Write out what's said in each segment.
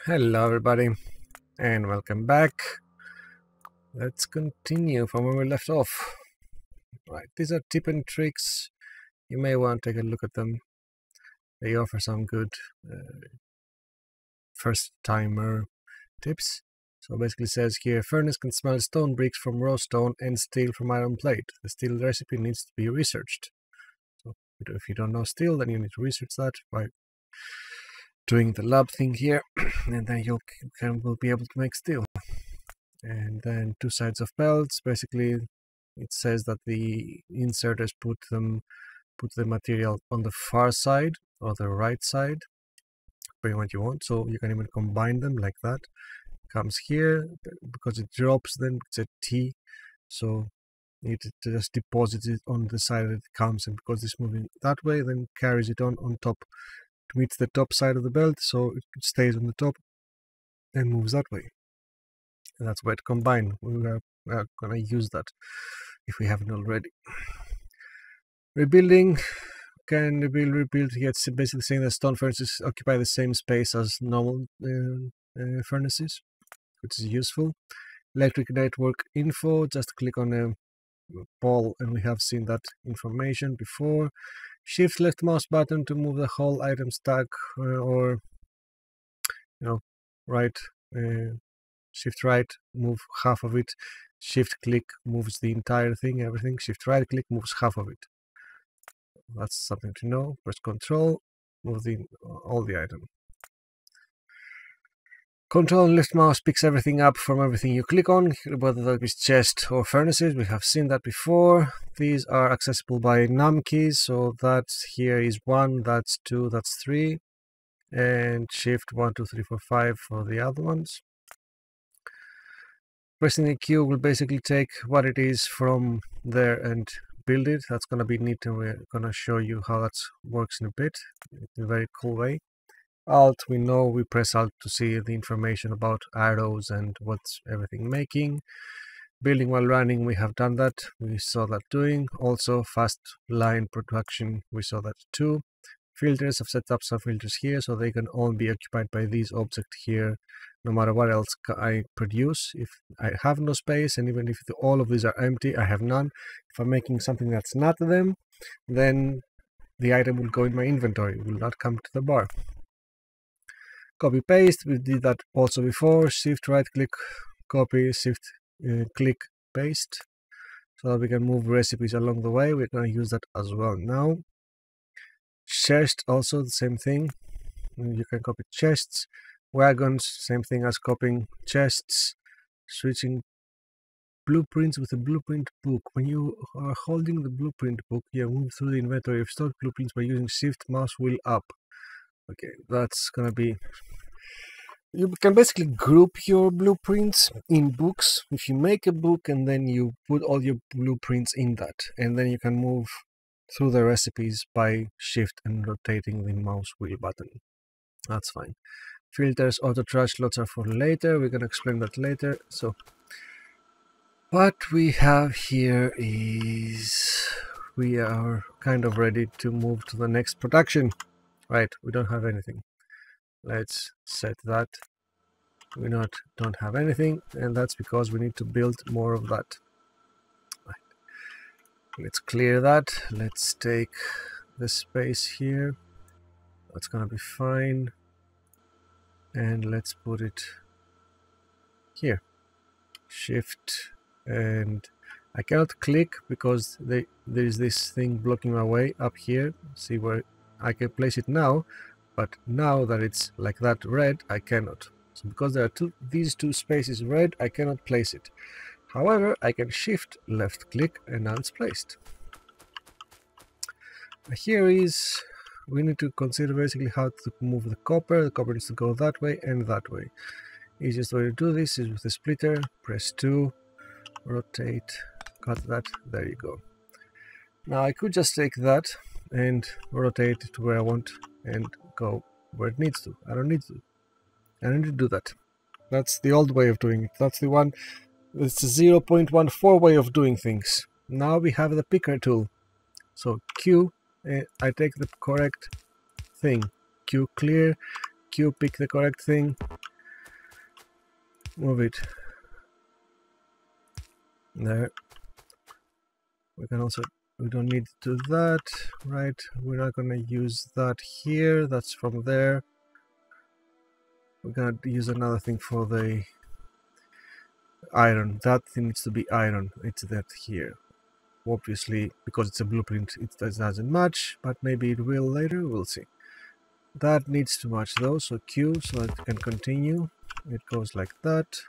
Hello everybody and welcome back. Let's continue from where we left off. Right, these are tip and tricks. You may want to take a look at them. They offer some good first timer tips. So basically says here, furnace can smell stone bricks from raw stone and steel from iron plate. The steel recipe needs to be researched. So if you don't know steel, then you need to research that by doing the lab thing here, and then will be able to make steel. And then two sides of belts. Basically, it says that the inserters put the material on the far side or the right side, depending what you want. So you can even combine them like that. Comes here because it drops. Then it's a T, so you need to just deposit it on the side that it comes, and because it's moving that way, then carries it on top to meet the top side of the belt, so it stays on the top and moves that way. And that's why it combined. We are gonna use that if we haven't already. Rebuilding can be rebuilt. It's basically saying that stone furnaces occupy the same space as normal furnaces, which is useful. Electric network info, just click on a ball and we have seen that information before. Shift left mouse button to move the whole item stack, or right, shift right, move half of it. Shift click moves the entire thing, everything. Shift right click moves half of it. That's something to know. Press Control, move all the item. Control and left mouse picks everything up from everything you click on, whether that is chest or furnaces. We have seen that before. These are accessible by num keys, so that here is 1, that's 2, that's 3, and shift 1, 2, 3, 4, 5 for the other ones. Pressing the Q will basically take what it is from there and build it. That's going to be neat, and we're going to show you how that works in a bit in a very cool way. Alt, we know we press Alt to see the information about arrows and what's everything making. Building while running, we have done that. We saw that doing. Also, fast line production, we saw that too. Filters, I've set up some filters here so they can all be occupied by these objects here, no matter what else I produce. If I have no space, and even if all of these are empty, I have none. If I'm making something that's not them, then the item will go in my inventory. It will not come to the bar. Copy paste, we did that also before. Shift right click, copy, shift click, paste, so that we can move recipes along the way. We're going to use that as well now. Chest, also the same thing. You can copy chests. Wagons, same thing as copying chests. Switching blueprints with a blueprint book. When you are holding the blueprint book, you move through the inventory of stored blueprints by using shift mouse wheel up. Okay, that's gonna be... You can basically group your blueprints in books. If you make a book and then you put all your blueprints in that, and then you can move through the recipes by shift and rotating the mouse wheel button. That's fine. Filters, auto trash lots are for later. We're gonna explain that later. So what we have here is we are kind of ready to move to the next production. Right, we don't have anything. Let's set that. We don't have anything, and that's because we need to build more of that. Right. Let's clear that. Let's take the space here. That's gonna be fine. And let's put it here. Shift, and I cannot click because there is this thing blocking my way up here. See where I can place it now, but now that it's like that red, I cannot. So because there are these two spaces red, I cannot place it. However, I can shift left click and now it's placed. Here is, we need to consider basically how to move the copper. The copper needs to go that way and that way. Easiest way to do this is with the splitter. Press 2, rotate, cut that, there you go. Now I could just take that and rotate it to where I want and go where it needs to. I don't need to do that. That's the old way of doing it. That's the one, it's a 0.14 way of doing things. Now we have the picker tool. So Q, I take the correct thing. Q clear, Q pick the correct thing, move it there. We can also, we don't need to do that, right? We're not gonna use that here. That's from there. We're gonna use another thing for the iron. That thing needs to be iron. It's that here. Obviously, because it's a blueprint, it doesn't match, but maybe it will later. We'll see. That needs to match though, so Q, so that it can continue. It goes like that.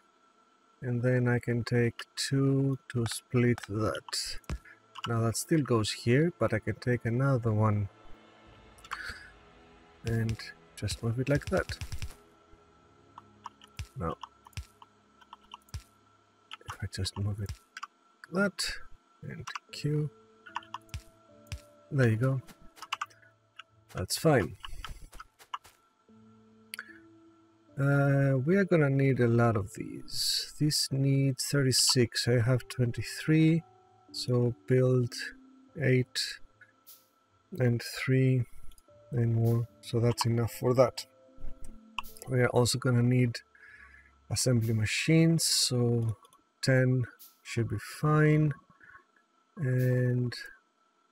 And then I can take 2 to split that. Now that still goes here, but I can take another one and just move it like that. Now, if I just move it like that, and Q, there you go. That's fine. We are gonna need a lot of these. This needs 36. I have 23, so build 8 and 3 and more. So that's enough for that. We are also gonna need assembly machines, so 10 should be fine. And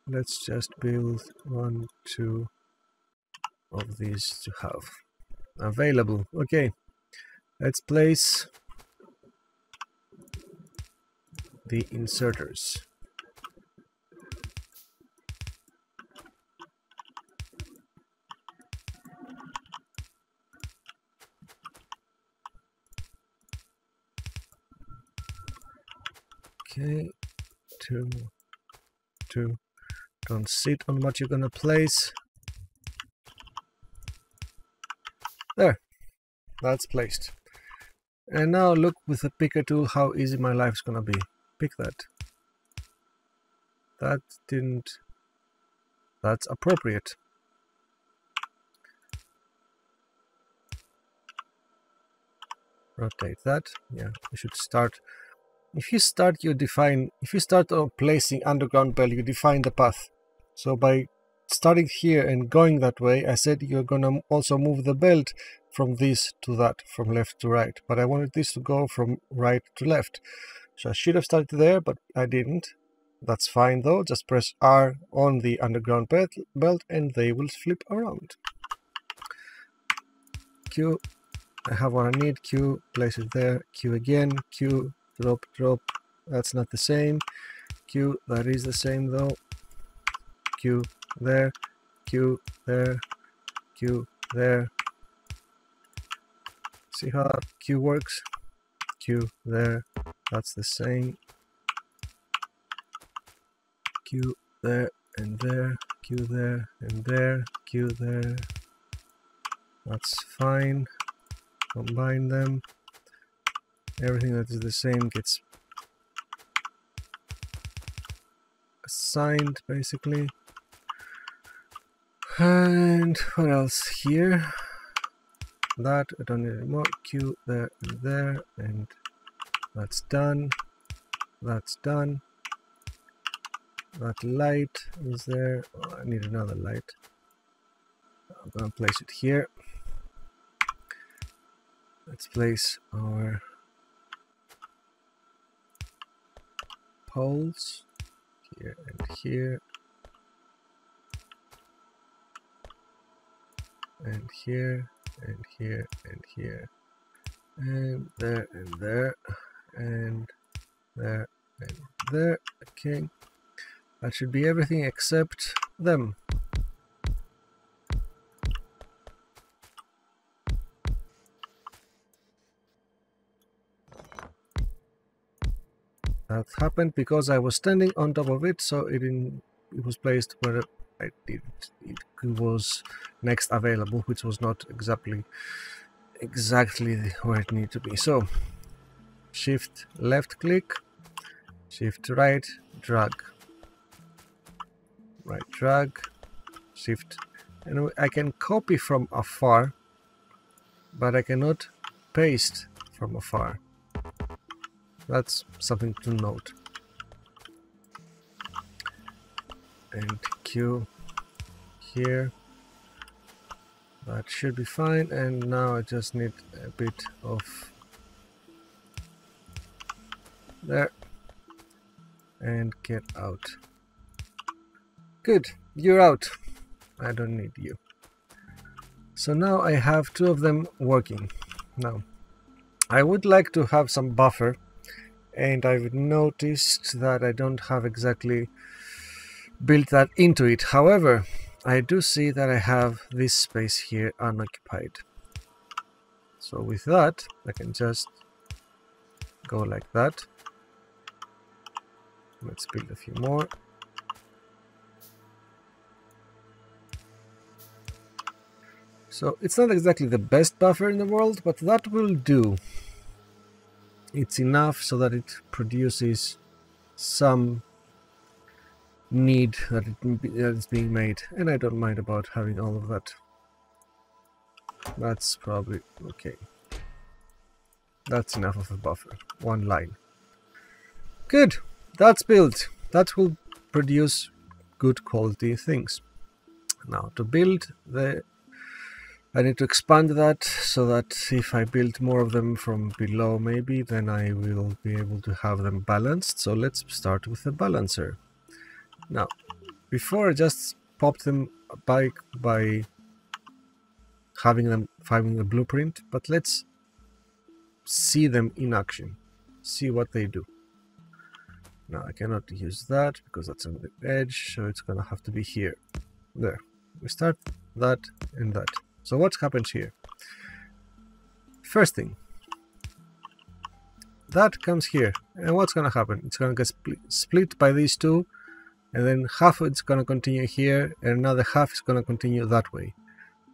let's just build 1, 2 of these to have available. Okay, let's place the inserters. Okay, 2, 2. Don't sit on what you're gonna place. There, that's placed. And now look with the picker tool how easy my life's gonna be. Pick that. That didn't... That's appropriate. Rotate that. Yeah, you should start. If you start placing underground belt, you define the path. So by starting here and going that way, I said you're gonna also move the belt from this to that, from left to right. But I wanted this to go from right to left. So I should have started there, but I didn't. That's fine though. Just press R on the underground belt and they will flip around. Q, I have what I need. Q, place it there. Q again. Q, drop, drop. That's not the same. Q, that is the same though. Q there. Q there. Q there. See how Q works? Q there. That's the same. Q there and there. Q there and there. Q there. That's fine. Combine them. Everything that is the same gets assigned basically. And what else here? That I don't need anymore. Q there and there, and that's done. That's done. That light is there. Oh, I need another light. I'm gonna place it here. Let's place our poles here and here and here and here and here and there and there and there and there. Okay, that should be everything except them. That happened because I was standing on top of it, so it was placed where I did. It was next available, which was not exactly where it needed to be. So shift left click, shift right, drag, right drag, shift, and I can copy from afar, but I cannot paste from afar. That's something to note. And Q here. That should be fine. And now I just need a bit of There. And get out. Good, you're out. I don't need you. So now I have two of them working. Now, I would like to have some buffer, and I've noticed that I don't have exactly built that into it. However, I do see that I have this space here unoccupied. So with that, I can just go like that. Let's build a few more. So it's not exactly the best buffer in the world, but that will do. It's enough so that it produces some need that is being made, and I don't mind about having all of that. That's probably okay. That's enough of a buffer. One line. Good. That's built. That will produce good quality things. Now to build I need to expand that so that if I build more of them from below maybe, then I will be able to have them balanced. So let's start with the balancer. Now, before I just popped them by having the blueprint, but let's see them in action. See what they do. Now I cannot use that because that's on the edge, so it's gonna have to be here. There. We start that and that. So what happens here? First thing, that comes here, and what's gonna happen? It's gonna get split by these two, and then half of it's gonna continue here, and another half is gonna continue that way.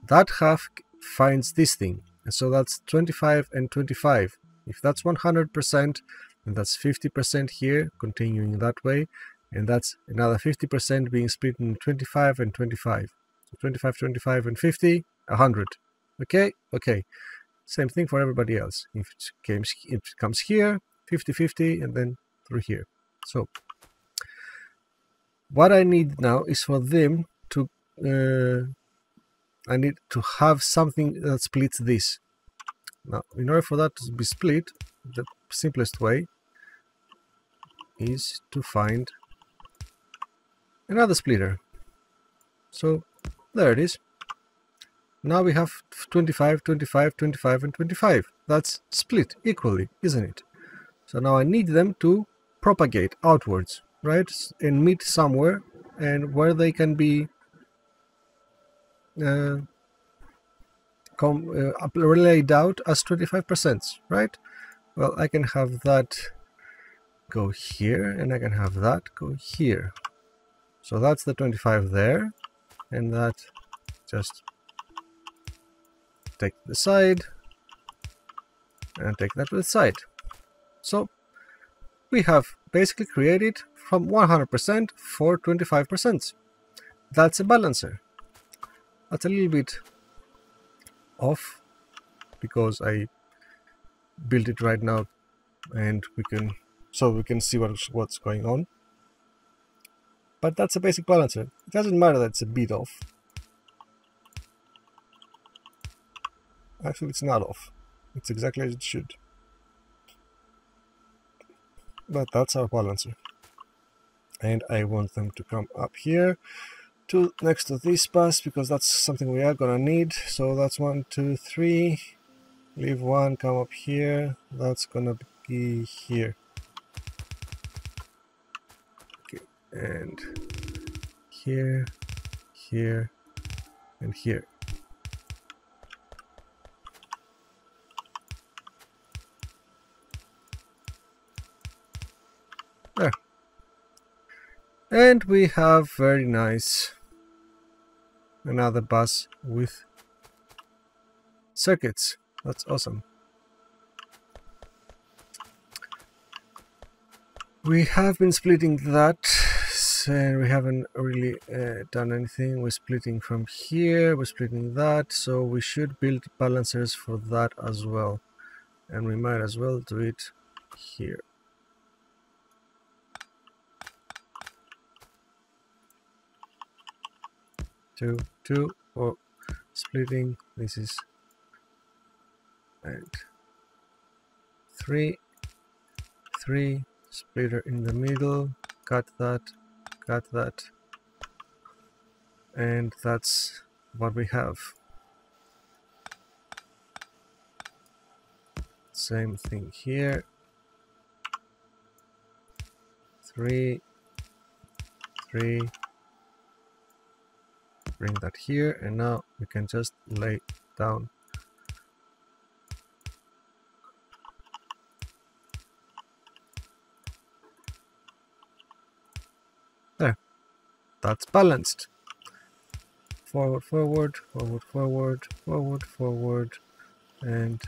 That half finds this thing, and so that's 25 and 25. If that's 100%, then that's 50% here, continuing that way, and that's another 50% being split in 25 and 25. So 25, 25, and 50, 100. Okay? Okay. Same thing for everybody else. If it comes here, 50-50, and then through here. So what I need now is for them to I need to have something that splits this. Now, in order for that to be split, the simplest way is to find another splitter. So there it is. Now we have 25, 25, 25, and 25. That's split equally, isn't it? So now I need them to propagate outwards, right? And meet somewhere, and where they can be relayed out as 25%, right? Well, I can have that go here, and I can have that go here. So that's the 25 there, and that just take the side, and take that to the side. So we have basically created from 100% for 25%. That's a balancer. That's a little bit off because I built it right now, and we can see what's going on. But that's a basic balancer. It doesn't matter that it's a bit off. Actually, it's not off. It's exactly as it should. But that's our balancer. And I want them to come up here to next to this bus because that's something we are gonna need. So that's 1, 2, 3. Leave one, come up here. That's gonna be here. Okay, and here, here, and here. There. And we have very nice another bus with circuits. That's awesome. We have been splitting that, and we haven't really done anything. We're splitting from here, we're splitting that, so we should build balancers for that as well. And we might as well do it here. Two, or splitting. This is and 3, 3, splitter in the middle, cut that, and that's what we have. Same thing here. 3, 3, bring that here, and now we can just lay down. There, that's balanced. Forward, forward, forward, forward, forward, forward, and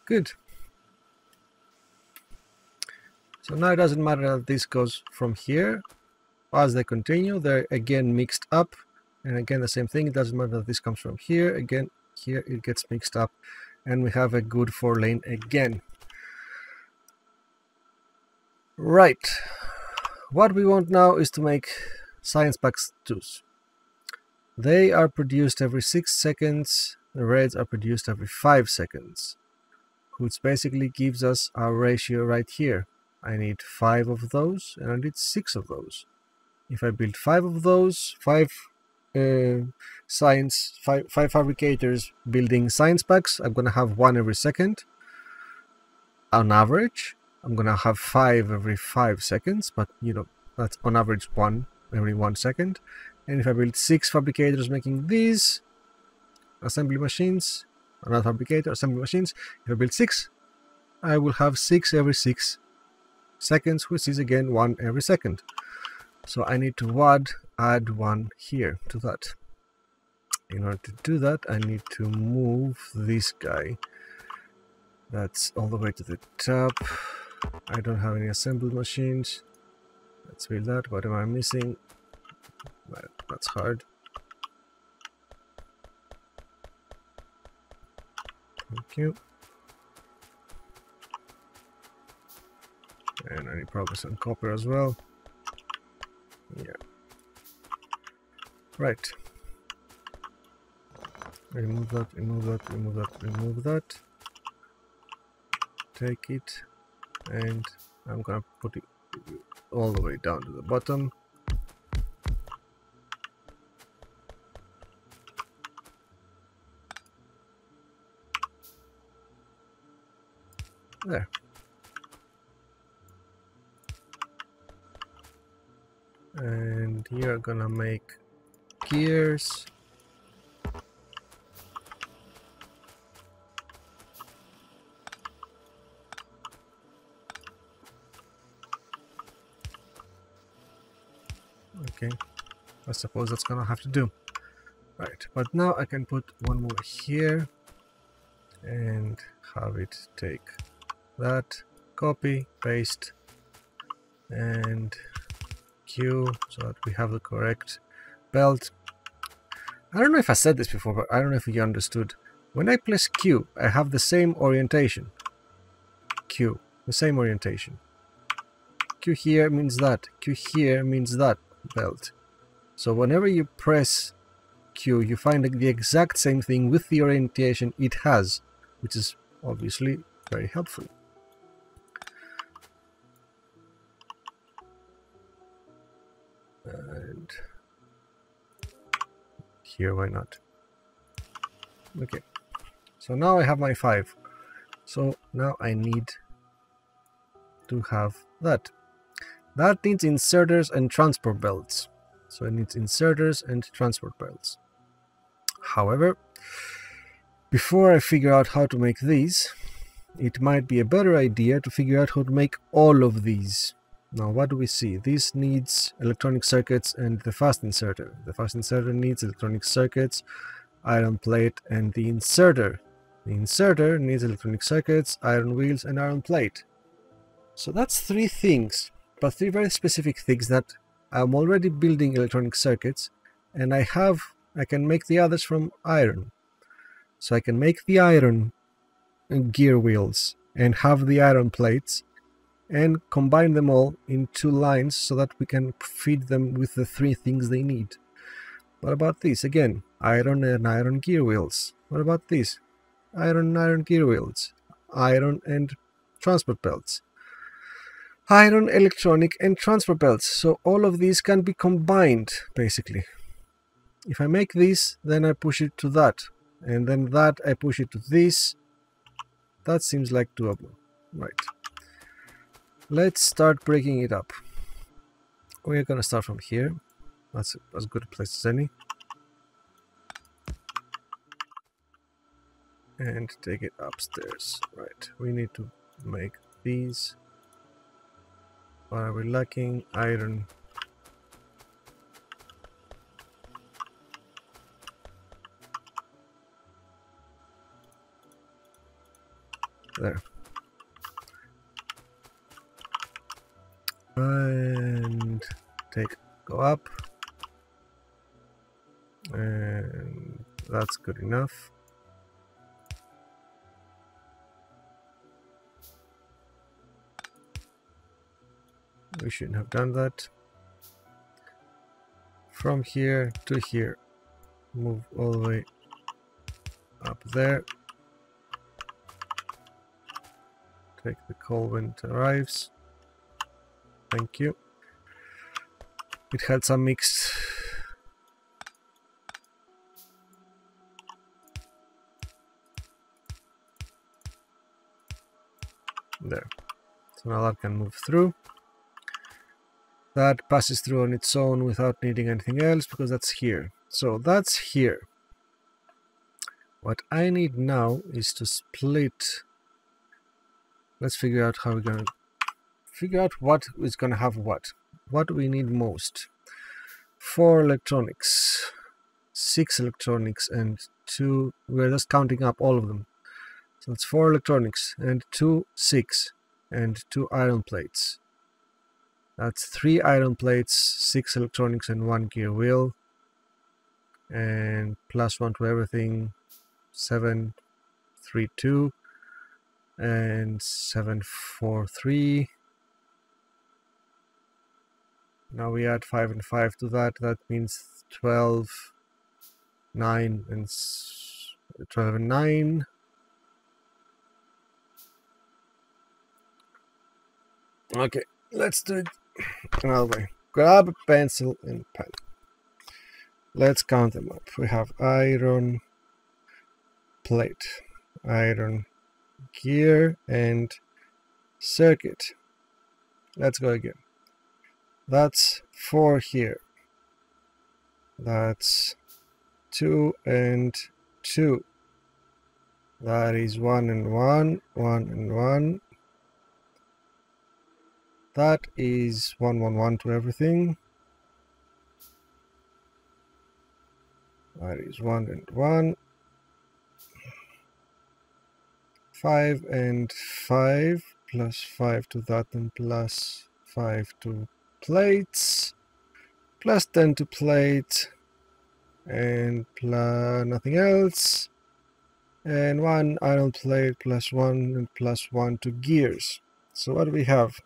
good. So now it doesn't matter that this goes from here. As they continue, they're again mixed up, and again the same thing. It doesn't matter that this comes from here. Again, here it gets mixed up, and we have a good 4-lane again. Right. What we want now is to make science packs 2s. They are produced every 6 seconds. The reds are produced every 5 seconds, which basically gives us our ratio right here. I need 5 of those, and I need 6 of those. If I build 5 of those, 5 fabricators building science packs, I'm gonna have 1 every second. On average, I'm gonna have 5 every 5 seconds, but you know, that's on average 1 every 1 second. And if I build 6 fabricators making these assembly machines, another fabricator, assembly machines, if I build 6, I will have 6 every 6 seconds, which is again 1 every second. So I need to add 1 here to that. In order to do that, I need to move this guy. That's all the way to the top. I don't have any assembly machines. Let's build that. What am I missing? That's hard. Thank you. And I need probably some copper as well. Yeah. Right. Remove that, remove that, remove that, remove that. Take it, and I'm gonna put it all the way down to the bottom. There. And you're gonna make gears. Okay, I suppose that's gonna have to do. Right, but now I can put 1 more here and have it take that, copy, paste, and Q, so that we have the correct belt. I don't know if I said this before, but I don't know if you understood. When I place Q, I have the same orientation. Q, the same orientation. Q here means that. Q here means that belt. So whenever you press Q, you find the exact same thing with the orientation it has, which is obviously very helpful. And here, why not? Okay, so now I have my 5. So now I need to have that. That needs inserters and transport belts. So it needs inserters and transport belts. However, before I figure out how to make these, it might be a better idea to figure out how to make all of these. Now, what do we see? This needs electronic circuits and the fast inserter. The fast inserter needs electronic circuits, iron plate, and the inserter. The inserter needs electronic circuits, iron wheels, and iron plate. So that's 3 things, but 3 very specific things that I'm already building electronic circuits, and I can make the others from iron. So I can make the iron gear wheels and have the iron plates and combine them all in 2 lines so that we can feed them with the 3 things they need. What about this? Again, iron and iron gear wheels. What about this? Iron and iron gear wheels. iron and transport belts. Iron, electronic, and transport belts. So all of these can be combined, basically. If I make this, then I push it to that. And then that, I push it to this. That seems like doable. Right. Let's start breaking it up. We're going to start from here. That's as good a place as any. And take it upstairs. Right. We need to make these. What are we lacking? Iron. There. And go up. And that's good enough. We shouldn't have done that. From here to here. Move all the way up there. Take the coal when it arrives. Thank you. It had some mixed. There. So now that can move through. That passes through on its own without needing anything else because that's here. So that's here. What I need now is to split. Let's figure out how we're going to figure out what is going to have what. What do we need most? 4 electronics, 6 electronics, and 2. We're just counting up all of them. So it's 4 electronics and 2 6 and 2 iron plates. That's 3 iron plates, 6 electronics, and 1 gear wheel. And +1 to everything. 7 3 2 and 7 4 3. Now we add 5 and 5 to that. That means 12 9 and 12 and 9. Okay, let's do it another way. Grab a pencil and pen. Let's count them up. We have iron plate, iron gear, and circuit. Let's go again. That's 4 here. That's 2 and 2. That is 1 and 1, 1 and 1. That is 1 1 1 to everything. That is 1 and 1. 5 and 5 plus 5 to that and plus 5 to plates plus 10 to plate and plus nothing else, and 1 iron plate plus 1 and plus 1 to gears. So what do we have?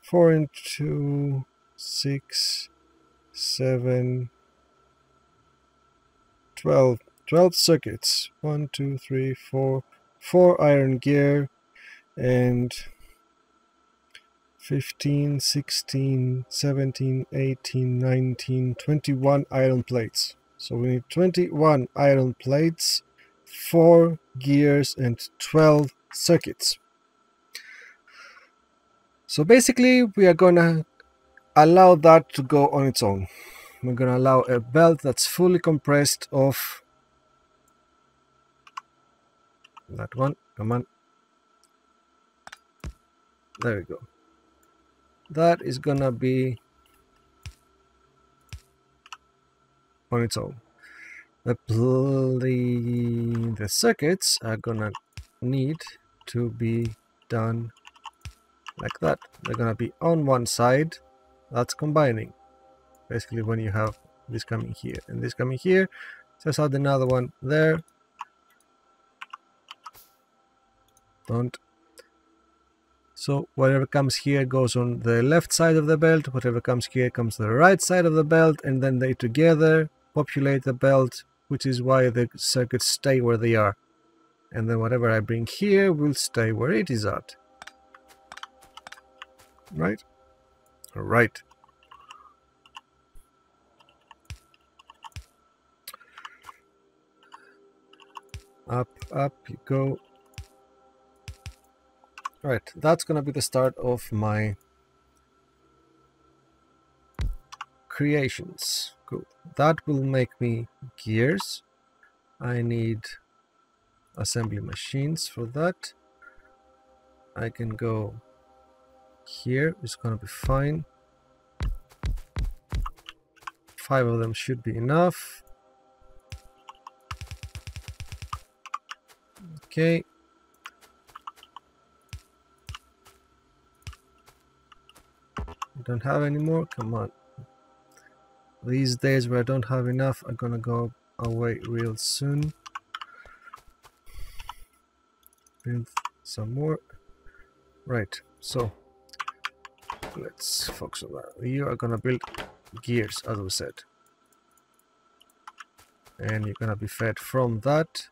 4 and 2 6 7 12 circuits. 1 2 3 4 iron gear and 15 16 17 18 19 21 iron plates. So we need 21 iron plates, 4 gears, and 12 circuits. So basically we are gonna allow that to go on its own. We're gonna allow a belt that's fully compressed of that one. Come on. There we go. That is gonna be on its own. The circuits are gonna need to be done like that. They're gonna be on one side. That's combining. Basically, when you have this coming here and this coming here, just add another one there. Don't. So whatever comes here goes on the left side of the belt, whatever comes here comes to the right side of the belt, and then they together populate the belt, which is why the circuits stay where they are. and then whatever I bring here will stay where it is at. Right? Right. Up, up you go. Right, that's gonna be the start of my creations. Cool. That will make me gears. I need assembly machines for that. I can go here, it's gonna be fine. 5 of them should be enough. Okay. Don't have any more? Come on. These days where I don't have enough are gonna go away real soon. Build some more. Right, so let's focus on that. You are gonna build gears, as we said. And you're gonna be fed from that.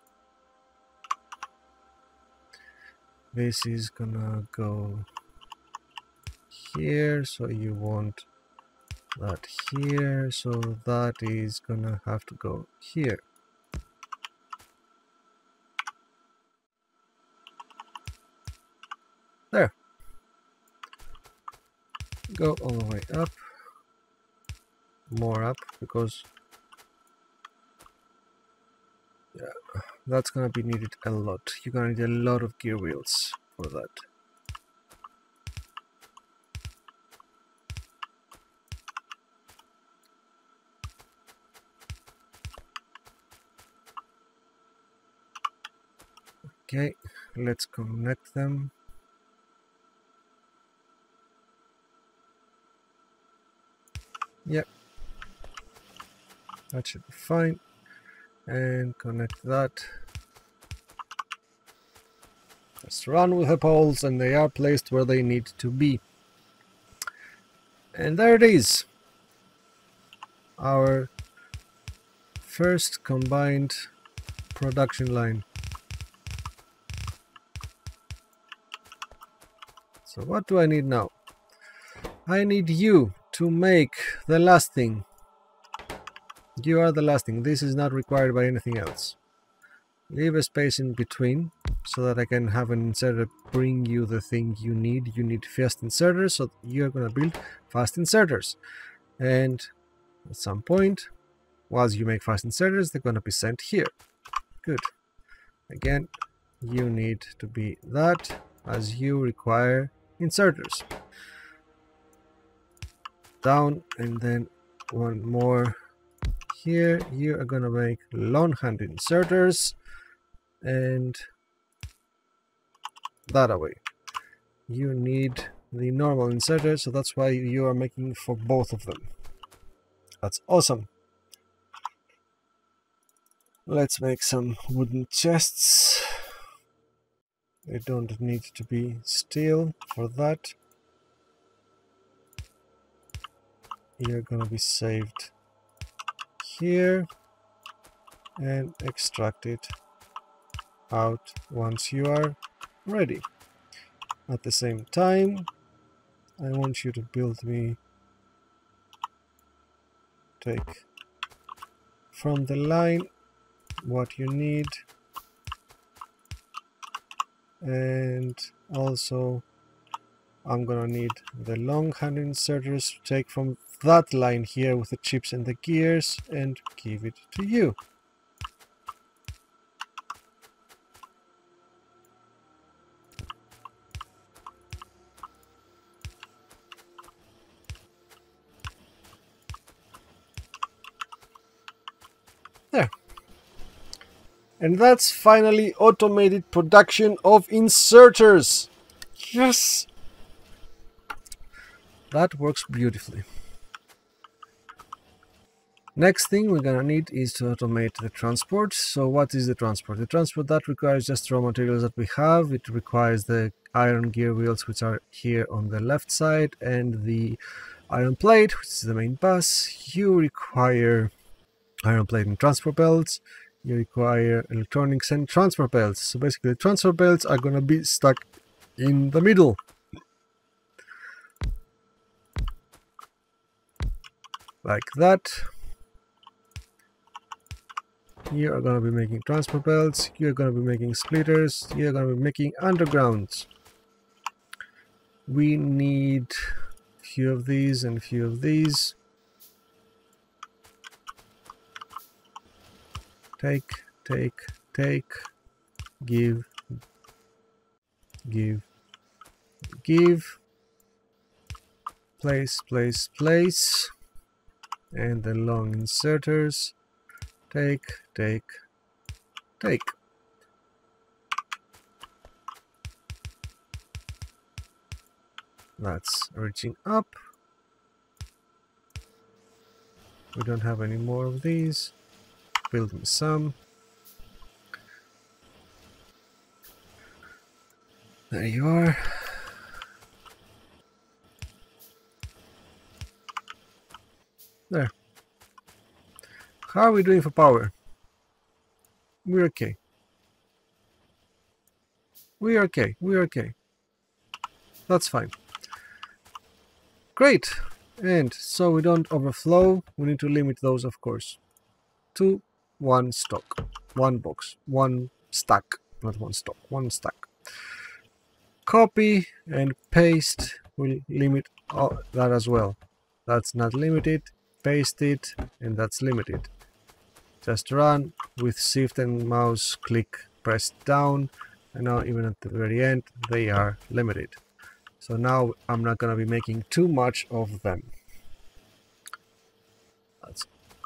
This is gonna go here, so you want that here, so that is gonna have to go here. There. Go all the way up. More up, because yeah, that's gonna be needed a lot. You're gonna need a lot of gear wheels for that. Okay, let's connect them. Yep, that should be fine. And connect that. Just run with the poles, and they are placed where they need to be. And there it is. Our first combined production line. So what do I need now? I need you to make the last thing. You are the last thing. This is not required by anything else. Leave a space in between so that I can have an inserter bring you the thing you need. You need fast inserters, so you're gonna build fast inserters. And at some point, whilst you make fast inserters, they're gonna be sent here. Good. Again, you need to be that, as you require inserters. Down, and then one more here. You are gonna make long hand inserters, and that away. You need the normal inserter, so that's why you are making for both of them. That's awesome. Let's make some wooden chests. They don't need to be steel for that. You're gonna be saved here and extracted out once you are ready. At the same time, I want you to build me, take from the line what you need, and also I'm gonna need the long hand inserters to take from that line here with the chips and the gears and give it to you. There. And that's finally automated production of inserters. Yes! That works beautifully. Next thing we're gonna need is to automate the transport. So what is the transport? The transport that requires just raw materials that we have. It requires the iron gear wheels, which are here on the left side, and the iron plate, which is the main bus. You require iron plate and transport belts. you require electronics and transfer belts. So basically the transfer belts are gonna be stuck in the middle. Like that. You are gonna be making transfer belts, you're gonna be making splitters, you're gonna be making undergrounds. We need a few of these and a few of these. Take, give, give, give, place, place, place, and then long inserters. Take, take. That's reaching up. We don't have any more of these. Build me some. There you are. There. How are we doing for power? We're okay. We're okay. We're okay. That's fine. Great. And so we don't overflow, we need to limit those, of course, to one stock, one box, one stack, not one stock, one stack. Copy and paste will limit that as well. That's not limited, paste it, and that's limited. Just run with shift and mouse click pressed down, and now even at the very end they are limited. So now I'm not going to be making too much of them.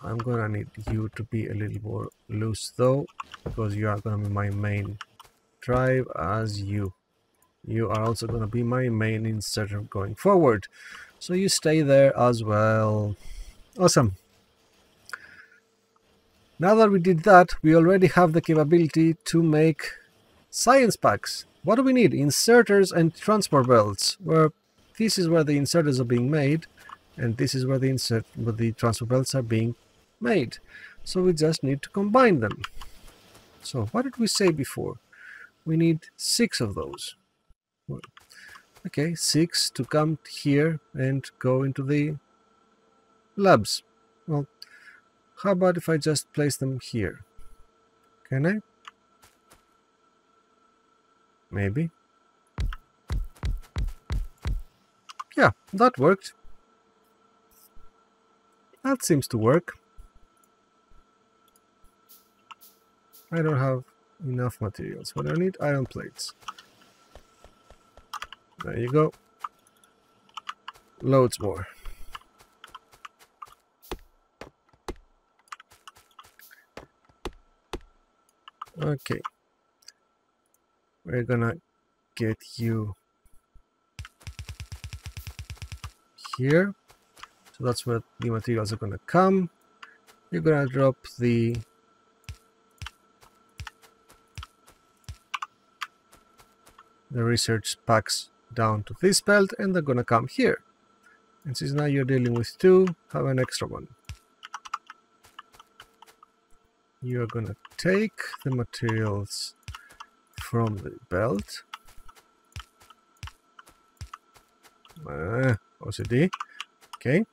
I'm going to need you to be a little more loose though, because you are going to be my main drive as you. You are also going to be my main inserter going forward. So you stay there as well. Awesome. Now that we did that, we already have the capability to make science packs. What do we need? Inserters and transport belts. Where this is where the inserters are being made, and this is where the transport belts are being made. So we just need to combine them. So what did we say before? We need 6 of those. Okay, 6 to come here and go into the labs. Well, how about if I just place them here? Can I? Maybe. Yeah, that worked. That seems to work. I don't have enough materials. What I need? Iron plates. There you go. Loads more. Okay. We're gonna get you here. So that's where the materials are gonna come. You're gonna drop the research packs down to this belt, and they're gonna come here. And since now you're dealing with 2, have an extra one. You're gonna take the materials from the belt. OCD. Okay.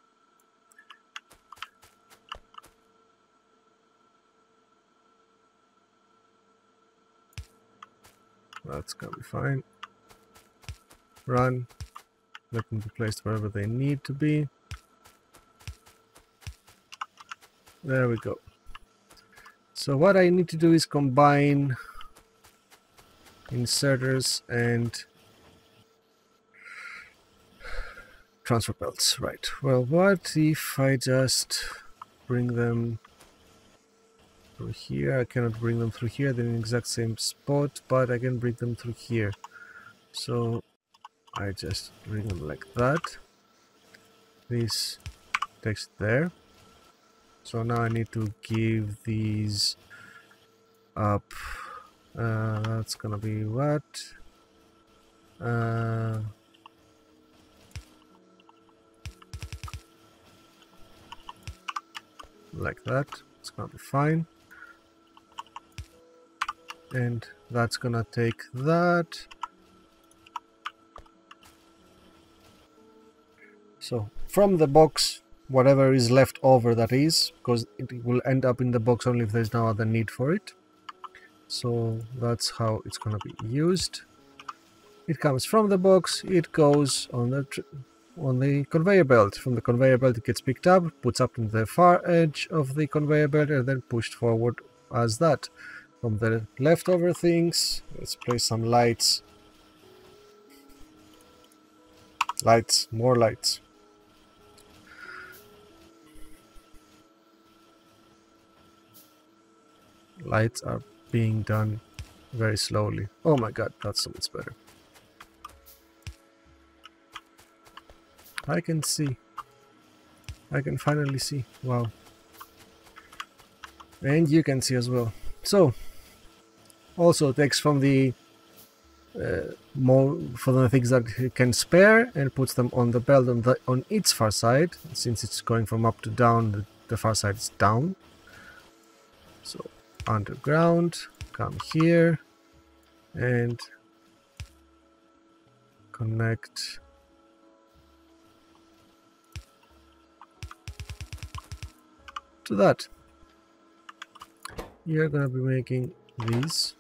That's gonna be fine. Run. Let them be placed wherever they need to be. There we go. So what I need to do is combine inserters and transfer belts. Right. Well, what if I just bring them through here? I cannot bring them through here. They're in the exact same spot, but I can bring them through here. So I just bring them like that. This takes it there. So now I need to give these up. That's gonna be what? Like that. It's gonna be fine. and that's gonna take that. So from the box, whatever is left over, that is, because it will end up in the box only if there's no other need for it. So that's how it's gonna be used. It comes from the box, it goes on the conveyor belt. From the conveyor belt it gets picked up, puts up in the far edge of the conveyor belt, and then pushed forward as that. From the leftover things, let's place some lights. Lights, more lights. Lights are being done very slowly. Oh my god, that's so much better. I can see. I can finally see. Wow. And you can see as well. So, also takes from the more for the things that it can spare and puts them on the belt on its far side. Since it's going from up to down, the far side is down. So underground, come here and connect to that. You're gonna be making these.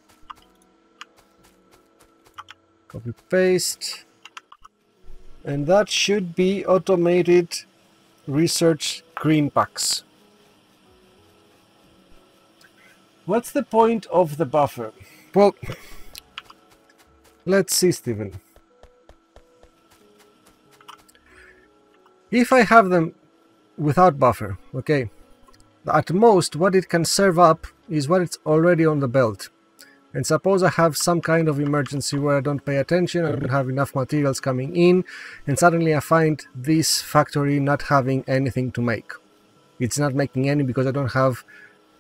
Copy paste, and that should be automated research green packs. What's the point of the buffer? Well, let's see, Steven. If I have them without buffer, okay, at most what it can serve up is what it's already on the belt. And suppose I have some kind of emergency where I don't pay attention, I don't have enough materials coming in, and suddenly I find this factory not having anything to make. It's not making any because I don't have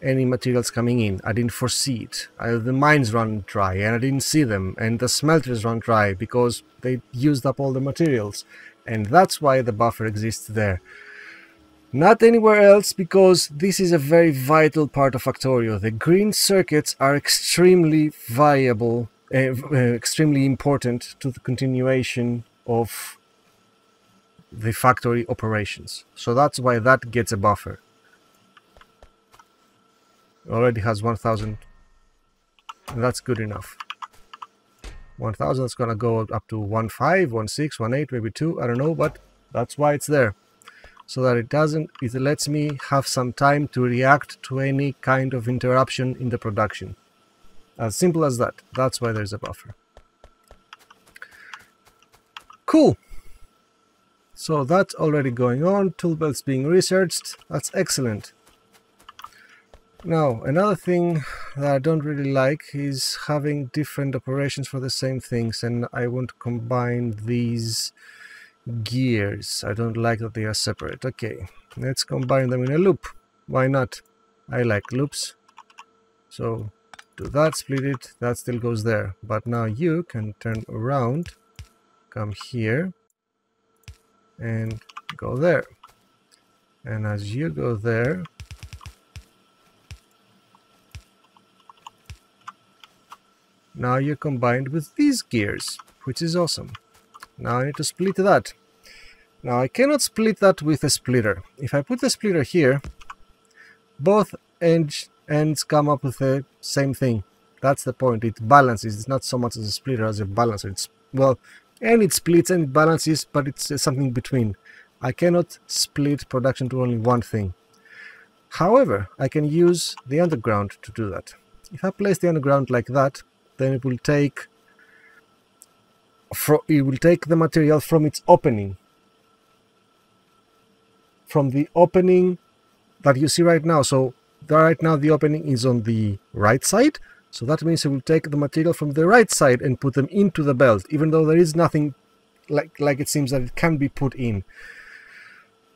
any materials coming in. I didn't foresee it. The mines run dry and I didn't see them, and the smelters run dry because they used up all the materials. And that's why the buffer exists there. Not anywhere else, because this is a very vital part of Factorio. The green circuits are extremely viable, extremely important to the continuation of the factory operations. So that's why that gets a buffer. Already has 1000, and that's good enough. 1000 is gonna go up to 15, 16, 18, maybe 2, I don't know, but that's why it's there. So that it lets me have some time to react to any kind of interruption in the production. As simple as that. That's why there's a buffer. Cool. So that's already going on. Tool belts being researched. That's excellent. Now, another thing that I don't really like is having different operations for the same things, and I want to combine these gears. I don't like that they are separate. Okay, let's combine them in a loop. Why not? I like loops. So do that, split it, that still goes there. But now you can turn around, come here, and go there. And as you go there, now you're combined with these gears, which is awesome. Now I need to split that. Now I cannot split that with a splitter. If I put the splitter here, both ends come up with the same thing. That's the point. It balances. It's not so much as a splitter as a balancer. It's, well, and it splits and it balances, but it's something between. I cannot split production to only one thing. However, I can use the underground to do that. If I place the underground like that, then it will take the material from its opening. From the opening that you see right now. So right now the opening is on the right side. So that means it will take the material from the right side and put them into the belt, even though there is nothing like it seems that it can be put in.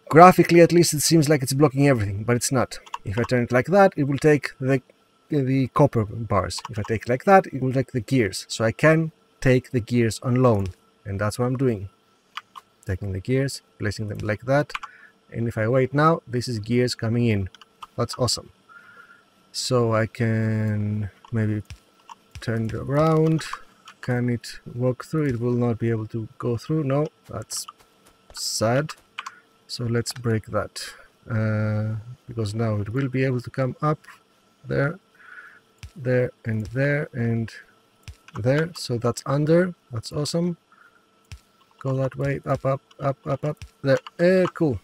Graphically, at least, it seems like it's blocking everything, but it's not. If I turn it like that, it will take the copper bars. If I take it like that, it will take the gears. So I can take the gears on loan, and that's what I'm doing. Taking the gears, placing them like that, and if I wait now, this is gears coming in. That's awesome. So I can maybe turned around. Can it walk through? It will not be able to go through. No, that's sad. So let's break that. Because now it will be able to come up there, there, and there, and there. So that's under. That's awesome. Go that way. Up, up, up, up, up. There. Cool.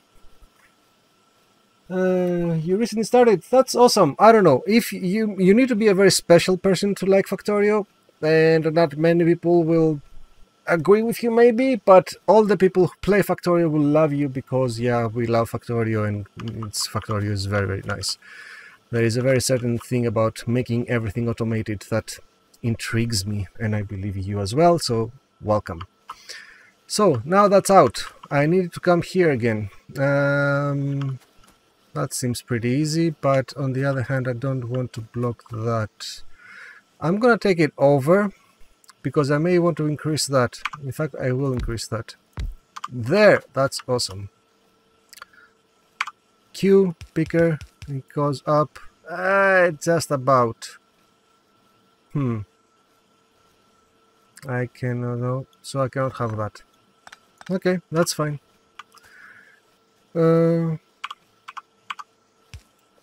You recently started. That's awesome. I don't know if you need to be a very special person to like Factorio, and not many people will agree with you maybe, but all the people who play Factorio will love you because yeah, we love Factorio, and Factorio is very, very nice. There is a very certain thing about making everything automated that intrigues me, and I believe you as well, so welcome. So now that's out. I need to come here again. That seems pretty easy, but on the other hand, I don't want to block that. I'm gonna take it over because I may want to increase that. In fact, I will increase that. There, that's awesome. Q picker, it goes up. Just about. I cannot know, so I cannot have that. Okay, that's fine.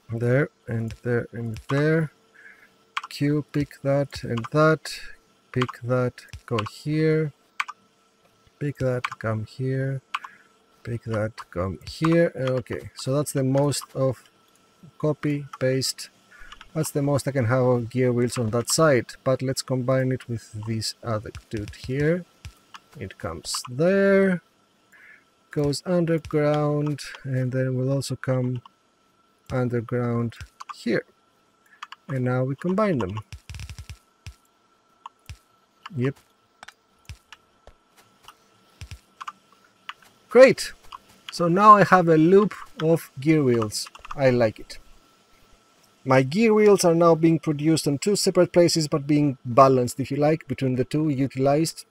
There and there and there. Q, pick that and that. Pick that, go here. Pick that, come here. Pick that, come here. Okay, so that's the most of copy, paste. That's the most I can have of gear wheels on that side. But let's combine it with this other dude here. It comes there. Goes underground. And then will also come underground here. And now we combine them. Yep. Great! So now I have a loop of gear wheels. I like it. My gear wheels are now being produced on two separate places, but being balanced, if you like, between the two, utilized.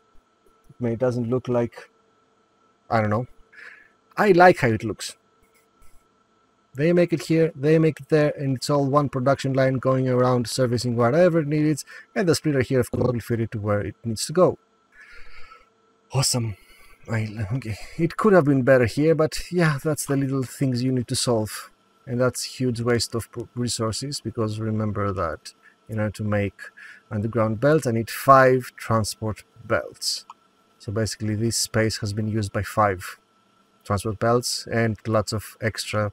It doesn't look like... I don't know. I like how it looks. They make it here, they make it there, and it's all one production line going around servicing whatever it needs, and the splitter here, of course, will fit it to where it needs to go. Awesome. Okay, it could have been better here, but yeah, that's the little things you need to solve. And that's huge waste of resources, because remember that in order to make underground belts, I need 5 transport belts. So basically this space has been used by 5 transport belts and lots of extra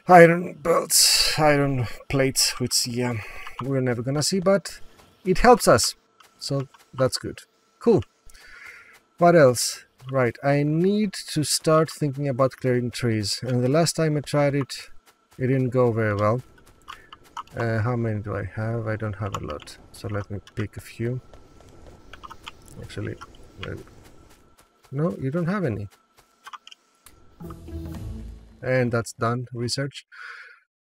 iron belts, iron plates, which yeah, we're never gonna see, but it helps us. So that's good. Cool. What else? Right, I need to start thinking about clearing trees. And the last time I tried it, it didn't go very well. How many do I have? I don't have a lot. So let me pick a few. Actually, no, you don't have any. And that's done, research.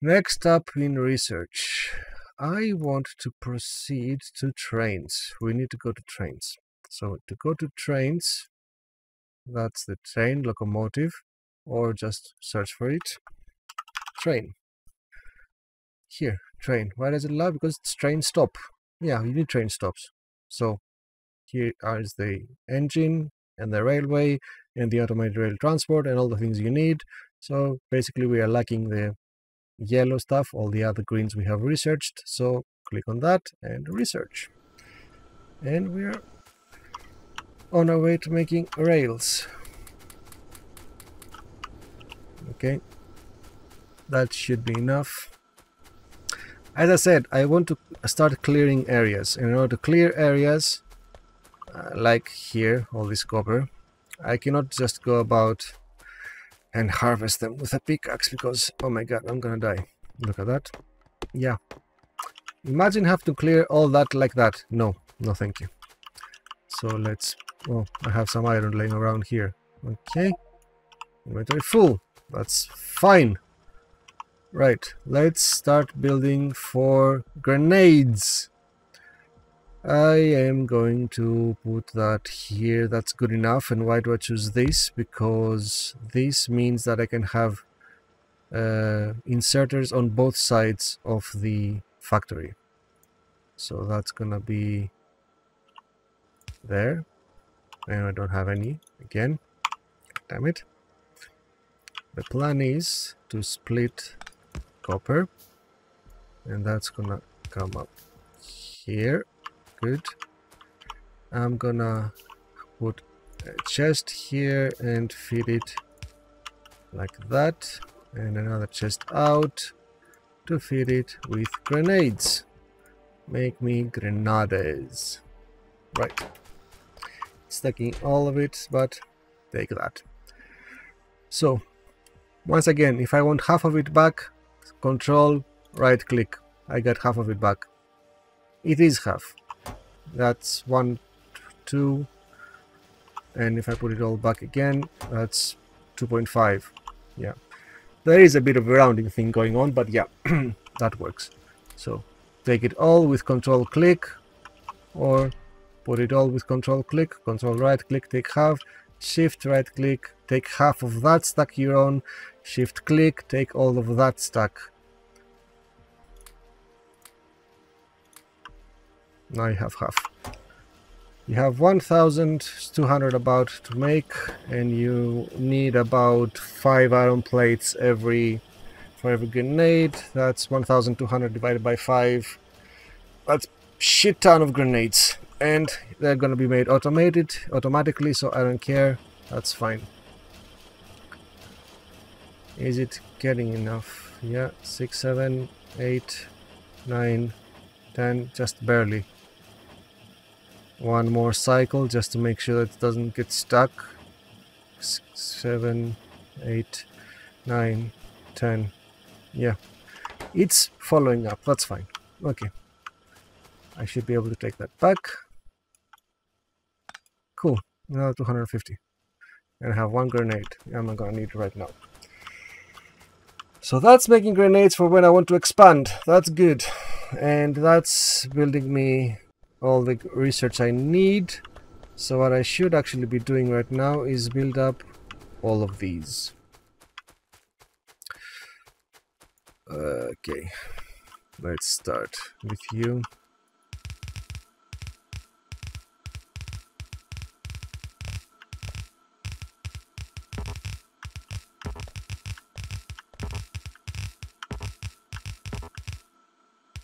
Next up in research, I want to proceed to trains. We need to go to trains. So to go to trains, that's the train, locomotive, or just search for it. Train. Here, train. Why does it allow? Because it's train stop. Yeah, you need train stops. So here is the engine and the railway and the automated rail transport and all the things you need. So basically we are lacking the yellow stuff. All the other greens we have researched. So click on that and research. And we are on our way to making rails. Okay, that should be enough. As I said, I want to start clearing areas. And in order to clear areas, like here, all this copper, I cannot just go about and harvest them with a pickaxe because, oh my god, I'm gonna die. Look at that. Yeah. Imagine have to clear all that like that. No, no thank you. So let's... oh, I have some iron laying around here. Okay. Inventory full. That's fine. Right, let's start building for grenades. I am going to put that here. That's good enough. And why do I choose this? Because this means that I can have inserters on both sides of the factory. So that's gonna be there. And I don't have any again. Damn it. The plan is to split copper, and that's gonna come up here. Good. I'm gonna put a chest here and feed it like that, and another chest out to feed it with grenades. Make me grenades. Right. Stacking all of it, but take that. So once again, if I want half of it back, control right click. I got half of it back. It is half. That's 1, 2, and if I put it all back again, that's 2.5. Yeah, there is a bit of a rounding thing going on, but yeah, that works. So take it all with control click, or put it all with control click, control right click, take half, shift right click, take half of that stack you're on, shift click, take all of that stack. Now you have half. You have 1,200 about to make, and you need about 5 iron plates for every grenade. That's 1,200 divided by 5. That's shit ton of grenades, and they're gonna be made automatically, so I don't care. That's fine. Is it getting enough? Yeah, 6, 7, 8, 9, 10, just barely. One more cycle just to make sure that it doesn't get stuck. 6, 7, 8, 9, 10. Yeah, it's following up. That's fine. Okay, I should be able to take that back. Cool. Now 250. And I have 1 grenade. I'm not gonna need it right now. So that's making grenades for when I want to expand. That's good. And that's building me all the research I need. So what I should actually be doing right now is build up all of these. Okay, let's start with you.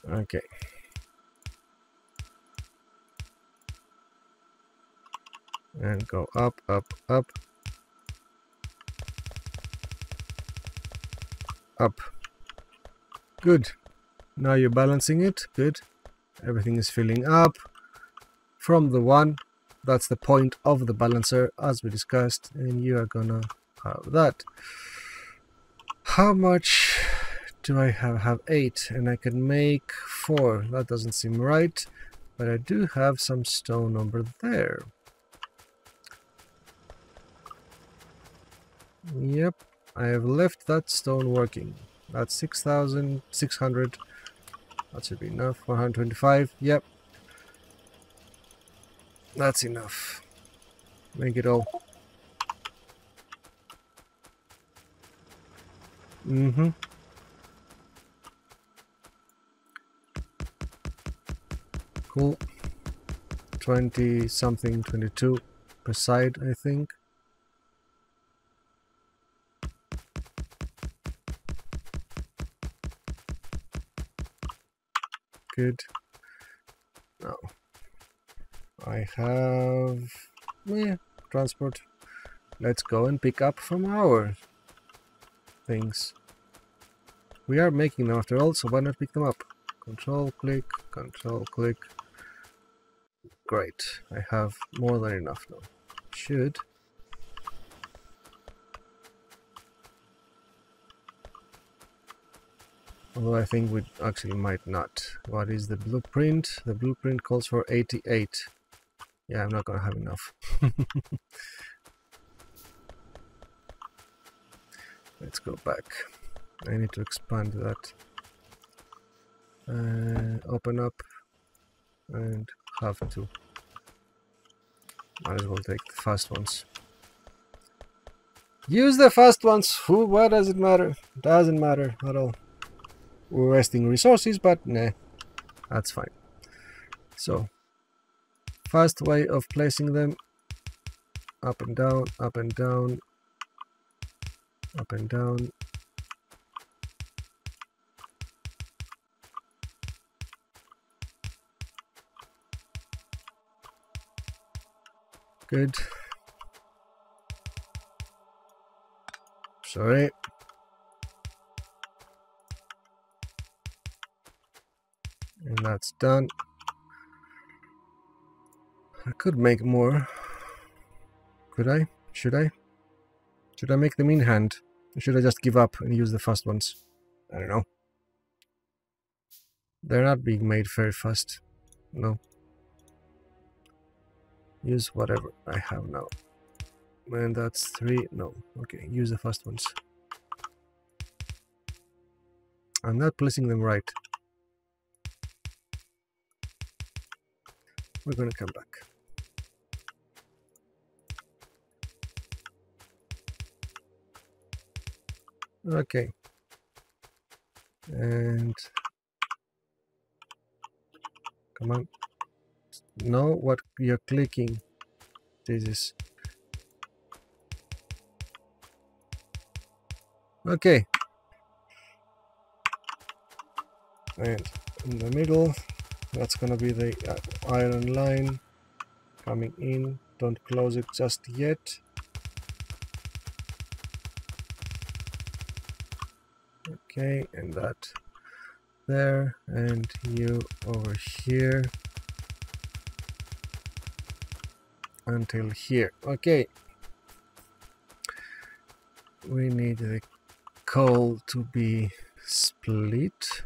Okay. And go up, up, up. Up. Good. Now you're balancing it. Good. Everything is filling up from the 1. That's the point of the balancer, as we discussed, and you are gonna have that. How much do I have? I have 8, and I can make 4. That doesn't seem right, but I do have some stone over there. Yep, I have left that stone working. That's 6,600. That should be enough. 125. Yep, that's enough. Make it all. Cool. 20 something, 22 per side, I think. Good. Now I have transport. Let's go and pick up from our things. We are making them after all, so why not pick them up? Control click, control click. Great, I have more than enough now. Should. Although I think we actually might not. What is the blueprint? The blueprint calls for 88. Yeah, I'm not gonna have enough. Let's go back. I need to expand that. Open up and have to. Might as well take the fast ones. Use the fast ones! What does it matter? Doesn't matter at all. We're wasting resources, but nah, that's fine. So, fast way of placing them. Up and down, up and down, up and down. Good. Sorry. And that's done. I could make more. Could I? Should I? Should I make them in hand? Or should I just give up and use the fast ones? I don't know. They're not being made very fast. No. Use whatever I have now. And that's 3. No. Okay, use the fast ones. I'm not placing them right. We're gonna come back. Okay. And come on. No, what you're clicking. Jesus. Okay. And in the middle, that's gonna be the iron line coming in. Don't close it just yet. Okay, and that there, and you over here until here. Okay. We need the coal to be split,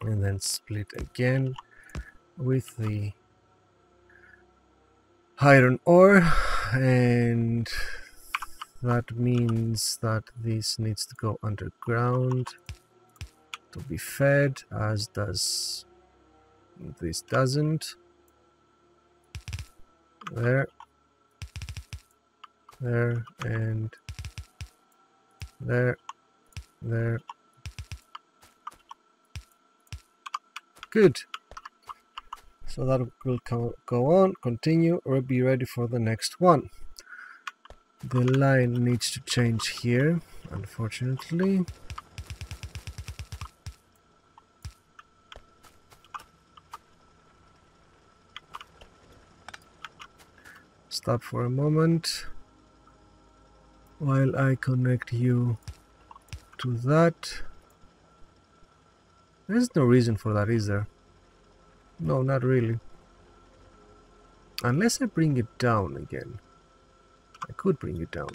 and then split again with the iron ore, and that means that this needs to go underground to be fed, as does this. Doesn't. There, there, and there, there. Good. So that will go on, continue, or be ready for the next one. The line needs to change here, unfortunately. Stop for a moment while I connect you to that. There's no reason for that, is there? No, not really. Unless I bring it down again. I could bring it down.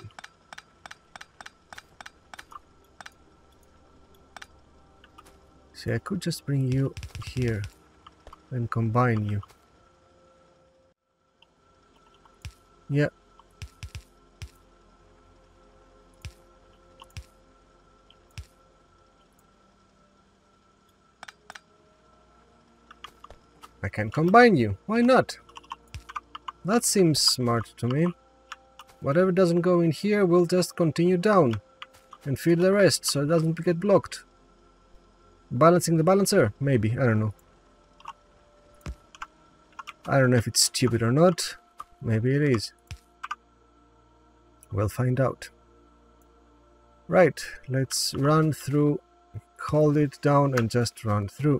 See, I could just bring you here and combine you. Yeah. I can combine you. Why not? That seems smart to me. Whatever doesn't go in here will just continue down and feed the rest so it doesn't get blocked. Balancing the balancer? Maybe. I don't know. I don't know if it's stupid or not. Maybe it is. We'll find out. Right, let's run through, hold it down and just run through.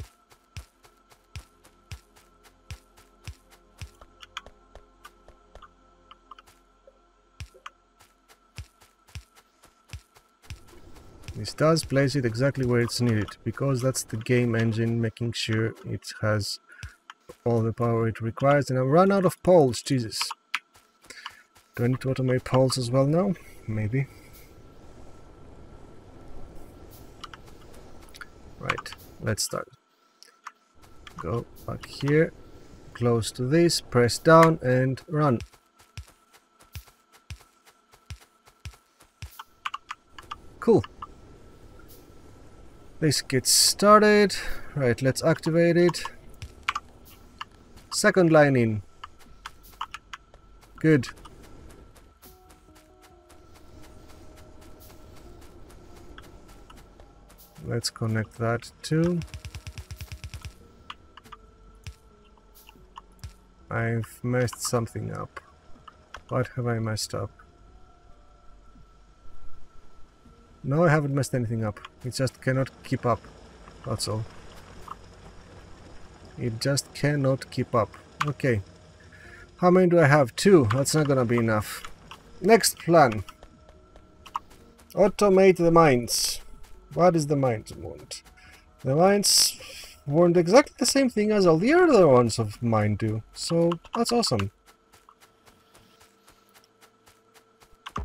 This does place it exactly where it's needed, because that's the game engine making sure it has all the power it requires. And I've run out of poles, Jesus. Do I need to automate poles as well now? Maybe. Right, let's start. Go back here, close to this, press down and run. Cool. This gets started. Right, let's activate it. Second line in. Good. Let's connect that too. I've messed something up. What have I messed up? No, I haven't messed anything up. It just cannot keep up. That's all. It just cannot keep up. Okay. How many do I have? 2. That's not gonna be enough. Next plan. Automate the mines. What is the mines want? The mines want exactly the same thing as all the other ones of mine do. So that's awesome.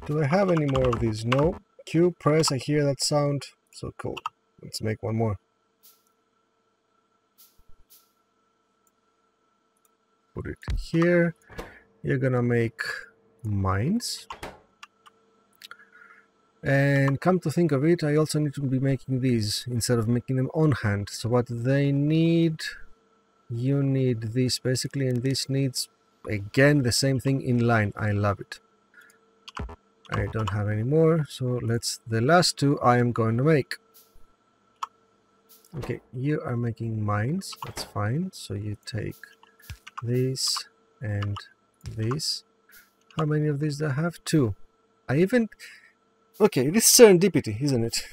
Do I have any more of these? No. Q, press, I hear that sound. So cool. Let's make one more. Put it here. You're gonna make mines. And come to think of it, I also need to be making these instead of making them on hand. So what they need, you need this basically, and this needs again the same thing in line. I love it. I don't have any more, so the last 2 I am going to make. Okay, you are making mines, that's fine. So you take this and this. How many of these do I have? 2. Okay, this is serendipity, isn't it?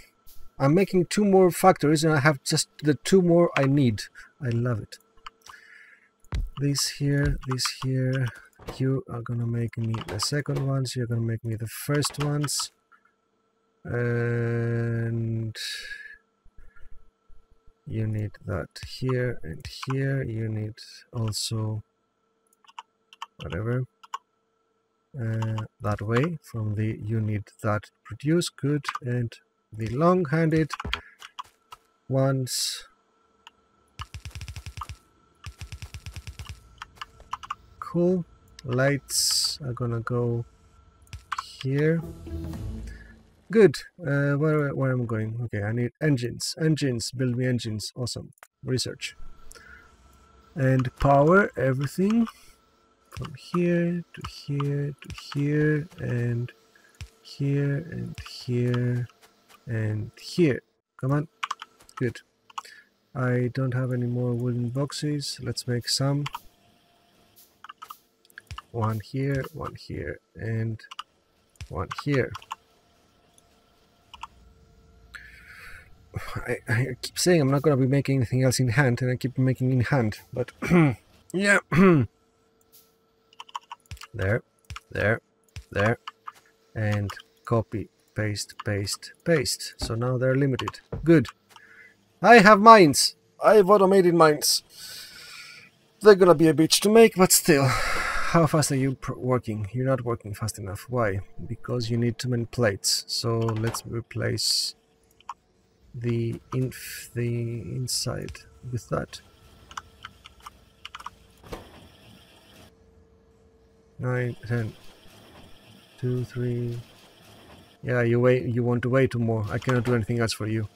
I'm making 2 more factories and I have just the 2 more I need. I love it. This here. You are gonna make me the second ones, you're gonna make me the first ones. And you need that here and here. You need also whatever. That way from the you need that produce good, and the long-handed ones. Cool. Lights are gonna go here. Good. Where am I going? Okay, I need engines. Build me engines. Awesome. Research. And power everything from here to here to here and here and here and here. Come on. Good. I don't have any more wooden boxes. Let's make some. One here, and one here. I keep saying I'm not going to be making anything else in hand, and I keep making in hand, but yeah. There, and copy, paste. So now they're limited. Good. I have mines. I've automated mines. They're gonna be a bitch to make, but still. How fast are you working? You're not working fast enough. Why? Because you need too many plates. So let's replace the inside with that. 9, 10, 2, 3. Yeah, you want to wait 2 more. I cannot do anything else for you.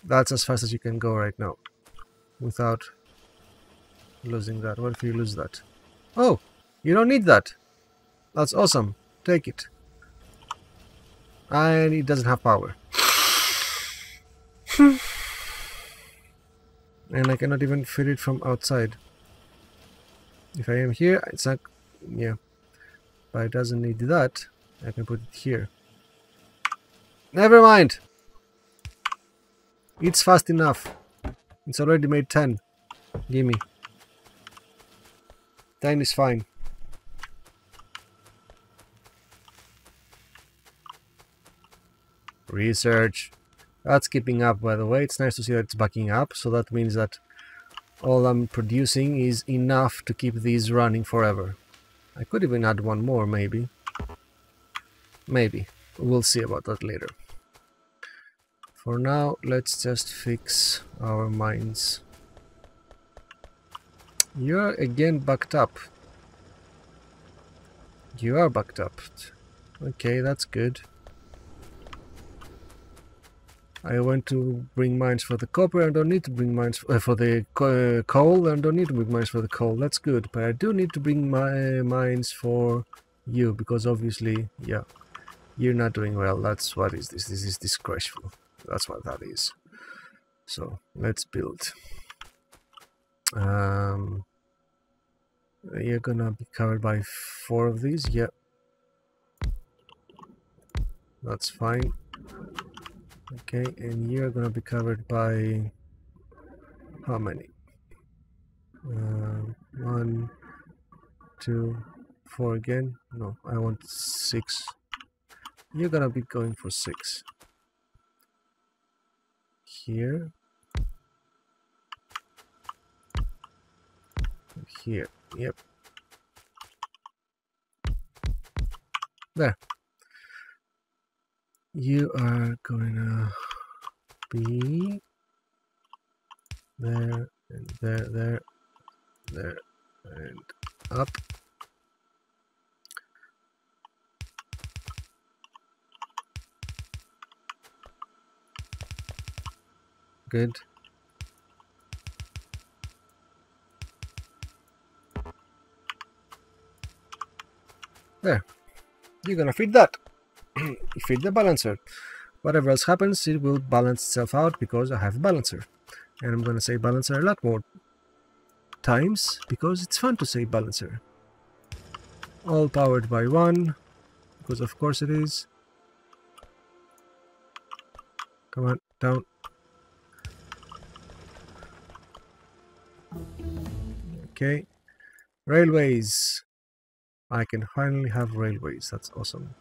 That's as fast as you can go right now, without losing that. What if you lose that? Oh, you don't need that. That's awesome. Take it. And it doesn't have power. And I cannot even fit it from outside. If I am here, it's not... Yeah. But it doesn't need that. I can put it here. Never mind! It's fast enough. It's already made 10. Gimme. 10 is fine. Research. That's keeping up, by the way. It's nice to see that it's backing up. So that means that all I'm producing is enough to keep these running forever. I could even add one more, maybe. Maybe. We'll see about that later. For now, let's just fix our mines. You're again backed up. You are backed up. Okay, that's good. I want to bring mines for the copper and don't need to bring mines for the coal and don't need to bring mines for the coal. That's good, but I do need to bring my mines for you because obviously, yeah, you're not doing well. That's what is this? This is disgraceful. That's what that is. So let's build. You're gonna be covered by 4 of these. Yep, that's fine. Okay, and you're gonna be covered by how many? 1, 2, 4 again. No, I want 6. You're gonna be going for 6 here, here. Yep, there. You are gonna be there and there, and up. Good. There. You're gonna feed that. You feed the balancer. Whatever else happens, it will balance itself out because I have a balancer. And I'm gonna say balancer a lot more times because it's fun to say balancer. All powered by 1, because of course it is. Come on, down. Okay. Railways. I can finally have railways. That's awesome.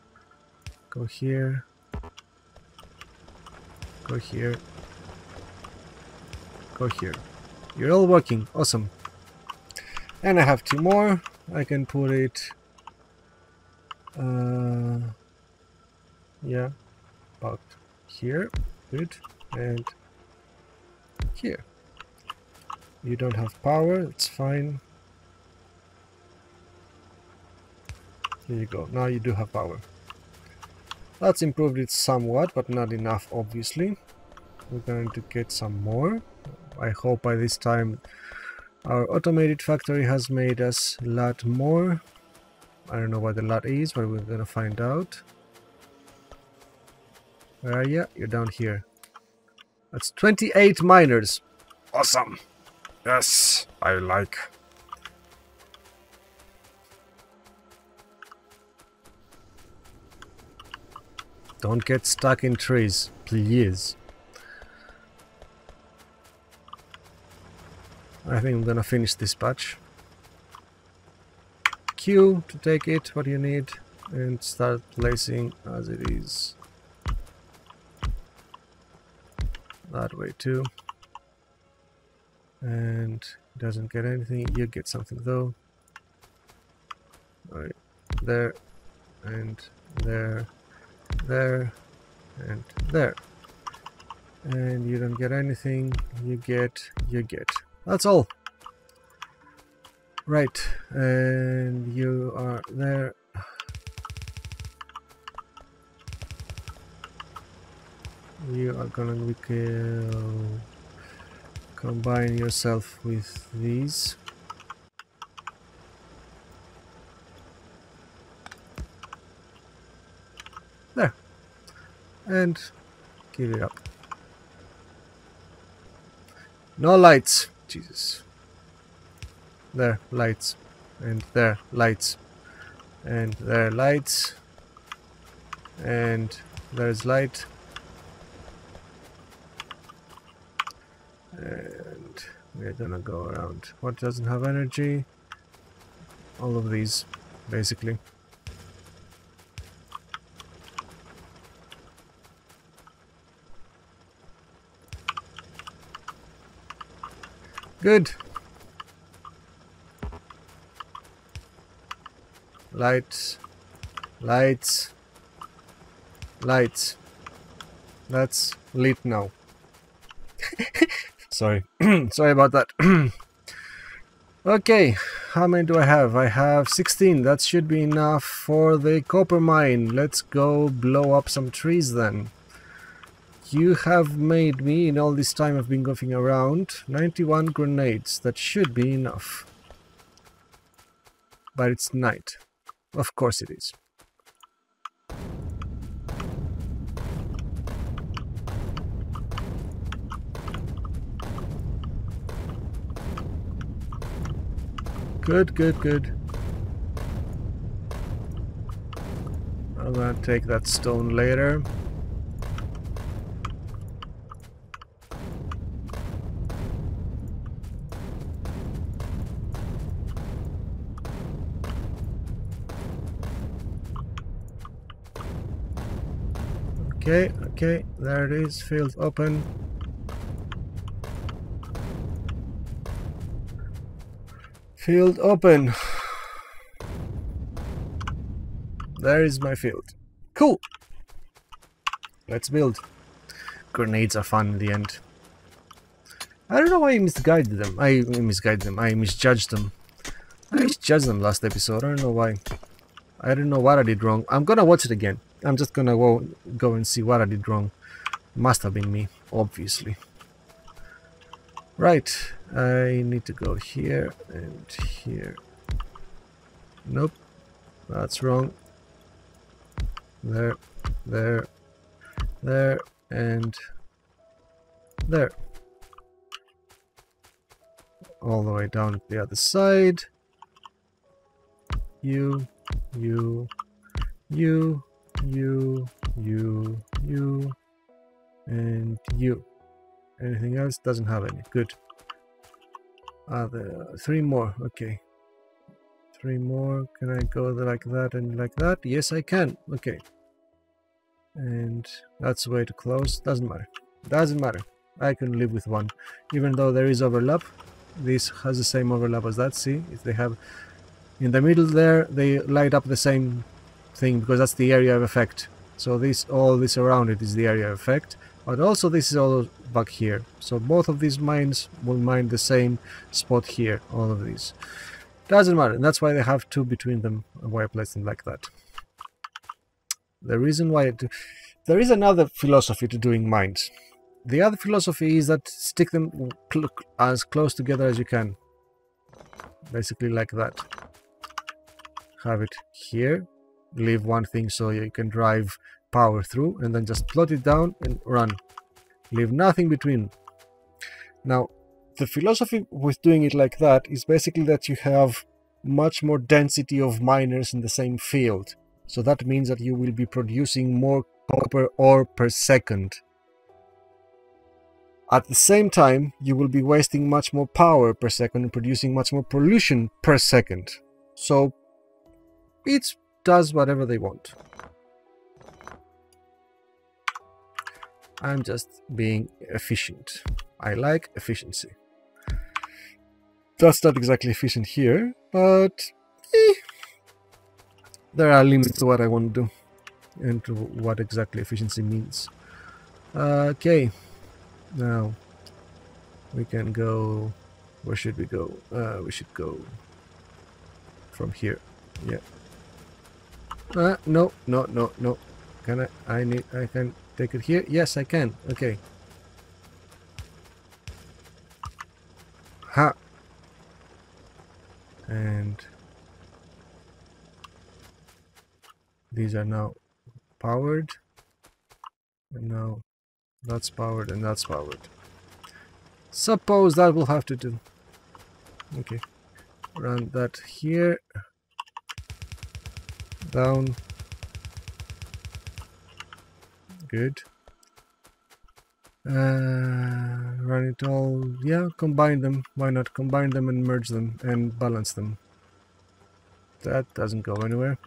Go here. Go here. Go here. You're all working. Awesome. And I have 2 more. I can put it... yeah. About here. Good. And here. You don't have power. It's fine. Here you go. Now you do have power. That's improved it somewhat, but not enough, obviously. We're going to get some more. I hope by this time our automated factory has made us a lot more. I don't know what the lot is, but we're going to find out. Where are you? You're down here. That's 28 miners. Awesome. Yes, I like. Don't get stuck in trees, please. I think I'm gonna finish this batch. Q to take it, what you need, and start placing as it is. That way too. And it doesn't get anything, you get something though. Right there, and there. There and there, and you don't get anything. You get. That's all. Right, and you are there. You are gonna be combine yourself with these. There. And give it up. No lights. Jesus. There, lights. And there, lights. And there, lights. And there's light. And we're gonna go around. What doesn't have energy? All of these, basically. Good. Lights. Lights. Lights. That's lit now. Sorry. Sorry about that. Okay, how many do I have? I have 16. That should be enough for the copper mine. Let's go blow up some trees then. You have made me, in all this time I've been goofing around, 91 grenades. That should be enough. But it's night. Of course it is. Good, good, good. I'm gonna take that stone later. Okay, okay, there it is, field open. Field open. There is my field. Cool. Let's build. Grenades are fun in the end. I don't know why I misguided them. I misjudged them. I misjudged them last episode. I don't know why. I don't know what I did wrong. I'm gonna watch it again. I'm just gonna go and see what I did wrong. Must have been me, obviously. Right. I need to go here and here. Nope. That's wrong. There, there, there, and there. All the way down the other side. You, you, you, you, you, you, and you. Anything else? Doesn't have any. Good. There 3 more. Okay. 3 more. Can I go like that and like that? Yes, I can. Okay. And that's the way to close. Doesn't matter. Doesn't matter. I can live with 1. Even though there is overlap. This has the same overlap as that. See? If they have in the middle there, they light up the same thing because that's the area of effect. So all this around it is the area of effect. But also this is all back here. So both of these mines will mine the same spot here. All of these. Doesn't matter. And that's why they have 2 between them and why I placed them like that. The reason why there is another philosophy to doing mines. The other philosophy is that stick them as close together as you can. Basically like that. Have it here. Leave one thing so you can drive power through and then just plot it down and run. Leave nothing between. Now, the philosophy with doing it like that is basically that you have much more density of miners in the same field. So that means that you will be producing more copper ore per second. At the same time, you will be wasting much more power per second and producing much more pollution per second. So it does whatever they want. I'm just being efficient. I like efficiency. That's not exactly efficient here, but there are limits to what I want to do and to what exactly efficiency means. Okay, now we can go. Where should we go? We should go from here. Yeah. No. Can I can take it here? Yes, I can. Okay. Ha. And these are now powered. And now that's powered and that's powered. Suppose that will have to do. Okay. Run that here. Down. Good. Run it all. Yeah, combine them. Why not combine them and merge them and balance them? That doesn't go anywhere.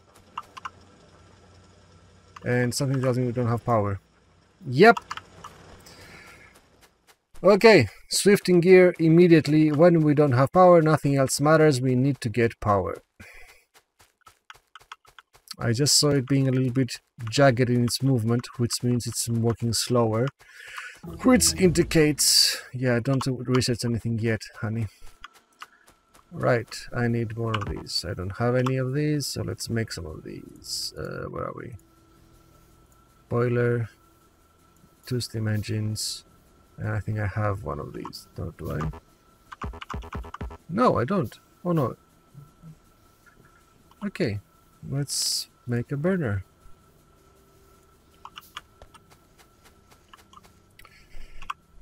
And something tells me we don't have power. Yep. Okay, swift in gear immediately. When we don't have power, nothing else matters. We need to get power. I just saw it being a little bit jagged in its movement, which means it's working slower. Which indicates... yeah, don't research anything yet, honey. Right, I need more of these. I don't have any of these, so let's make some of these. Where are we? Boiler. 2 steam engines. And I think I have one of these. Do I? No, I don't. Oh no. Okay. Let's make a burner.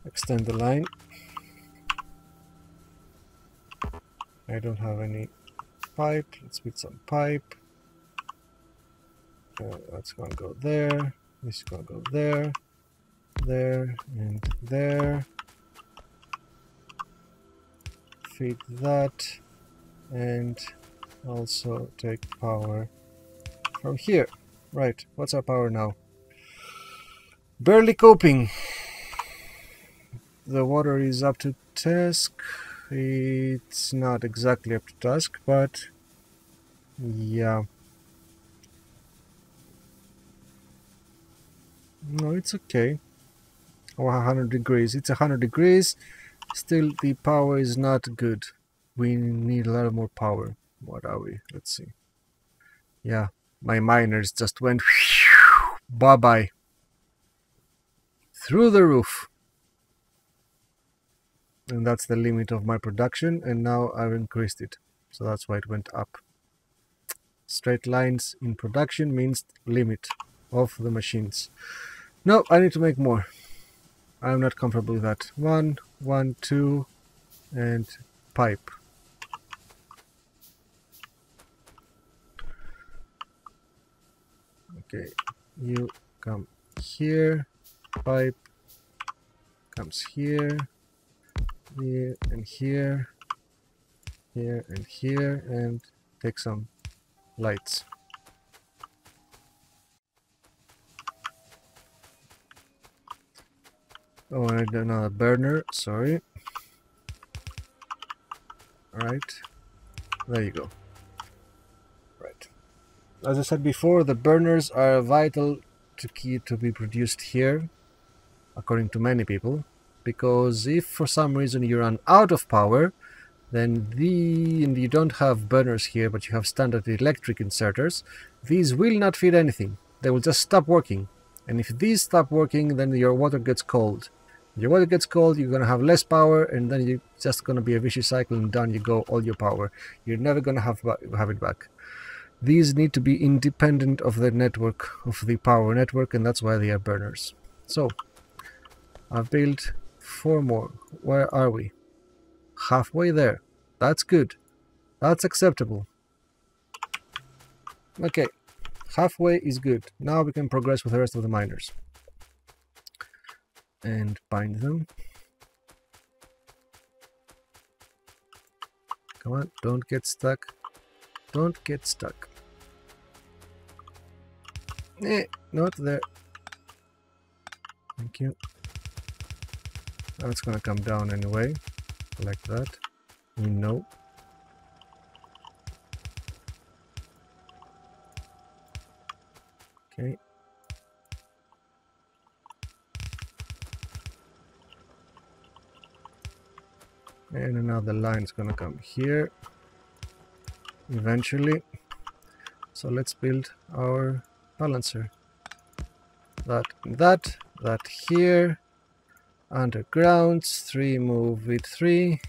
Extend the line. I don't have any pipe. Let's put some pipe. That's gonna go there. This is gonna go there, there, and there. Feed that, and also take power from here. Right, what's our power now? Barely coping. The water is up to task. It's not exactly up to task, but yeah. No, it's okay. Oh, 100 degrees. It's 100 degrees. Still, the power is not good. We need a lot more power. What are we? Let's see. Yeah, my miners just went bye-bye. Through the roof. And that's the limit of my production, and now I've increased it. So that's why it went up. Straight lines in production means limit of the machines. No, I need to make more. I'm not comfortable with that. 1, 1, 2, and pipe. Okay, you come here, pipe comes here, here and here, here and here, and take some lights. Oh, and another burner, sorry. Right, there you go. Right. As I said before, the burners are vital to be produced here, according to many people, because if for some reason you run out of power, then and you don't have burners here, but you have standard electric inserters, these will not feed anything. They will just stop working. And if these stop working, then your water gets cold. Your water gets cold, you're going to have less power, and then you're just going to be a vicious cycle, and down you go, all your power. You're never going to have it back. These need to be independent of the network, of the power network, and that's why they are burners. So, I've built 4 more. Where are we? Halfway there. That's good. That's acceptable. Okay, halfway is good. Now we can progress with the rest of the miners. And bind them. Come on, don't get stuck. Don't get stuck. Not there. Thank you. That's gonna come down anyway, like that. We know. Okay. And another line is gonna come here eventually. So let's build our balancer. That here. Undergrounds, 3 move with 3.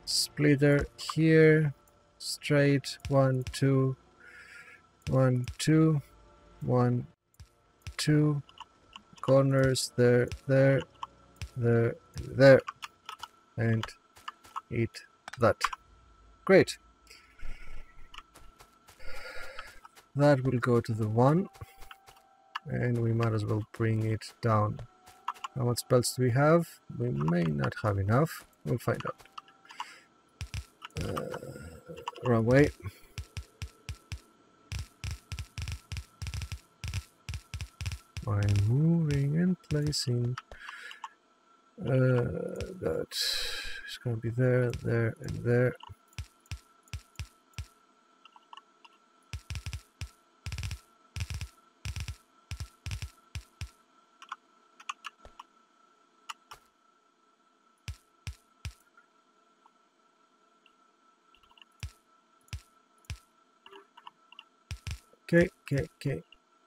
Splitter here. Straight 1, 2, 1, 2, 1, 2. Corners there, there, there, there. And eat that. Great. That will go to the 1. And we might as well bring it down. How much spells do we have? We may not have enough. We'll find out. Wrong way. I'm moving and placing. That's gonna be there, there, and there. Okay,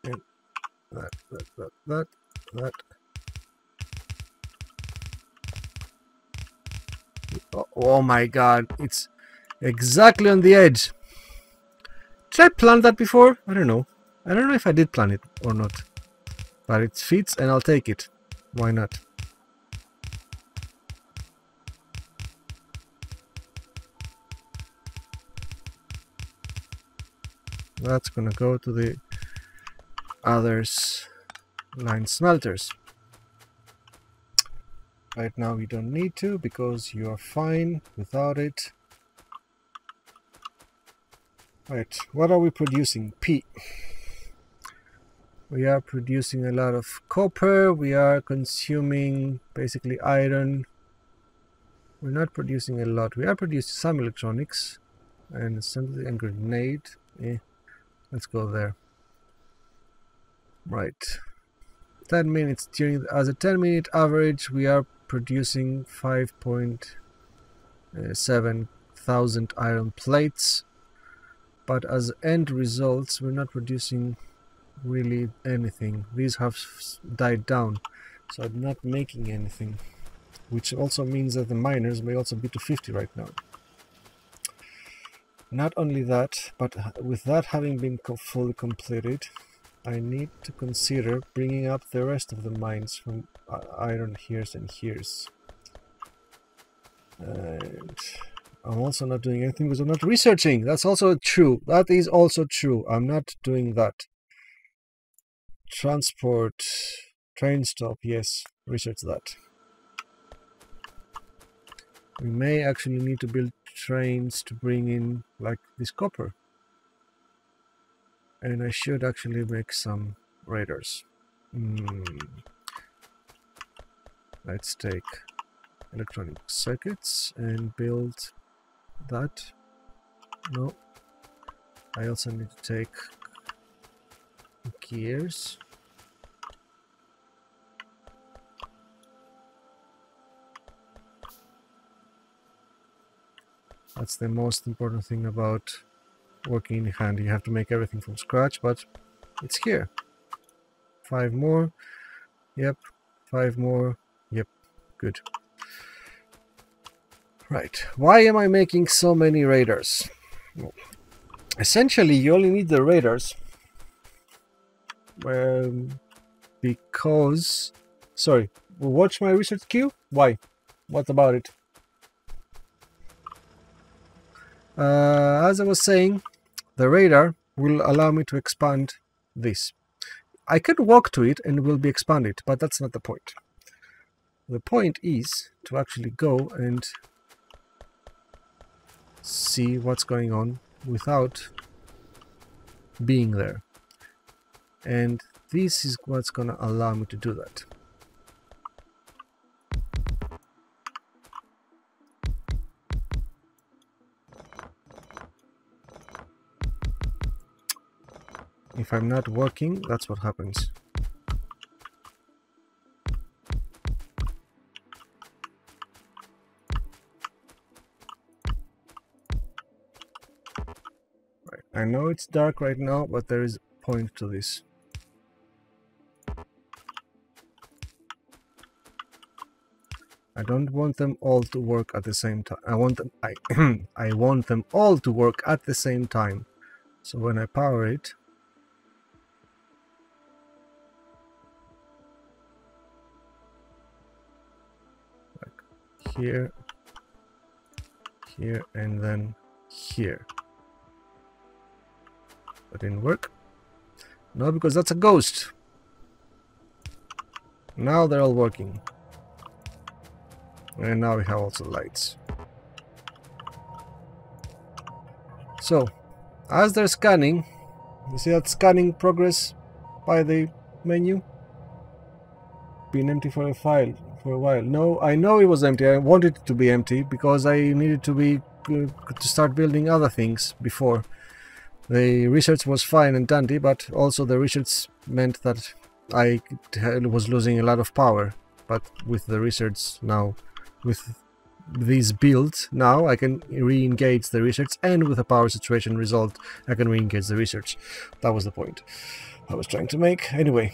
and that. Oh my god, it's exactly on the edge. Did I plan that before? I don't know. I don't know if I did plan it or not. But it fits and I'll take it. Why not? That's gonna go to the others line smelters. Right now you don't need to because you are fine without it. Right, what are we producing? P. We are producing a lot of copper. We are consuming basically iron. We're not producing a lot. We are producing some electronics and assembly and grenade. Let's go there. Right. 10 minutes during as a 10-minute average, we are producing 5.7 thousand iron plates. But as end results, we're not producing really anything. These have died down, so I'm not making anything, which also means that the miners may also be to 50 right now. Not only that, but with that having been fully completed, I need to consider bringing up the rest of the mines from iron here's and here's. And I'm also not doing anything because I'm not researching. That's also true. That is also true. I'm not doing that. Transport, train stop, yes, research that. We may actually need to build trains to bring in like this copper. And I should actually make some radars. Let's take electronic circuits and build that. No. I also need to take gears. That's the most important thing about working in hand. You have to make everything from scratch, but it's here. 5 more. Yep. 5 more. Yep. Good. Right. Why am I making so many radars? Well, essentially, you only need the radars because... Sorry. Watch my research queue? Why? What about it? As I was saying, the radar will allow me to expand this. I could walk to it and it will be expanded, but that's not the point. The point is to actually go and see what's going on without being there. And this is what's going to allow me to do that. If I'm not working, that's what happens. Right. I know it's dark right now, but there is a point to this. I don't want them all to work at the same time. I want them all to work at the same time. So when I power it, like here, here, and then here. That didn't work. No, because that's a ghost. Now they're all working. And now we have also lights. So, as they're scanning, you see that scanning progress by the menu? Been empty for a while. No, I know it was empty. I wanted it to be empty because I needed to start building other things before. The research was fine and dandy, but also the research meant that I was losing a lot of power. But with the research now, with these builds now, I can re-engage the research, and with a power situation result, I can re-engage the research. That was the point I was trying to make. Anyway,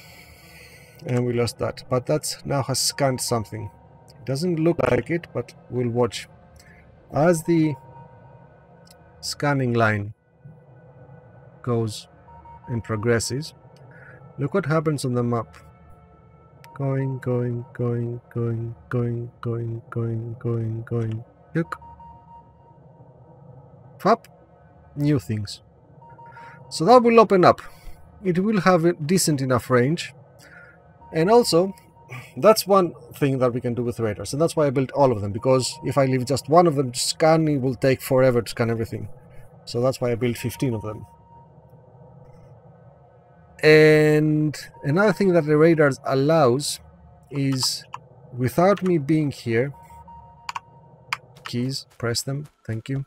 and we lost that. But that now has scanned something. It doesn't look like it, but we'll watch. As the scanning line goes and progresses, look what happens on the map. Going. Look. Fap. New things. So that will open up. It will have a decent enough range. And also, that's one thing that we can do with radars. And that's why I built all of them. Because if I leave just one of them to scan, it will take forever to scan everything. So that's why I built 15 of them. And another thing that the radars allows is, without me being here, keys, press them, thank you.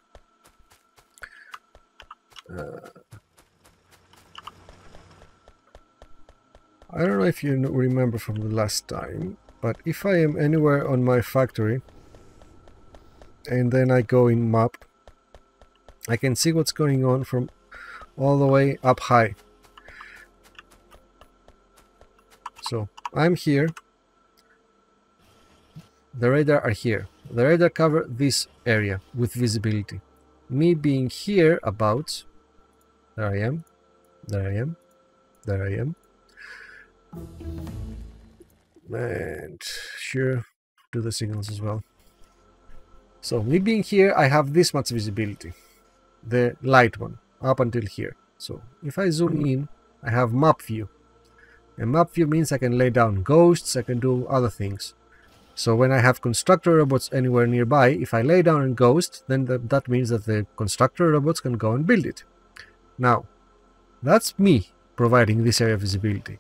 I don't know if you remember from the last time, but if I am anywhere on my factory and then I go in map, I can see what's going on from all the way up high. So I'm here, the radar are here. The radar cover this area with visibility. Me being here about, there I am, there I am, there I am. And sure, do the signals as well. So me being here, I have this much visibility, the light one, up until here. So if I zoom in, I have map view. And map view means I can lay down ghosts, I can do other things. So when I have constructor robots anywhere nearby, if I lay down a ghost, then that means that the constructor robots can go and build it. Now, that's me providing this area of visibility.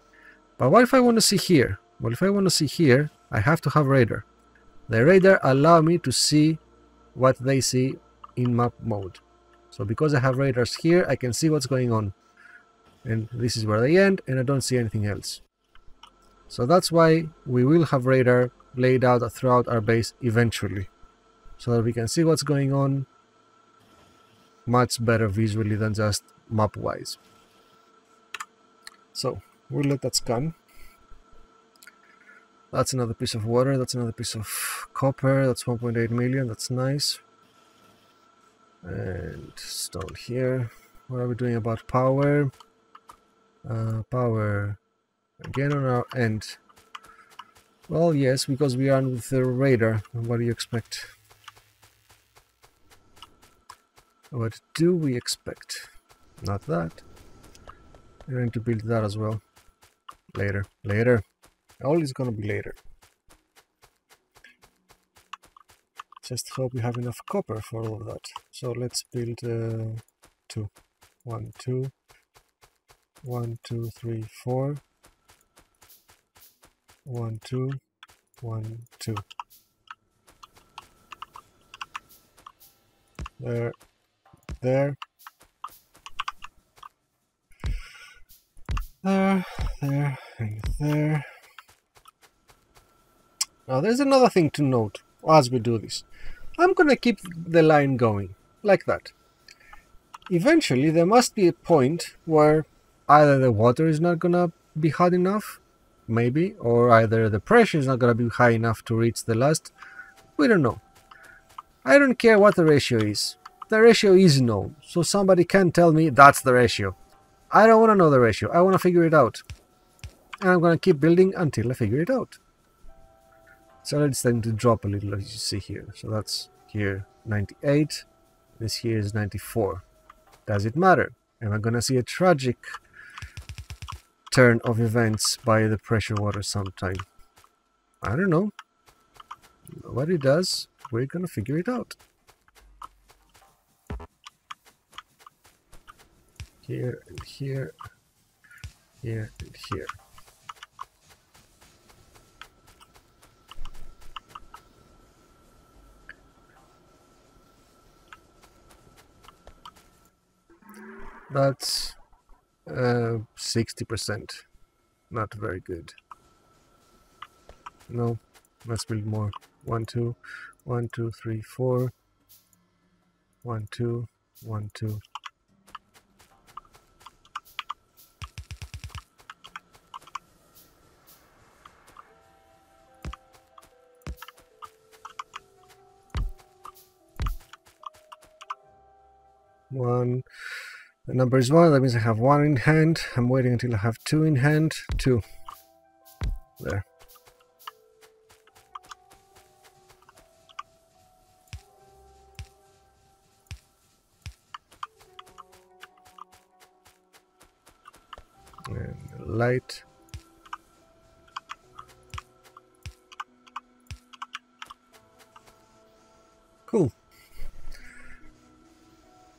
But what if I want to see here? Well, if I want to see here, I have to have radar. The radar allow me to see what they see in map mode. So because I have radars here, I can see what's going on. And this is where they end, and I don't see anything else. So that's why we will have radar laid out throughout our base eventually, so that we can see what's going on much better visually than just map-wise. So we'll let that scan. That's another piece of water, that's another piece of copper, that's 1.8 million, that's nice. And stone here. What are we doing about power? Power again on our end. Well, yes, because we are with the radar. What do you expect? What do we expect? Not that. We're going to build that as well. Later. Later. All is gonna be later. Just hope we have enough copper for all of that. So let's build 2. 1, 2. 1, 2, 3, 4. 1, 2. 1, 2. There. There. There. There. And there. Now there's another thing to note as we do this. I'm gonna keep the line going, like that. Eventually there must be a point where either the water is not gonna be hot enough, maybe, or either the pressure is not gonna be high enough to reach the last. We don't know. I don't care what the ratio is. The ratio is known, so somebody can tell me that's the ratio. I don't want to know the ratio, I want to figure it out. And I'm gonna keep building until I figure it out. So it's starting to drop a little, as you see here. So that's here 98. This here is 94. Does it matter? Am I gonna see a tragic turn of events by the pressure water sometime? I don't know. Nobody does. We're gonna figure it out. Here and here. Here and here. That's 60%. Not very good. No, let's build more. 1, 2, 1, 2, 3, 4. 1, 2, 1, 2. One. The number is 1, that means I have 1 in hand. I'm waiting until I have 2 in hand. 2. There. And light. Cool.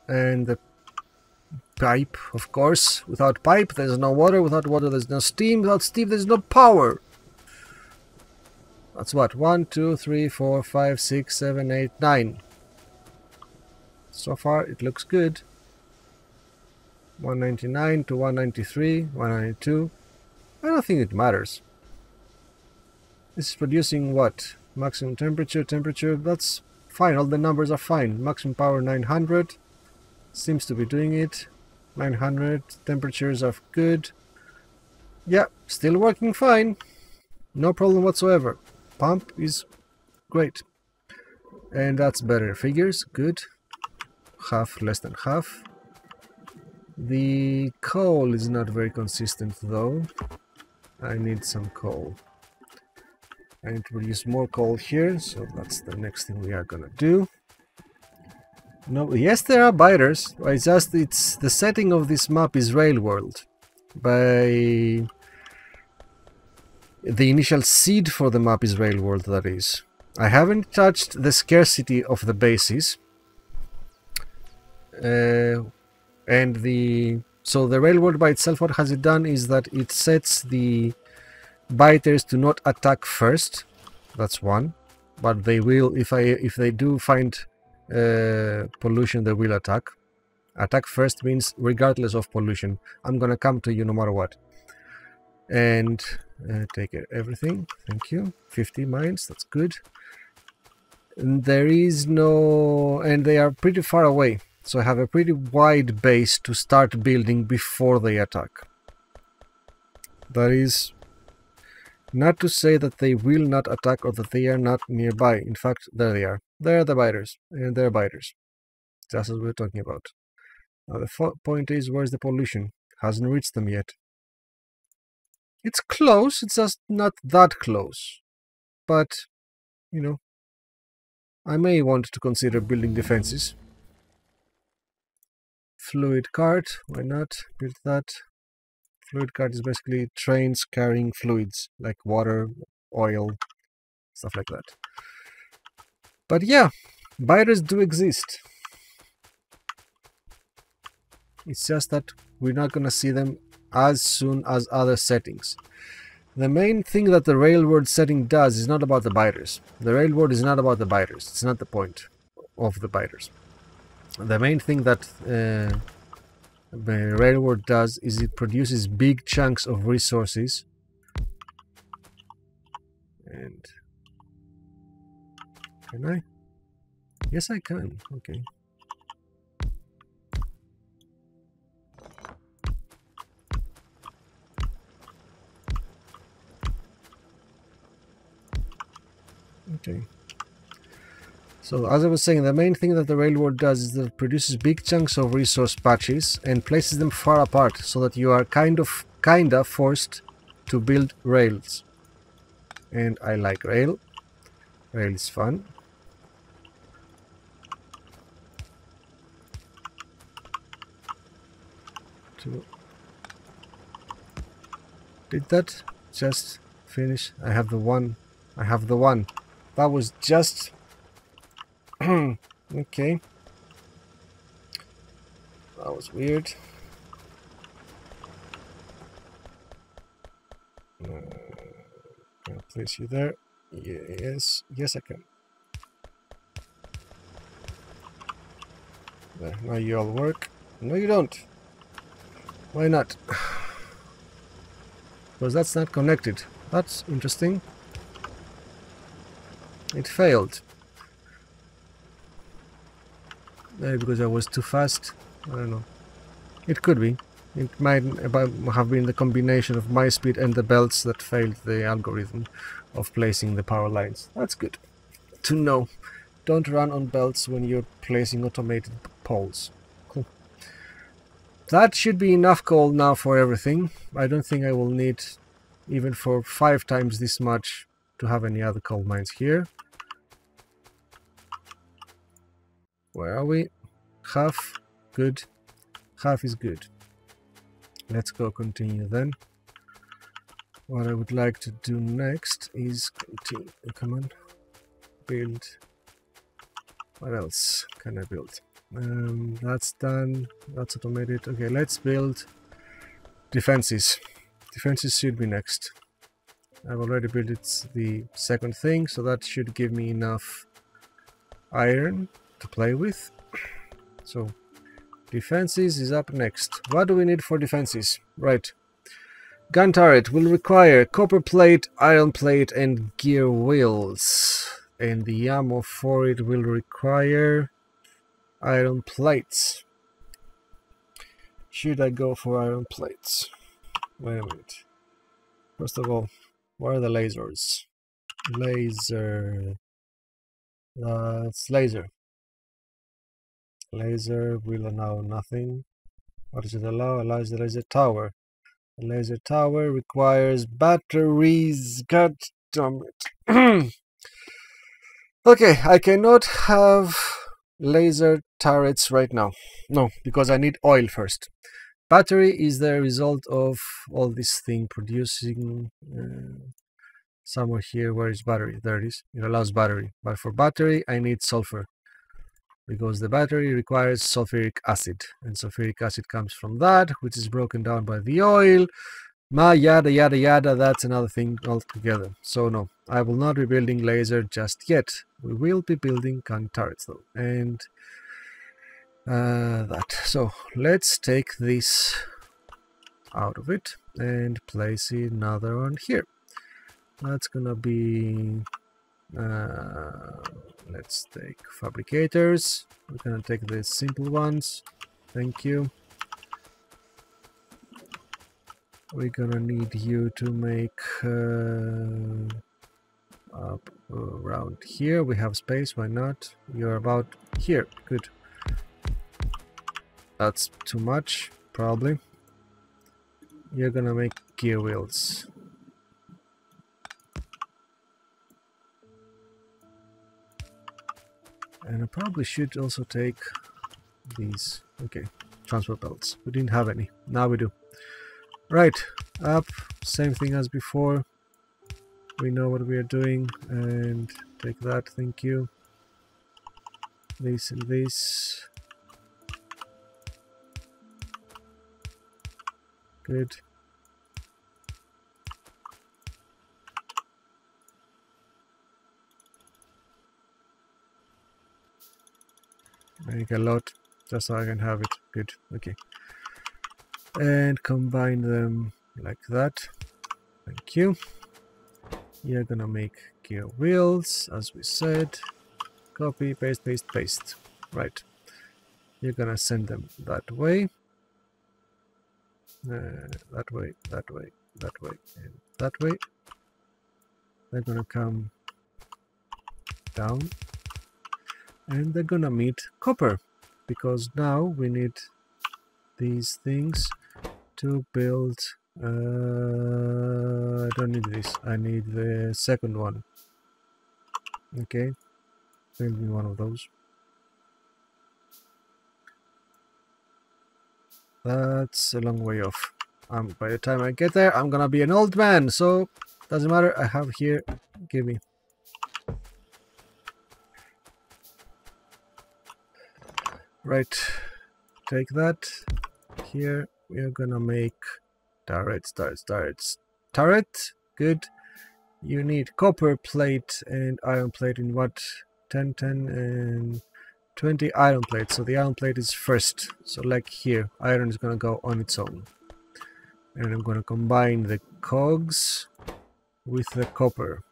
And the pipe, of course. Without pipe, there's no water. Without water, there's no steam. Without steam, there's no power. That's what? 1, 2, 3, 4, 5, 6, 7, 8, 9. So far, it looks good. 199 to 193, 192. I don't think it matters. This is producing what? Maximum temperature, that's fine. All the numbers are fine. Maximum power 900. Seems to be doing it. 900. Temperatures are good. Yeah, still working fine. No problem whatsoever. Pump is great. And that's better figures. Good. Half, less than half. The coal is not very consistent though. I need some coal. I need to produce more coal here, so that's the next thing we are gonna do. No, yes, there are biters. It's the setting of this map is Rail World. By the initial seed for the map is Rail World, that is. I haven't touched the scarcity of the bases. So the railroad by itself, what has it done is that it sets the biters to not attack first. That's one, but they will if they do find pollution, they will attack. Attack first means regardless of pollution. I'm gonna come to you no matter what. And take everything. Thank you. 50 mines. That's good. And there is no, and they are pretty far away. So I have a pretty wide base to start building before they attack. That is not to say that they will not attack or that they are not nearby. In fact, there they are. There are the biters, and they're biters. Just as we're talking about. Now the point is, where's the pollution? Hasn't reached them yet. It's close, it's just not that close. But, you know, I may want to consider building defenses. Fluid cart, why not? Build that. Fluid cart is basically trains carrying fluids like water, oil, stuff like that. But yeah, biters do exist. It's just that we're not gonna see them as soon as other settings. The main thing that the railroad setting does is not about the biters. The railroad is not about the biters. It's not the point of the biters. The main thing that the railroad does is it produces big chunks of resources. And can I? Yes, I can. Okay. Okay. So as I was saying, the main thing that the railroad does is that it produces big chunks of resource patches and places them far apart so that you are kinda forced to build rails. And I like rail. Rail is fun. Did that just finish? I have the one. I have the one. That was just... okay. That was weird. Can I place you there? Yes. Yes, I can. There. Now you all work. No, you don't. Why not? Because that's not connected. That's interesting. It failed. Maybe because I was too fast. I don't know. It could be. It might have been the combination of my speed and the belts that failed the algorithm of placing the power lines. That's good to know. Don't run on belts when you're placing automated poles. Cool. That should be enough coal now for everything. I don't think I will need even for 5 times this much to have any other coal mines here. Where are we? Half. Good. Half is good. let's go continue then. What I would like to do next is continue. Come on, build. What else can I build? That's done. That's automated. Okay, let's build defenses. Defenses should be next. I've already built it, the second thing, so that should give me enough iron to play with. So defenses is up next. What do we need for defenses? Right. Gun turret will require copper plate, iron plate, and gear wheels. And the ammo for it will require iron plates. Should I go for iron plates? Wait a minute. First of all, what are the lasers? Laser. That's laser. Laser will allow nothing. What does it allow? Allows the laser tower. The laser tower requires batteries. God damn it. Okay, I cannot have laser turrets right now. No, because I need oil first. Battery is the result of all this thing producing somewhere here. Where is battery? There it is. It allows battery. But for battery, I need sulfur. Because the battery requires sulfuric acid. And sulfuric acid comes from that, which is broken down by the oil. Yada yada yada, that's another thing altogether. So no, I will not be building laser just yet. We will be building gun turrets though. And that. So let's take this out of it and place another one here. That's gonna be let's take fabricators. We're gonna take the simple ones. Thank you. We're gonna need you to make up around here. We have space, why not? You're about here. Good. That's too much, probably. You're gonna make gear wheels. And I probably should also take these. Okay, transport belts. We didn't have any. Now we do. Right, up. Same thing as before. We know what we are doing. And take that, thank you. This and this. Good. Make a lot, just so I can have it. Good, okay. And combine them like that. Thank you. You're gonna make gear wheels, as we said. Copy, paste, paste, paste. Right. You're gonna send them that way. That way, that way, that way, and that way. They're gonna come down. And they're gonna meet copper. Because now we need these things to build. I don't need this. I need the second one. Okay, build me one of those. That's a long way off. By the time I get there, I'm gonna be an old man. So doesn't matter. I have here. Give me. Right. Take that. Here we are gonna make turrets. Turret. Good. You need copper plate and iron plate in what? 10, 10 and 20 iron plates. So the iron plate is first. So like here, iron is gonna go on its own. And I'm gonna combine the cogs with the copper.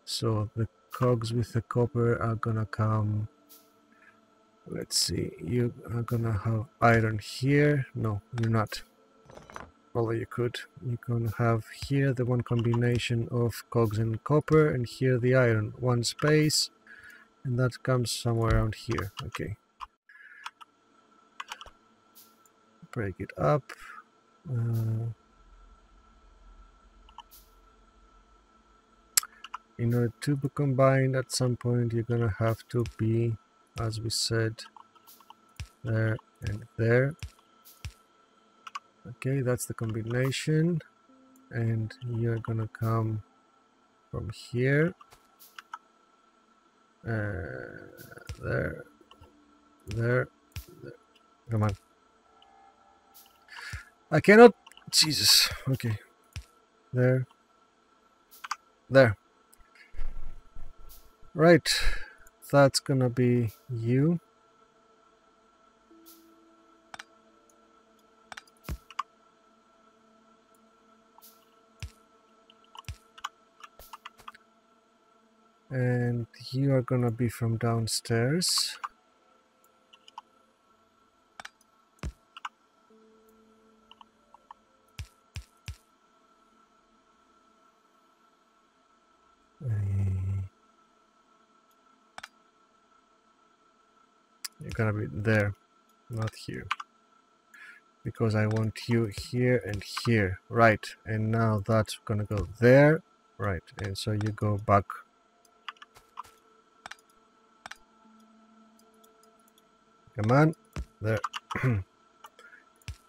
So the cogs with the copper are gonna come. Let's see, you are gonna have iron here. No, you're not. Although you could. You're gonna have here the one combination of cogs and copper, and here the iron. One space, and that comes somewhere around here. Okay. Break it up. In order to be combined at some point, you're gonna have to be, as we said, there and there. Okay, that's the combination. And you're gonna come from here. There. There. Come on. I cannot. Jesus. Okay. There. There. Right. That's gonna be you. And you are gonna be from downstairs. You're gonna be there, not here. Because I want you here and here. Right. And now that's gonna go there. Right. And so you go back. Come on. There.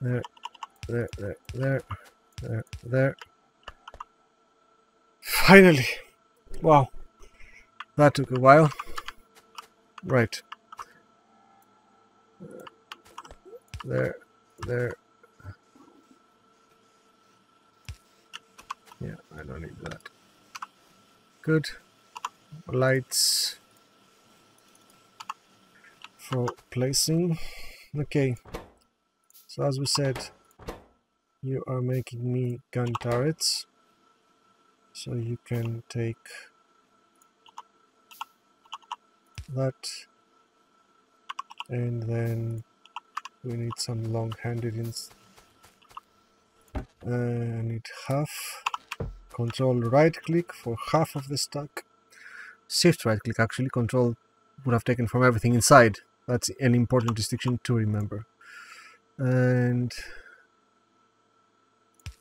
There. There. There. There. There. There. Finally. Wow. That took a while. Right. There. There. Yeah, I don't need that. Good. Lights for placing. Okay. So as we said, you are making me gun turrets. So you can take that. And then we need some long-handed ins. I need half. Control right click for half of the stack. Shift right click actually. Control would have taken from everything inside. That's an important distinction to remember. And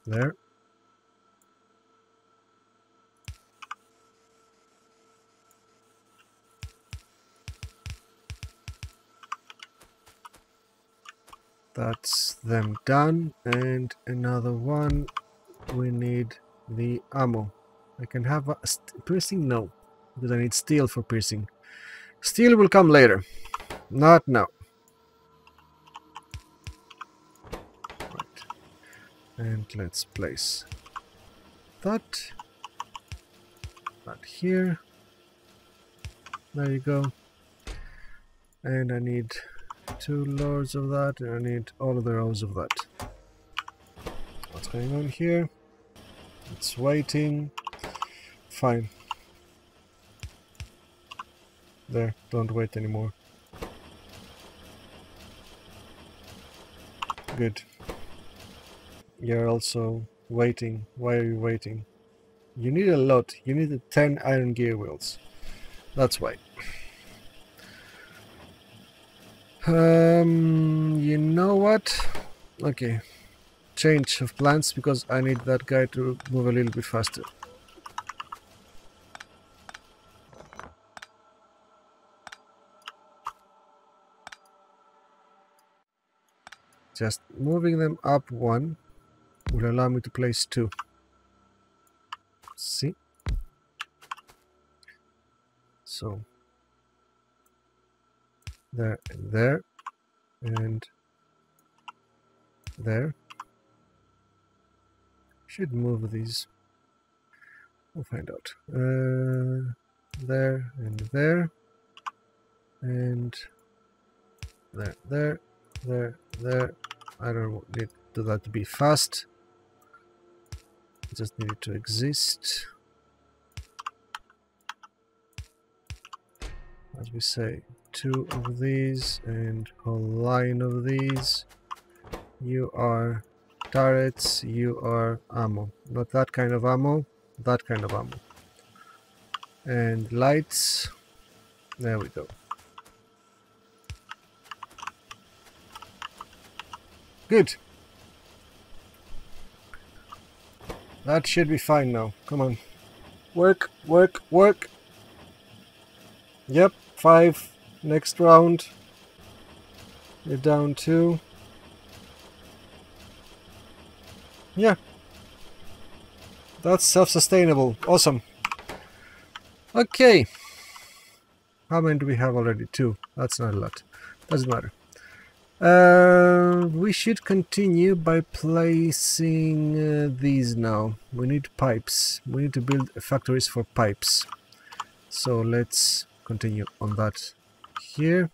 there. That's them done. And another one. We need the ammo. I can have a piercing? No, because I need steel for piercing. Steel will come later, not now. Right. And let's place that here. There you go. And I need 2 loads of that, and I need all of the rows of that. What's going on here? It's waiting. Fine. There, don't wait anymore. Good. You're also waiting. Why are you waiting? You need a lot. You need 10 iron gear wheels. That's why. You know what? Okay. Change of plans because I need that guy to move a little bit faster. Just moving them up 1 will allow me to place 2. See? So there and there and there. Should move these. We'll find out. There and there and there, there. I don't need that to be fast. I just need it to exist. As we say, 2 of these and a line of these. You are turrets, you are ammo. Not that kind of ammo, that kind of ammo. And lights. There we go. Good. That should be fine now. Come on. Work, work, work. Yep, 5. Next round. You're down 2. Yeah. That's self-sustainable. Awesome. Okay. How many do we have already? 2. That's not a lot. Doesn't matter. We should continue by placing these now. We need pipes. We need to build factories for pipes. So let's continue on that here.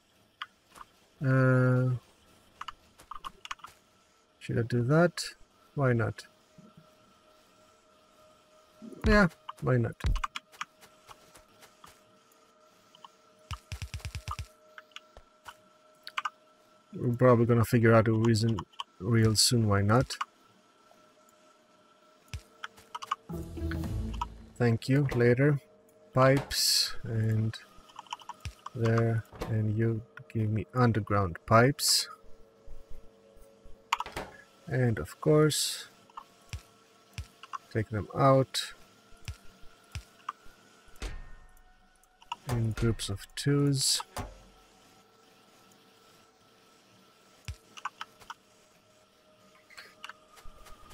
Should I do that? Why not? Yeah, why not? We're probably gonna figure out a reason real soon why not. Thank you, later. Pipes, and there, and you give me underground pipes. And of course, take them out in groups of 2s.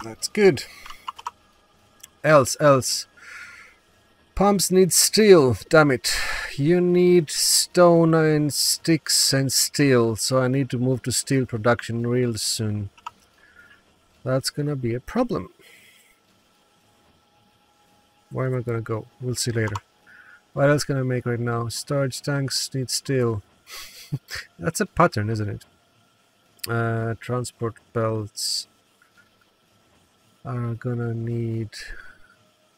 That's good. Else. Pumps need steel, damn it. You need stone and sticks and steel, so I need to move to steel production real soon. That's gonna be a problem. Where am I gonna go? We'll see later. What else can I make right now? Storage tanks need steel. That's a pattern, isn't it? Transport belts are gonna need...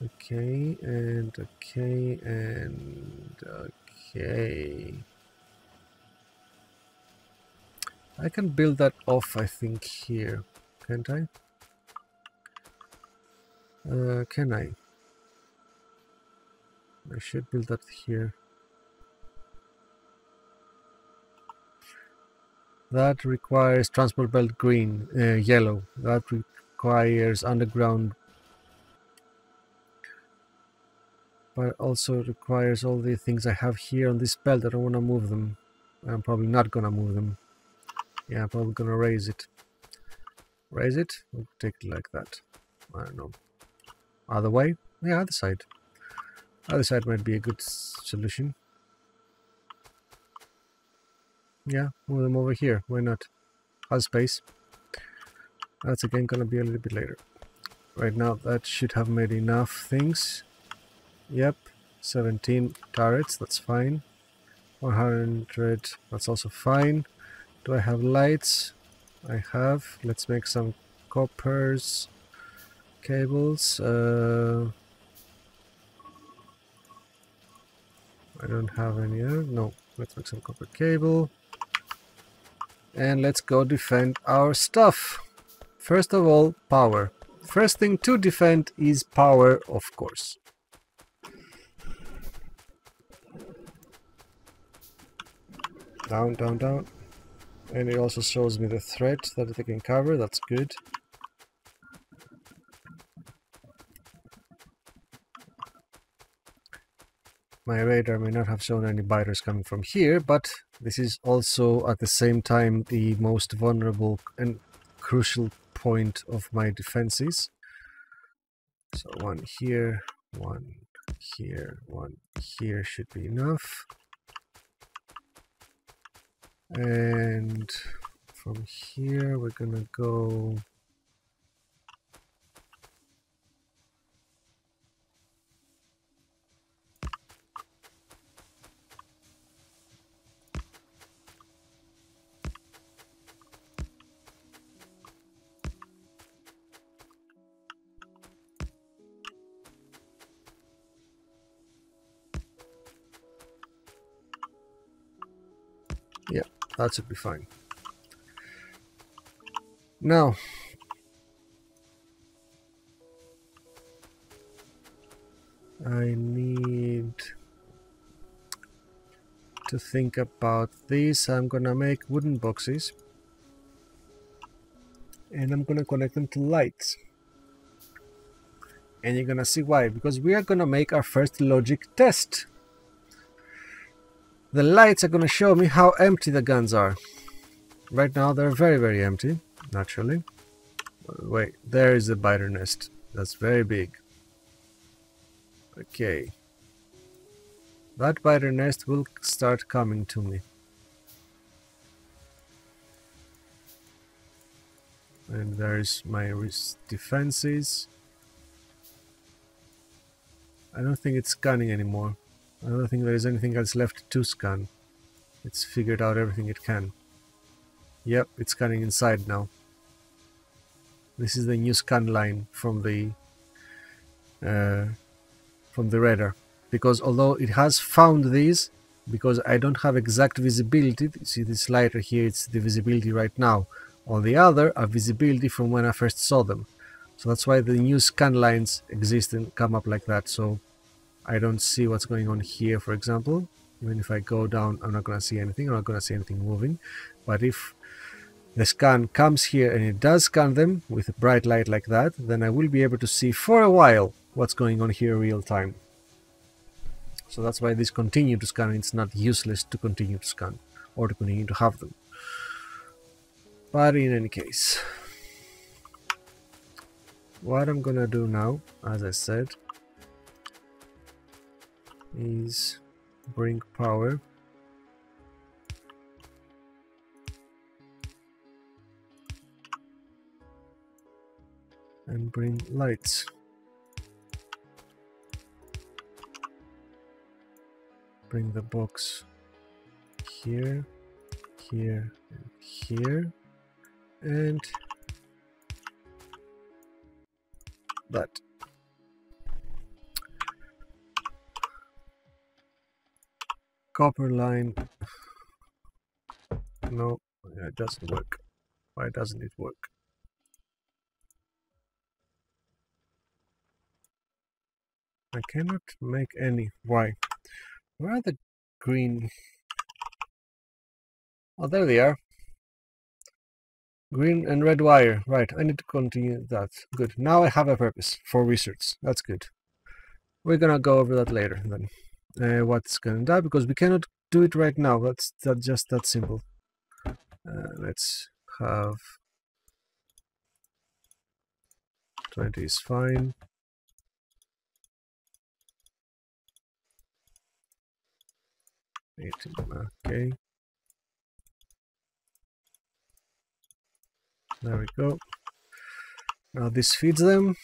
Okay, and okay, and okay. I can build that off, I think, here. Can't I? Can I? I should build that here. That requires transport belt green, yellow. That requires underground, but also requires all the things I have here on this belt. I don't want to move them. I'm probably not gonna move them. Yeah, I'm probably gonna raise it. Raise it? We'll take it like that. I don't know. Other way? Yeah, other side. Other side might be a good solution. Yeah, move them over here. Why not? Has space. That's again gonna be a little bit later. Right now, that should have made enough things. Yep, 17 turrets, that's fine. 100, that's also fine. Do I have lights? I have. Let's make some coppers. Cables. I don't have any other. No, let's make some copper cable. And let's go defend our stuff. First of all, power. First thing to defend is power, of course. Down, down, down. And it also shows me the threat that they can cover. That's good. My radar may not have shown any biters coming from here, but this is also at the same time the most vulnerable and crucial point of my defenses. So one here, one here, one here should be enough. And from here we're gonna go yeah, that should be fine. Now, I need to think about this. I'm gonna make wooden boxes and I'm gonna connect them to lights. And you're gonna see why, because we are gonna make our first logic test. The lights are gonna show me how empty the guns are. Right now they're very, very empty, naturally. Wait, there is a biter nest. That's very big. Okay. That biter nest will start coming to me. And there's my defenses. I don't think it's scanning anymore. I don't think there is anything else left to scan. It's figured out everything it can. Yep, it's scanning inside now. This is the new scan line from the radar. Because although it has found these, because I don't have exact visibility, see this lighter here, it's the visibility right now. On the other are visibility from when I first saw them. So that's why the new scan lines exist and come up like that. So I don't see what's going on here, for example. Even if I go down, I'm not going to see anything. I'm not going to see anything moving. But if the scan comes here and it does scan them with a bright light like that, then I will be able to see for a while what's going on here real time. So that's why this continue to scan. It's not useless to continue to scan or to continue to have them. But in any case, what I'm gonna do now, as I said, is bring power and bring lights. Bring the box here, here, and here, and that. Copper line. No, it doesn't work. Why doesn't it work? I cannot make any. Why? Where are the green? Oh, there they are. Green and red wire. Right, I need to continue that. Good. Now I have a purpose for research. That's good. We're gonna go over that later then. What's gonna die, because we cannot do it right now. That's just that simple. Let's have 20 is fine. 18, okay. There we go. Now this feeds them,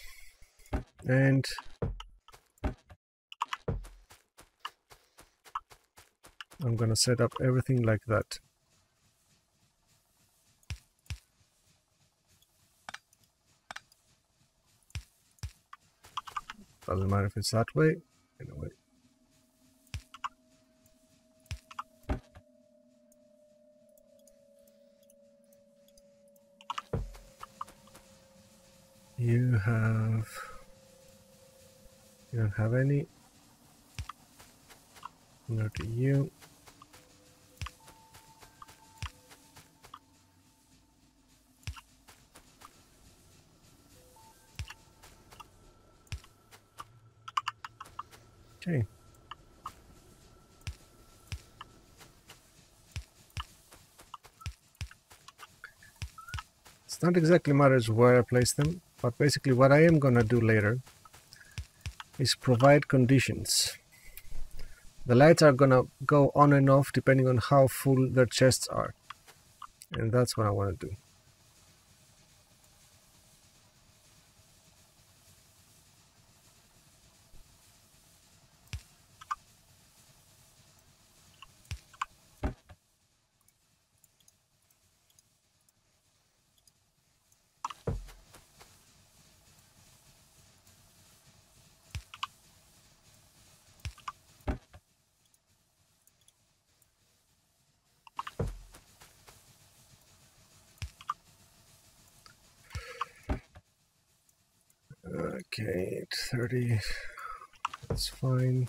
and I'm gonna set up everything like that. Doesn't matter if it's that way. Anyway. You don't have any. Nor do you. Okay. It's not exactly matters where I place them, but basically what I am gonna do later is provide conditions. The lights are gonna go on and off depending on how full their chests are. And that's what I want to do. Okay, 30. That's fine.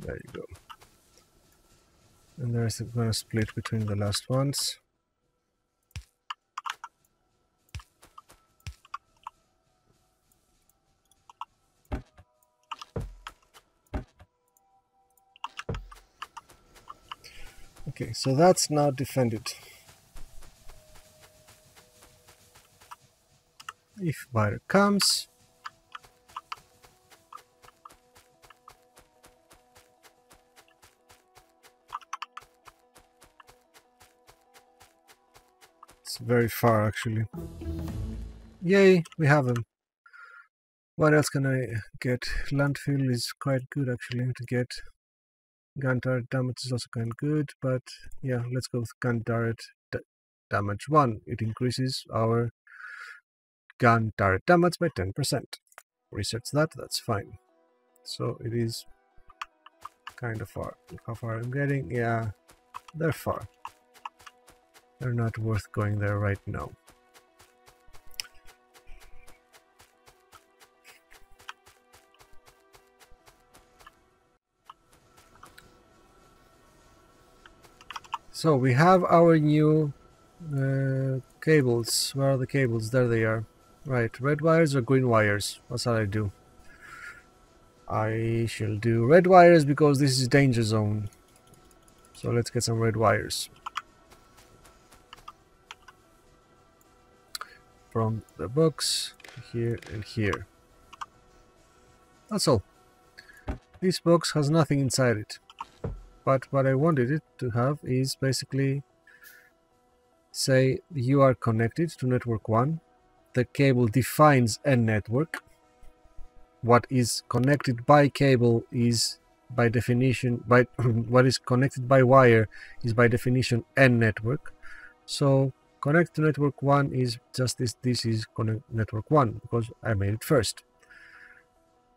There you go. And there's going to split between the last ones. Okay, so that's now defended. If wire comes, it's very far actually. Yay, we have them. What else can I get? Landfill is quite good actually to get. Gun turret damage is also kind of good, but yeah, let's go with gun turret damage 1. It increases our gun turret damage by 10%. Research that, that's fine. So it is kind of far. Look how far I'm getting. Yeah, they're far. They're not worth going there right now. So we have our new cables. Where are the cables? There they are. Right, red wires or green wires? What shall I do? I shall do red wires because this is danger zone. So let's get some red wires. From the box, here and here. That's all. This box has nothing inside it. But what I wanted it to have is basically say you are connected to network 1. The cable defines a network. What is connected by cable is by definition, what is connected by wire is by definition a network. So connect to network 1 is just this is network 1 because I made it first.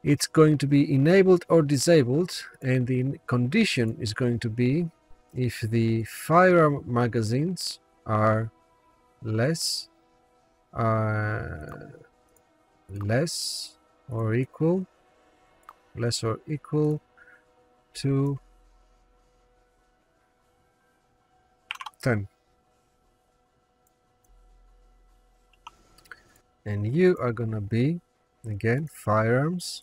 It's going to be enabled or disabled, and the condition is going to be if the firearm magazines are less or equal to 10. And you are gonna be again firearms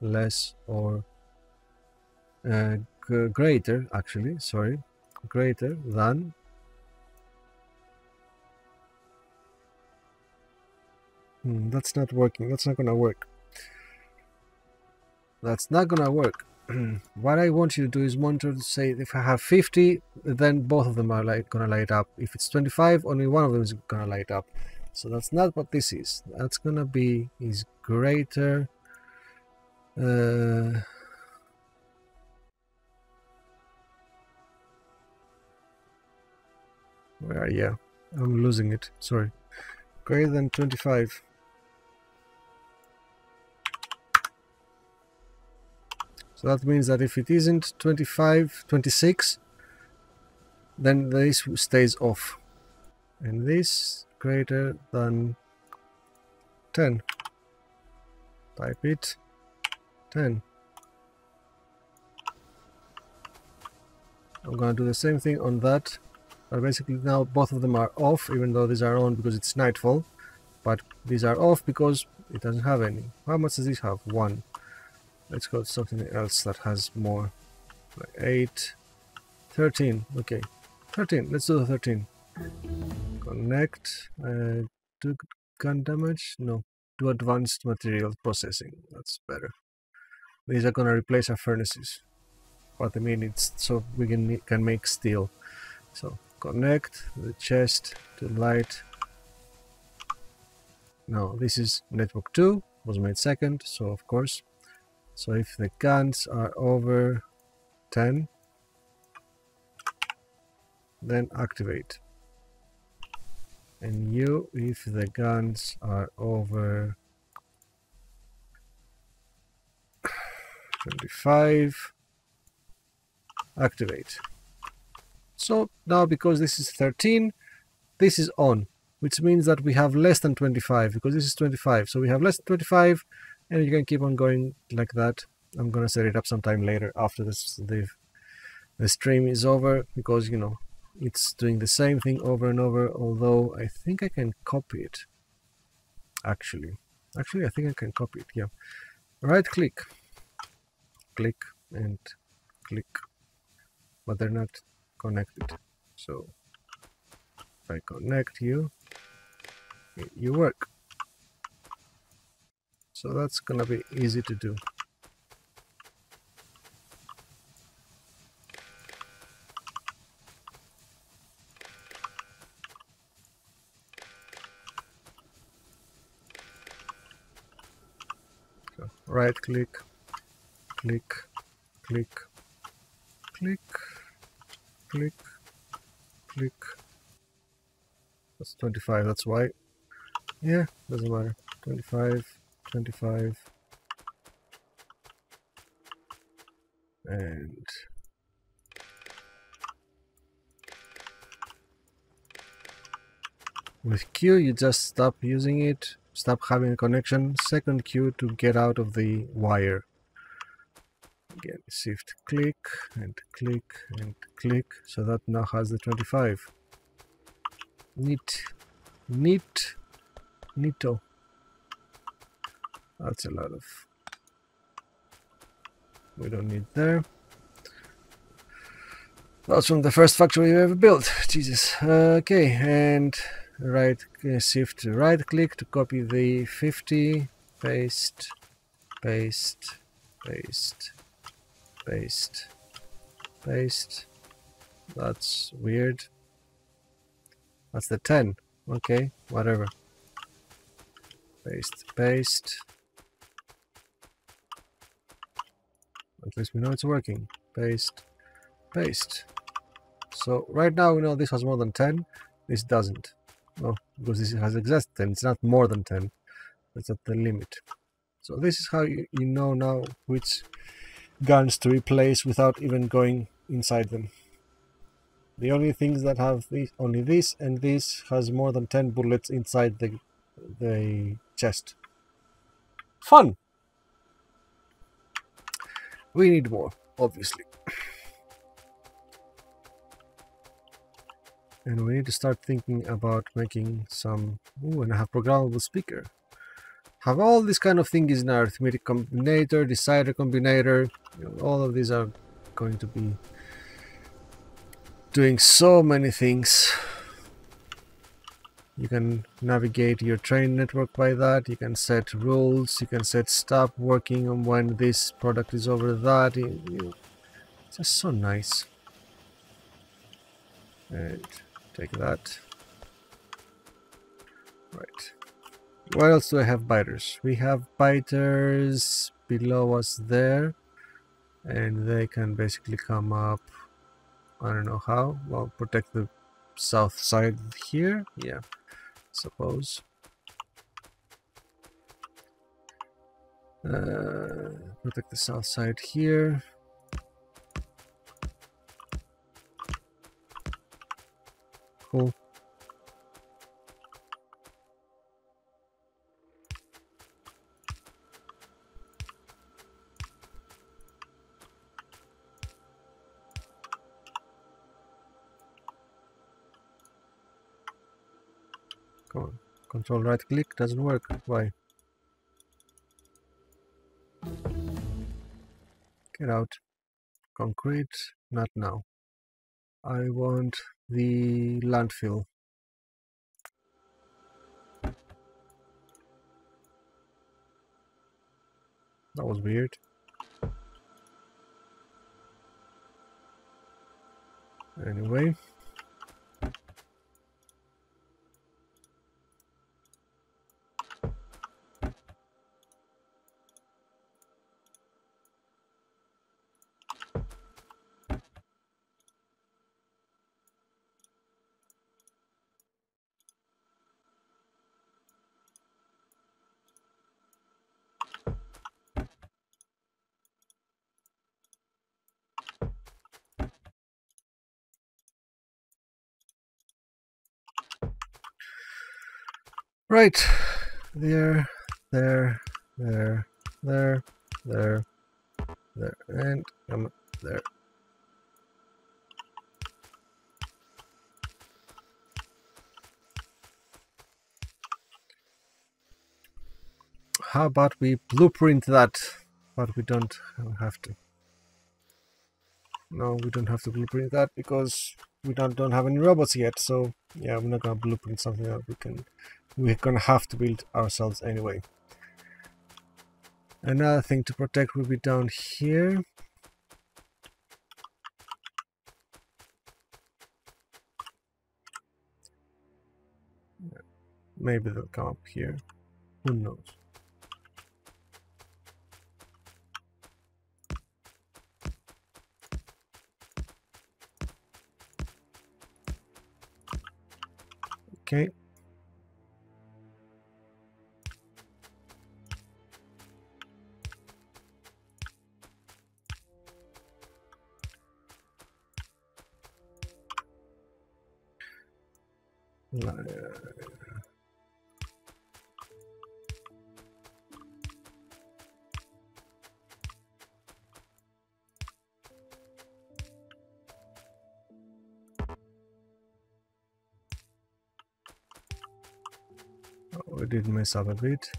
less or greater than that's not working. That's not gonna work. That's not gonna work. What I want you to do is monitor to say if I have 50, then both of them are gonna light up. If it's 25, only one of them is gonna light up. So that's not what this is. That's gonna be is greater. Where? Yeah, I'm losing it. Sorry. Greater than 25. So that means that if it isn't 25, 26, then this stays off. And this greater than 10. Type it 10. I'm gonna do the same thing on that. But basically now both of them are off, even though these are on because it's nightfall. But these are off because it doesn't have any. How much does this have? 1. Let's go to something else that has more. Like 8, 13. Okay, 13. Let's do the 13. Connect. Do gun damage? No. Do advanced material processing. That's better. These are gonna replace our furnaces. What I mean, it's so we can make steel. So connect the chest to light. No, this is network 2. Was made second, so of course. So if the guns are over 10, then activate. And you, if the guns are over 25, activate. So now because this is 13, this is on, which means that we have less than 25 because this is 25. So we have less than 25, and you can keep on going like that I'm gonna set it up sometime later after the stream is over, because you know it's doing the same thing over and over. Although I think I can copy it. Actually, I think I can copy it. Yeah, right click, click, and click, but they're not connected. So if I connect you, you work. So that's gonna be easy to do. So right click, click, click, click, click, click. That's 25, that's why. Yeah, doesn't matter. 25, 25, and with Q you just stop using it, stop having a connection. Second Q to get out of the wire. Again, shift click and click and click, so that now has the 25. Neat, neat, neato. That's a lot of, we don't need there. That's from the first factory we ever built. Jesus. Okay, and right shift right click to copy the 50, paste, paste, paste, paste, paste. That's weird. That's the 10. Okay, whatever. Paste, paste. At least we know it's working. Paste, paste. So right now we know this has more than 10. This doesn't. Oh, because this has exact 10. It's not more than 10. That's at the limit. So this is how you know now which guns to replace without even going inside them. The only things that have these, only this and this has more than 10 bullets inside the chest. Fun! We need more, obviously. And we need to start thinking about making some... Ooh, and I have programmable speaker. Have all these kind of things in our arithmetic combinator, decider combinator. You know, all of these are going to be doing so many things. You can navigate your train network by that. You can set rules. You can set stop working on when this product is over that. It's just so nice. And take that. Right. Where else do I have biters? We have biters below us there. And they can basically come up. I don't know how. Well, protect the south side here. Yeah, suppose. Protect the south side here. Cool. Come on. Control right click doesn't work. Why? Get out. Concrete. Not now. I want the landfill. That was weird. Anyway. Right. There, there, there, there, there. there, and come there. How about we blueprint that? But we don't have to. No, we don't have to blueprint that because we don't have any robots yet. So yeah, we're not gonna blueprint something that we're gonna have to build ourselves anyway. Another thing to protect will be down here. Maybe they'll come up here. Who knows? Okay. We did mess up a bit.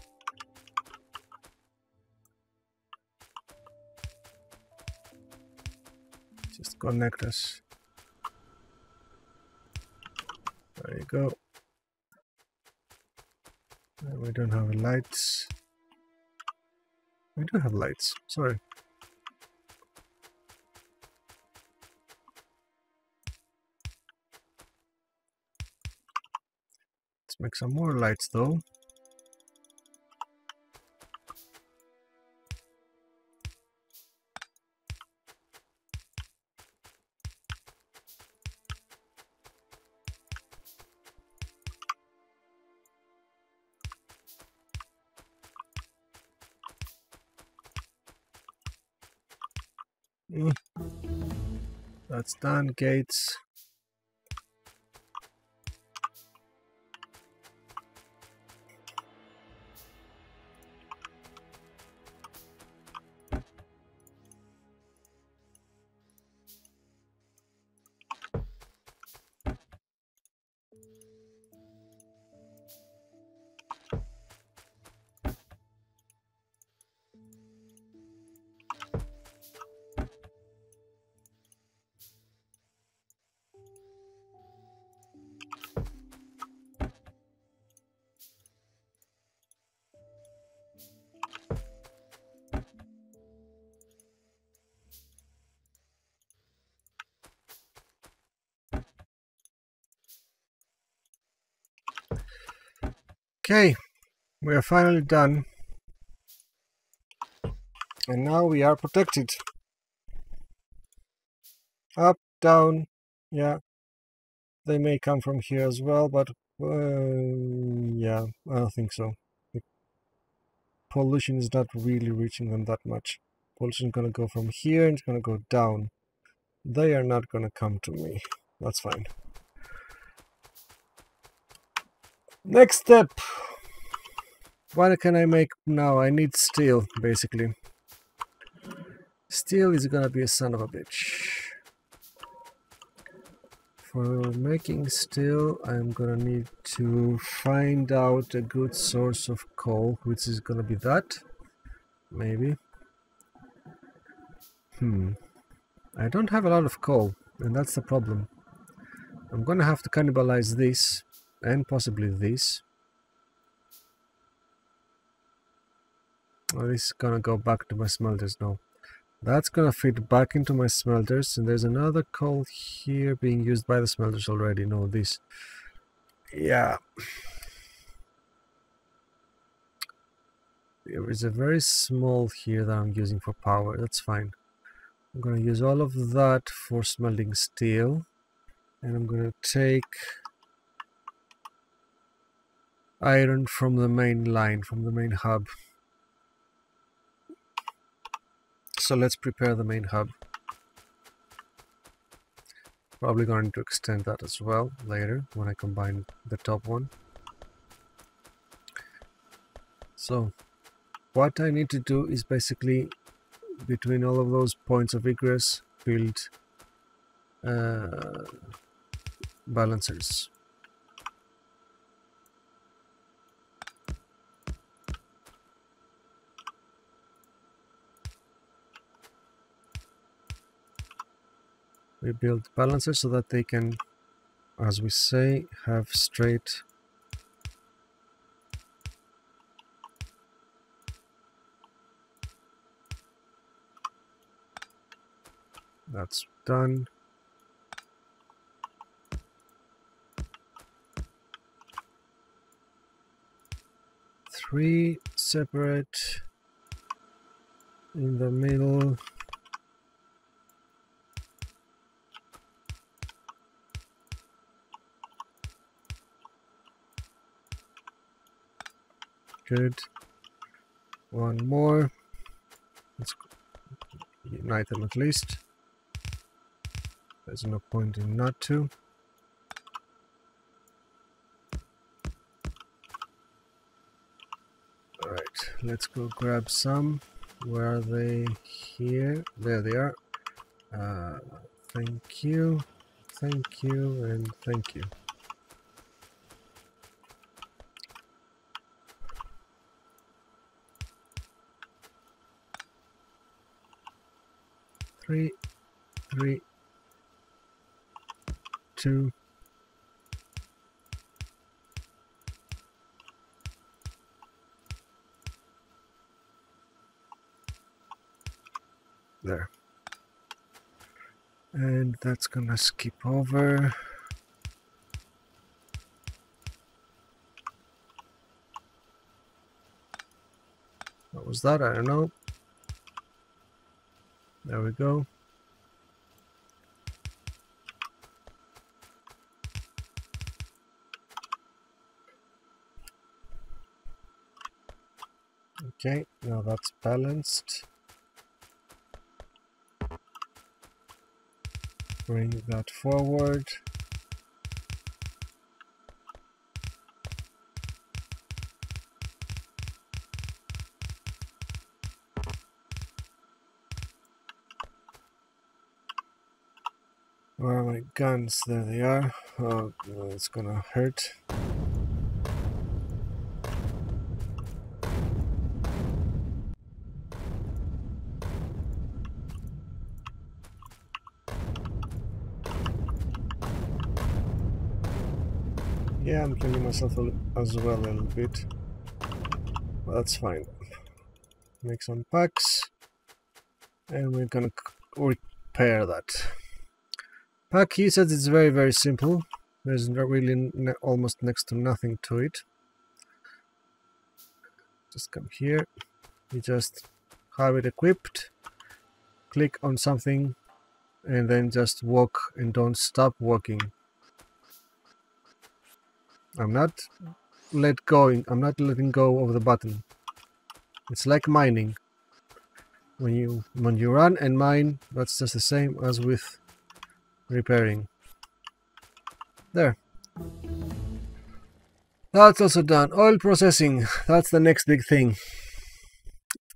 Just connect us. There you go. And we don't have lights. We do have lights. Sorry. Let's make some more lights though. That's done. Gates. Okay, we are finally done. And now we are protected. Up, down, yeah. They may come from here as well, but yeah, I don't think so. The pollution is not really reaching them that much. Pollution is gonna go from here and it's gonna go down. They are not gonna come to me. That's fine. Next step. What can I make now? I need steel, basically. Steel is gonna be a son of a bitch. For making steel, I'm gonna need to find out a good source of coal, which is gonna be that. Maybe. I don't have a lot of coal, and that's the problem. I'm gonna have to cannibalize this, and possibly this. Oh, this is gonna go back to my smelters now. That's gonna fit back into my smelters, and there's another coal here being used by the smelters already. No, this. Yeah. There is a very small here that I'm using for power. That's fine. I'm gonna use all of that for smelting steel, and I'm gonna take iron from the main line, from the main hub. So let's prepare the main hub. Probably going to extend that as well later when I combine the top one. So what I need to do is basically between all of those points of egress, build balancers. We build balancers so that they can, as we say, have straight that's done. Three separate in the middle. Good. One more. Let's unite them at least. There's no point in not to. Alright, let's go grab some. Where are they? Here. There they are. Thank you. Thank you and thank you. Three, 2. There. And that's gonna skip over. What was that? I don't know. There we go. Okay, now that's balanced. Bring that forward. Where are my guns? There they are. Oh, well, it's gonna hurt. Yeah, I'm killing myself as well a little bit. But that's fine. Make some packs. And we're gonna repair that. Pack, he says it's very, very simple. There's not really almost next to nothing to it. Just come here. You just have it equipped. Click on something and then just walk and don't stop walking. I'm not letting go of the button. It's like mining. When you run and mine, that's just the same as with repairing. There. That's also done. Oil processing. That's the next big thing.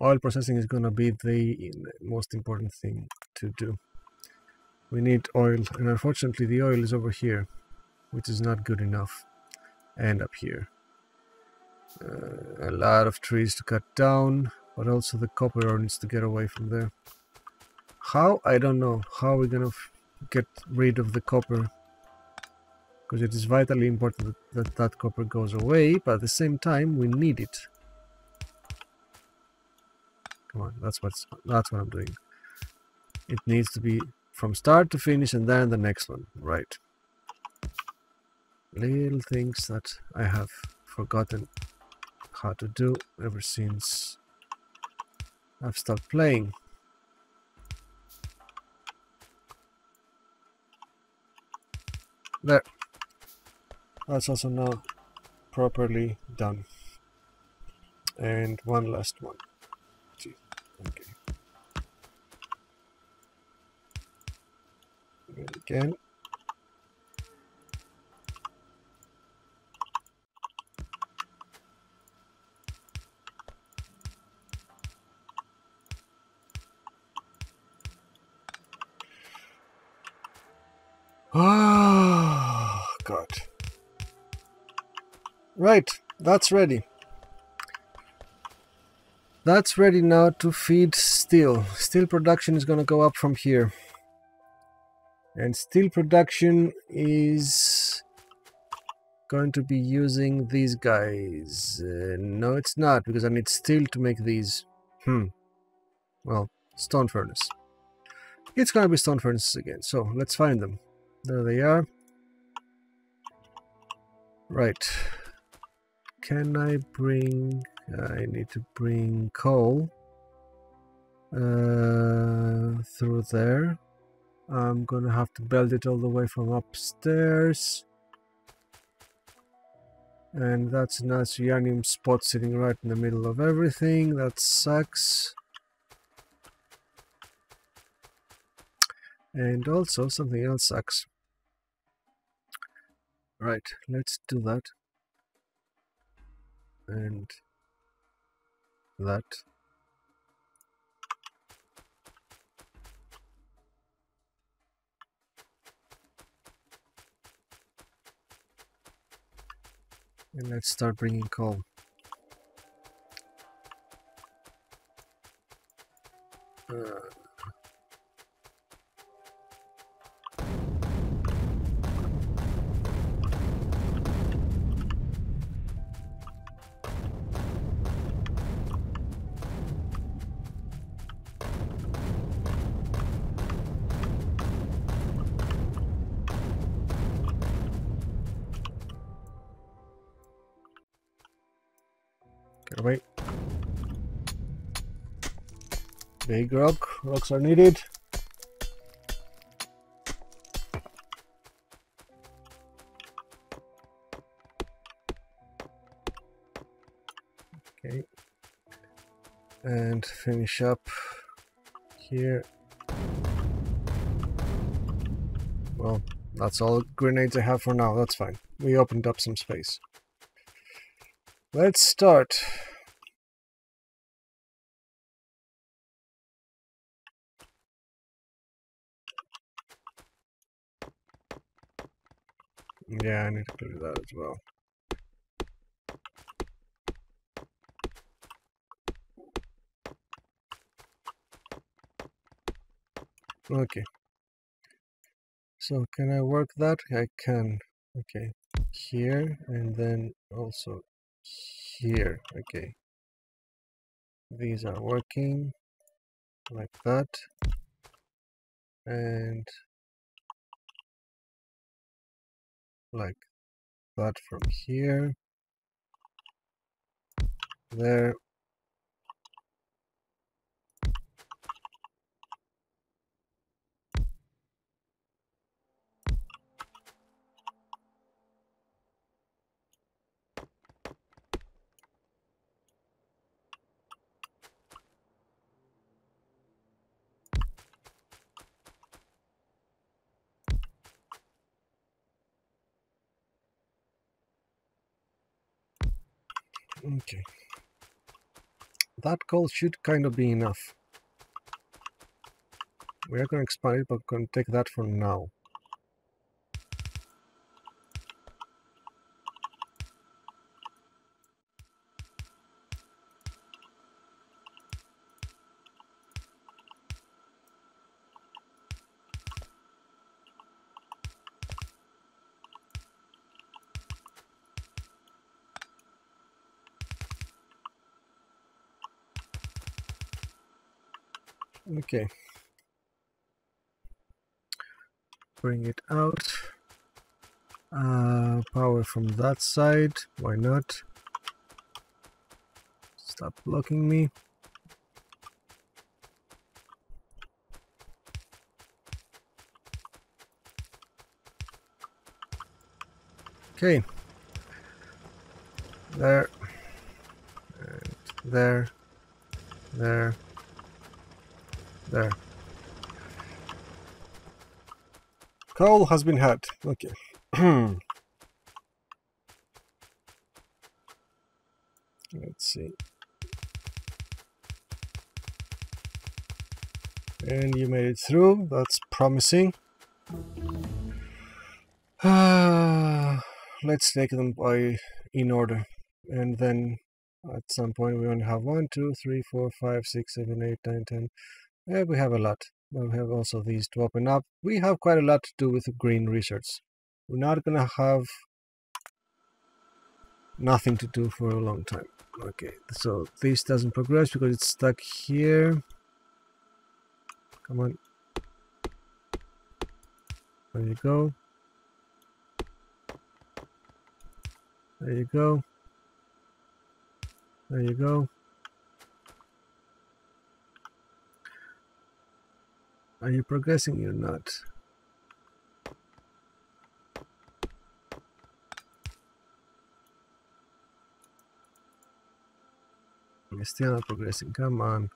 Oil processing is gonna be the most important thing to do. We need oil, and unfortunately the oil is over here, which is not good enough. And up here. A lot of trees to cut down, but also the copper ore needs to get away from there. How? I don't know. How are we gonna get rid of the copper? Because it is vitally important that copper goes away, but at the same time we need it. Come on, that's what I'm doing. It needs to be from start to finish and then the next one, right? Little things that I have forgotten how to do ever since I've stopped playing. There. That's also now properly done. And one last one. Okay. Again. Right, that's ready. That's ready now to feed steel. Steel production is gonna go up from here. And steel production is going to be using these guys. No, it's not, because I need steel to make these. Well, stone furnace. It's gonna be stone furnaces again, so let's find them. There they are. Right. Can I bring... I need to bring coal through there. I'm gonna have to build it all the way from upstairs. And that's a nice uranium spot sitting right in the middle of everything. That sucks. And also something else sucks. Right, let's do that. And that. And let's start bringing coal. Get away. Big rock. Rocks are needed. Okay. And finish up here. Well, that's all grenades I have for now. That's fine. We opened up some space. Let's start. Yeah, I need to clear that as well. Okay. So can I work that? I can. Okay. Here and then also here. Okay. These are working like that. And like that from here. There. Okay. That coal should kind of be enough. We are going to expand it, but we're going to take that for now. Okay. Bring it out. Power from that side. Why not? Stop blocking me. Okay. There. And there. There. There. Coal has been had. Okay. Let's see. And you made it through. That's promising. Let's take them by in order, and then at some point we only have 1, 2, 3, 4, 5, 6, 7, 8, 9, 10. Yeah, we have a lot. But we have also these to open up. We have quite a lot to do with green research. We're not gonna have nothing to do for a long time. Okay, so this doesn't progress because it's stuck here. Come on. There you go. There you go. There you go. Are you progressing? You're not. You're still not progressing. Come on.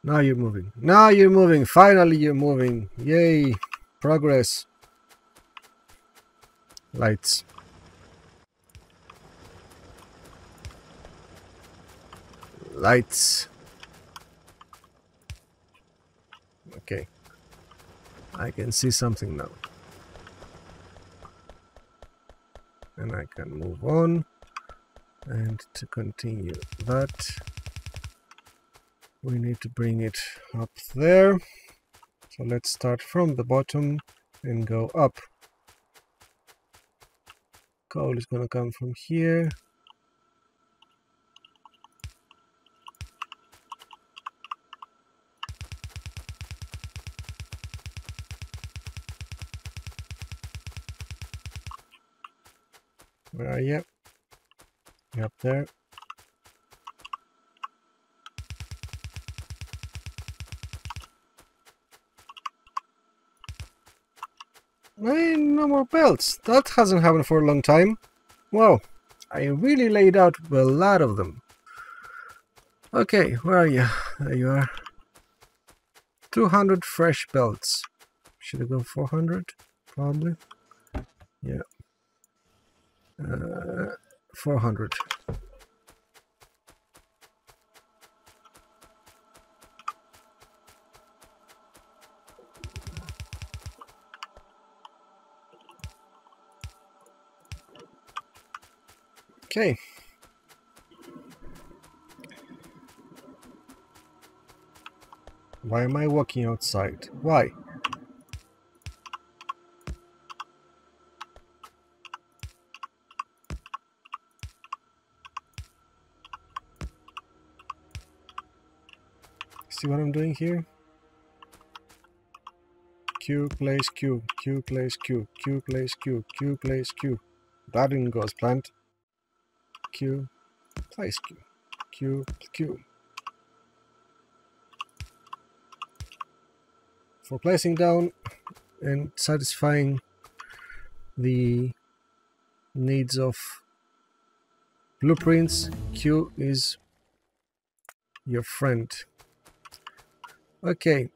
Now you're moving. Now you're moving. Finally you're moving. Yay. Progress. Lights. Lights. Okay. I can see something now. And I can move on. And to continue that, we need to bring it up there. So let's start from the bottom and go up. Coal is gonna come from here. Where are you? You're up there. Hey, no more belts. That hasn't happened for a long time. Wow, I really laid out a lot of them. Okay, where are you? There you are. 200 fresh belts. Should I go 400? Probably. Yeah. 400. Okay. Why am I walking outside? Why? See what I'm doing here? Q place Q, Q place Q, Q place Q, Q place Q. That didn't go as planned. Q place Q, Q, Q. For placing down and satisfying the needs of blueprints, Q is your friend. Okay.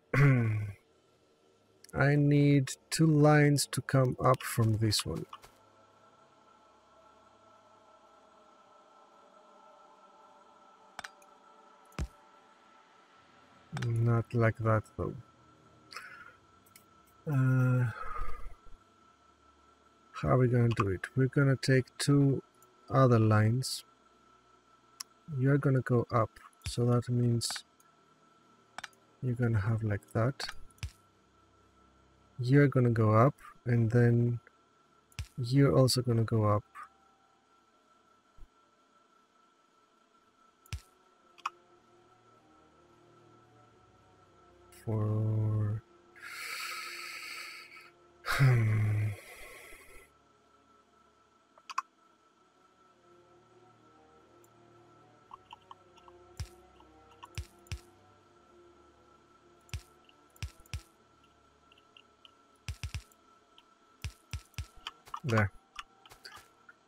I need 2 lines to come up from this one. Not like that though. How are we gonna do it? We're gonna take 2 other lines. You're gonna go up, so that means you're gonna have like that. You're gonna go up, and then you're also gonna go up. For there.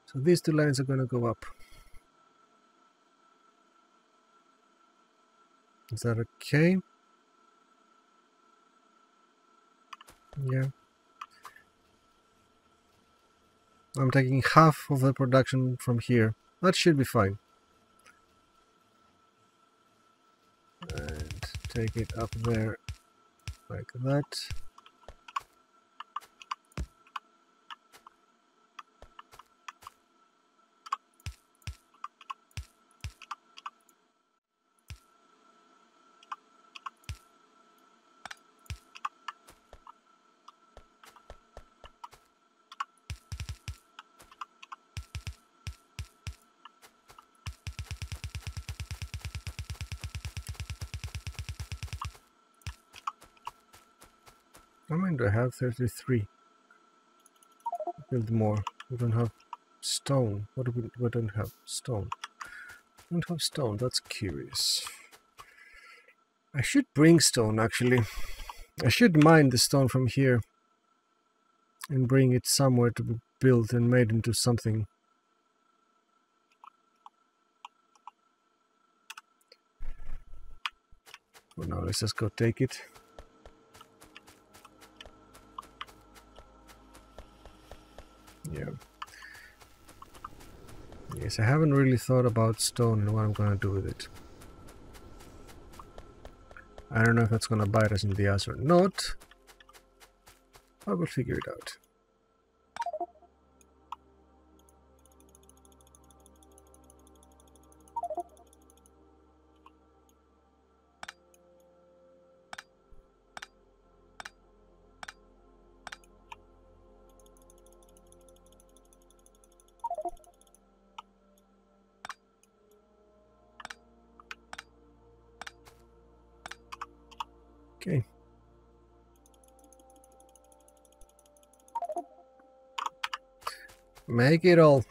So these 2 lines are gonna go up. Is that okay? Yeah. I'm taking half of the production from here. That should be fine. And take it up there like that. How many do I have? 33. Build more. We don't have stone. What do we don't have? Stone. We don't have stone. That's curious. I should bring stone, actually. I should mine the stone from here and bring it somewhere to be built and made into something. For now, let's just go take it. Yeah. Yes, I haven't really thought about stone and what I'm gonna do with it. I don't know if that's gonna bite us in the ass or not. I will figure it out. Okay. Make it all.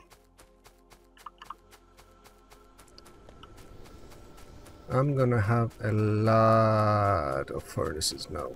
I'm gonna have a lot of furnaces now.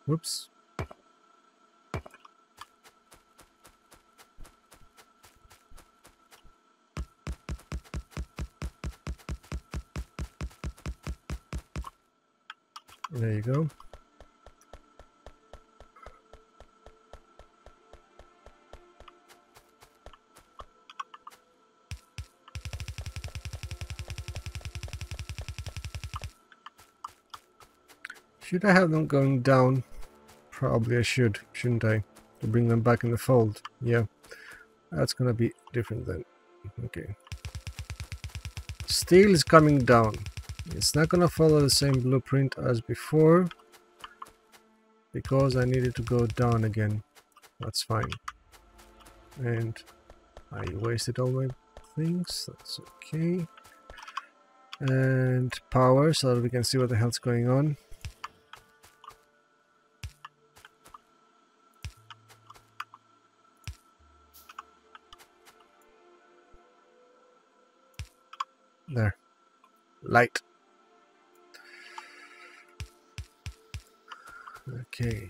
Whoops. There you go. Should I have them going down? Probably I should, shouldn't I? To bring them back in the fold. Yeah. That's gonna be different then. Okay. Steel is coming down. It's not gonna follow the same blueprint as before because I needed to go down again. That's fine. And I wasted all my things. That's okay. And power so that we can see what the hell's going on. There. Light. Okay.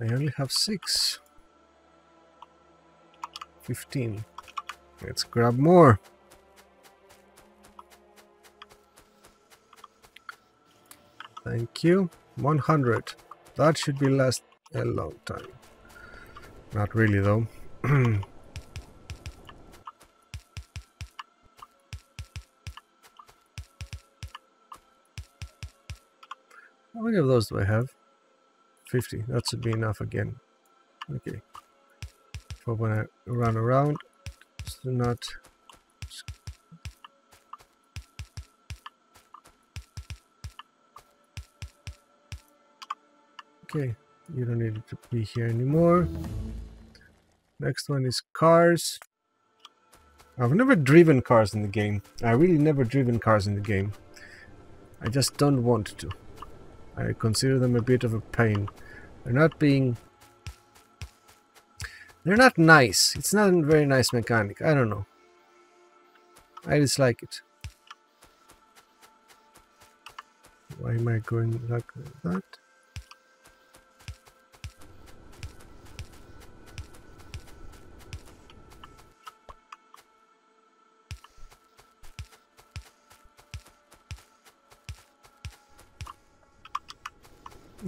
I only have 6. 15. Let's grab more. Thank you. 100. That should be last a long time. Not really though. How many of those do I have? 50. That should be enough again. Okay. For when I run around, just do not. Okay, you don't need to be here anymore. Next one is cars. I've never driven cars in the game. I really never driven cars in the game. I just don't want to. I consider them a bit of a pain. They're not being They're not nice. It's not a very nice mechanic. I don't know. I dislike it. Why am I going like that?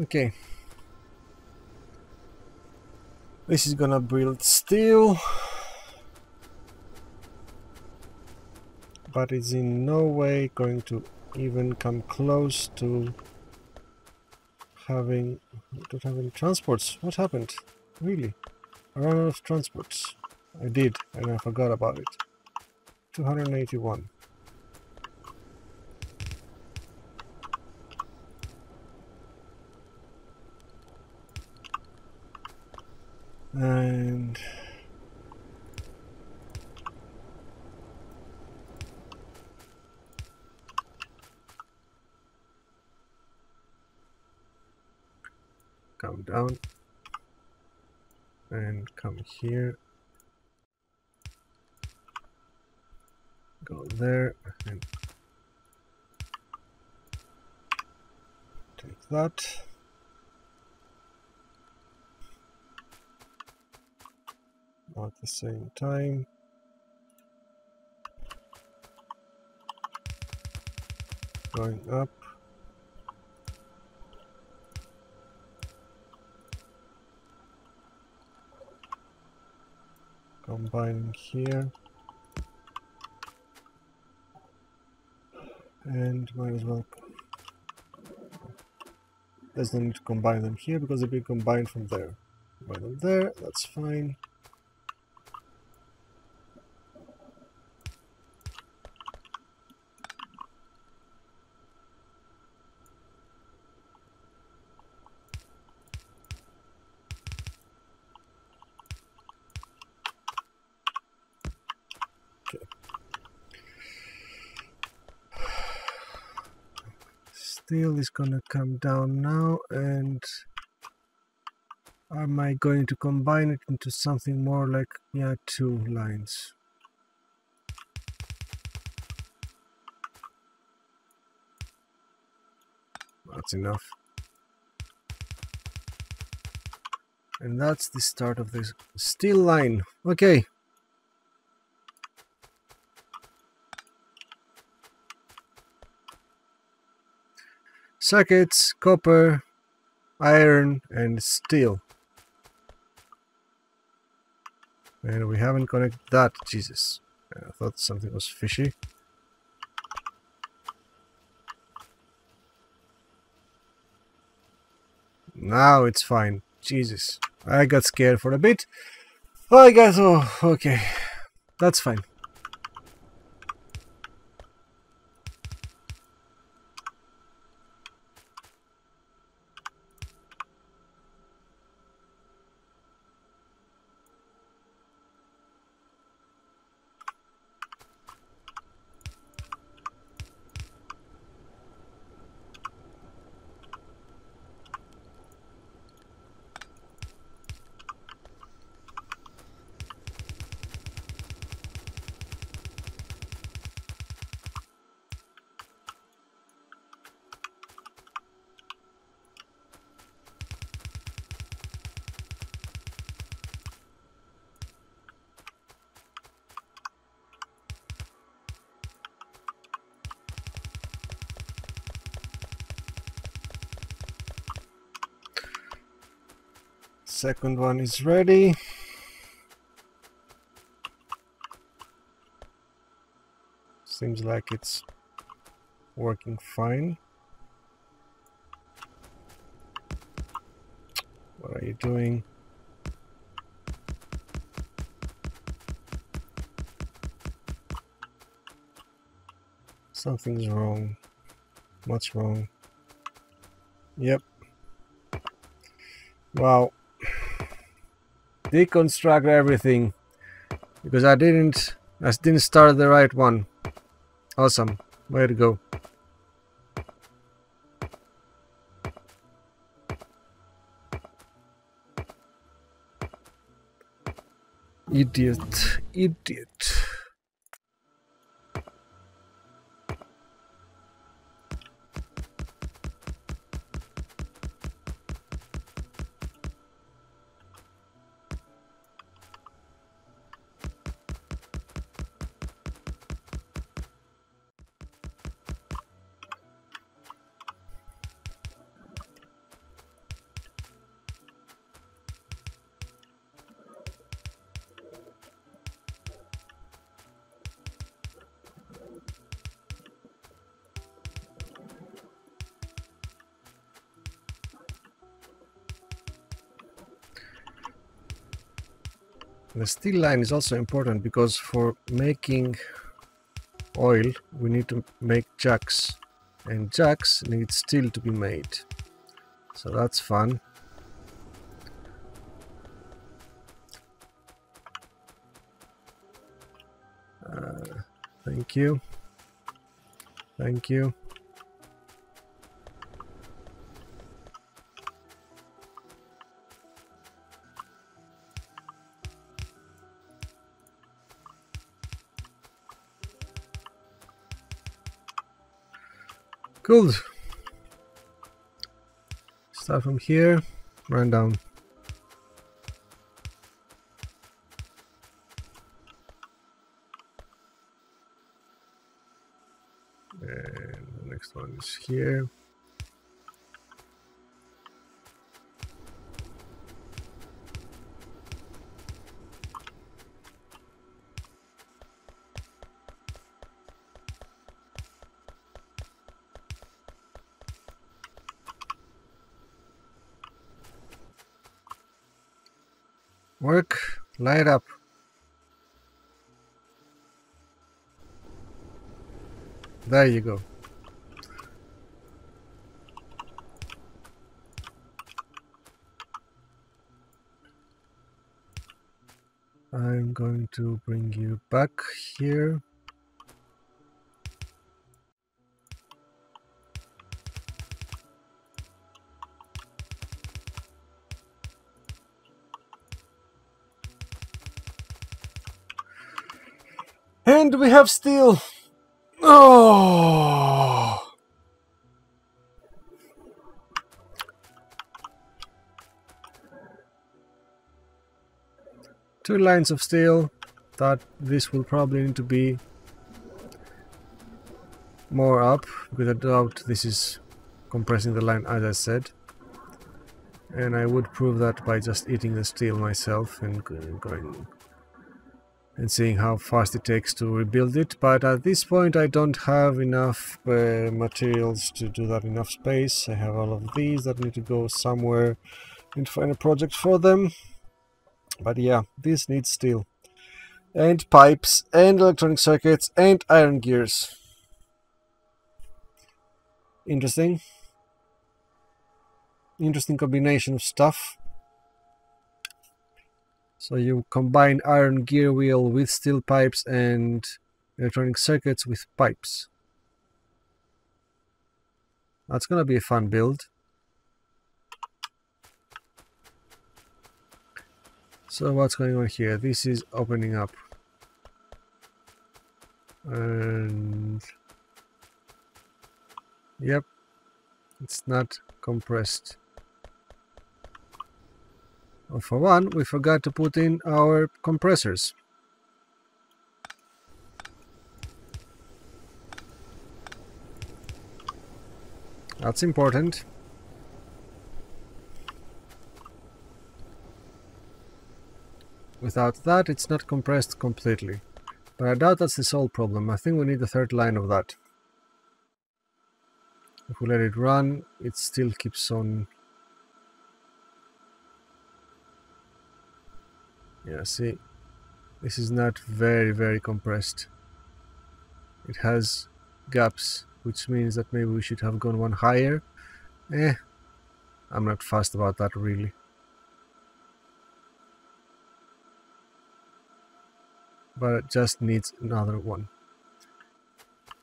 Okay. This is gonna build steel, but it's in no way going to even come close to having transports. What happened? Really? I ran out of transports. I did, and I forgot about it. 281. And come down and come here, go there and take that. At the same time, going up, combining here, and might as well. There's no need to combine them here because they've been combined from there. Combine them there, that's fine. Okay. Steel is gonna come down now, and am I going to combine it into something more like, yeah, 2 lines? That's enough. And that's the start of this steel line. Okay. Circuits, copper, iron, and steel. And we haven't connected that. Jesus. I thought something was fishy. Now it's fine. Jesus. I got scared for a bit. I guess, oh, okay. That's fine. Second one is ready. Seems like it's working fine. What are you doing? Something's wrong. What's wrong? Yep. Wow. Deconstruct everything because I didn't start the right one. Awesome. Way to go. Idiot. Idiot. The steel line is also important because for making oil we need to make jugs, and jugs need steel to be made, so that's fun. Thank you. Thank you. Good. Start from here, run down. And the next one is here. Work, light up. There you go. I'm going to bring you back here. And we have steel. Oh! Two lines of steel. That this will probably need to be more up, because I doubt this is compressing the line as I said. And I would prove that by just eating the steel myself and going and seeing how fast it takes to rebuild it. But at this point I don't have enough materials to do that, enough space. I have all of these that need to go somewhere and find a project for them. But yeah, this needs steel. And pipes, and electronic circuits, and iron gears. Interesting. Interesting combination of stuff. So you combine iron gear wheel with steel pipes and electronic circuits with pipes. That's gonna be a fun build. So what's going on here? This is opening up. And yep, it's not compressed. Well, for one, we forgot to put in our compressors. That's important. Without that, it's not compressed completely. But I doubt that's the sole problem. I think we need a third line of that. If we let it run, it still keeps on. Yeah, see, this is not very compressed. It has gaps, which means that maybe we should have gone one higher. I'm not fussed about that really. But it just needs another one.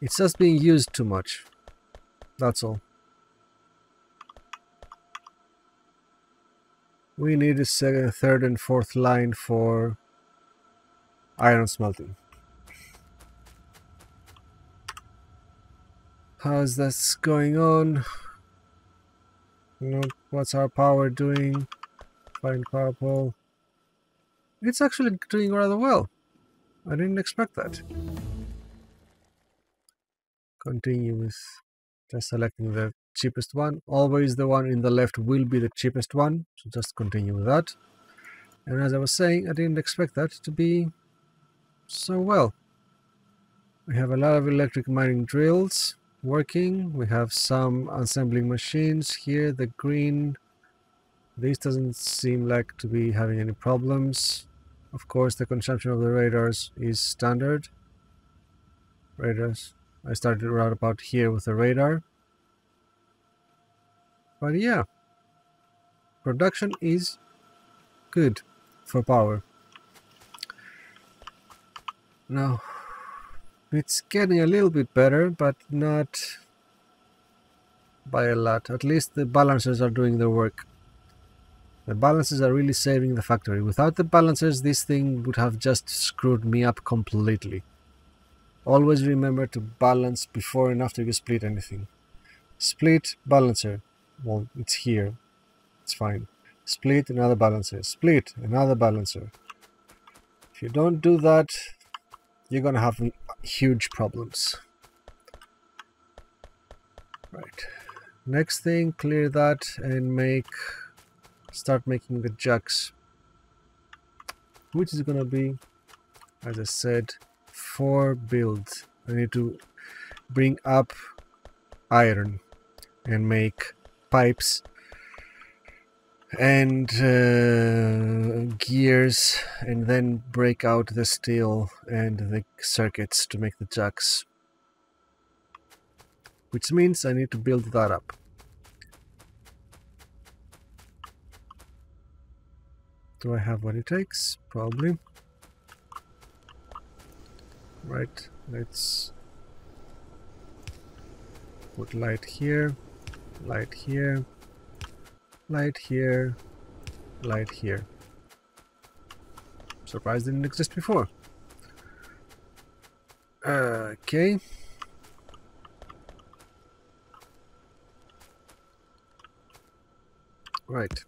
It's just being used too much. That's all. We need a second, third and fourth line for iron smelting. How's this going on? What's our power doing? Find power pole. It's actually doing rather well. I didn't expect that. Continue with just selecting the cheapest one. Always the one in the left will be the cheapest one, so just continue with that. And as I was saying, I didn't expect that to be so well. We have a lot of electric mining drills working. We have some assembling machines here. The green, this doesn't seem like to be having any problems. Of course, the consumption of the radars is standard. Radars. I started right about here with the radar. But yeah, production is good for power. Now, it's getting a little bit better, but not by a lot. At least the balancers are doing their work. The balancers are really saving the factory. Without the balancers, this thing would have just screwed me up completely. Always remember to balance before and after you split anything. Split, balancer. Well, it's here. It's fine. Split, another balancer. Split, another balancer. If you don't do that, you're gonna have huge problems. Right. Next thing, clear that and start making the jacks, which is gonna be, as I said, 4 builds. I need to bring up iron and make pipes and gears, and then break out the steel and the circuits to make the jacks, which means I need to build that up. Do I have what it takes? Probably. Right, let's put light here, light here, light here, light here. Surprised didn't exist before. Okay. Right.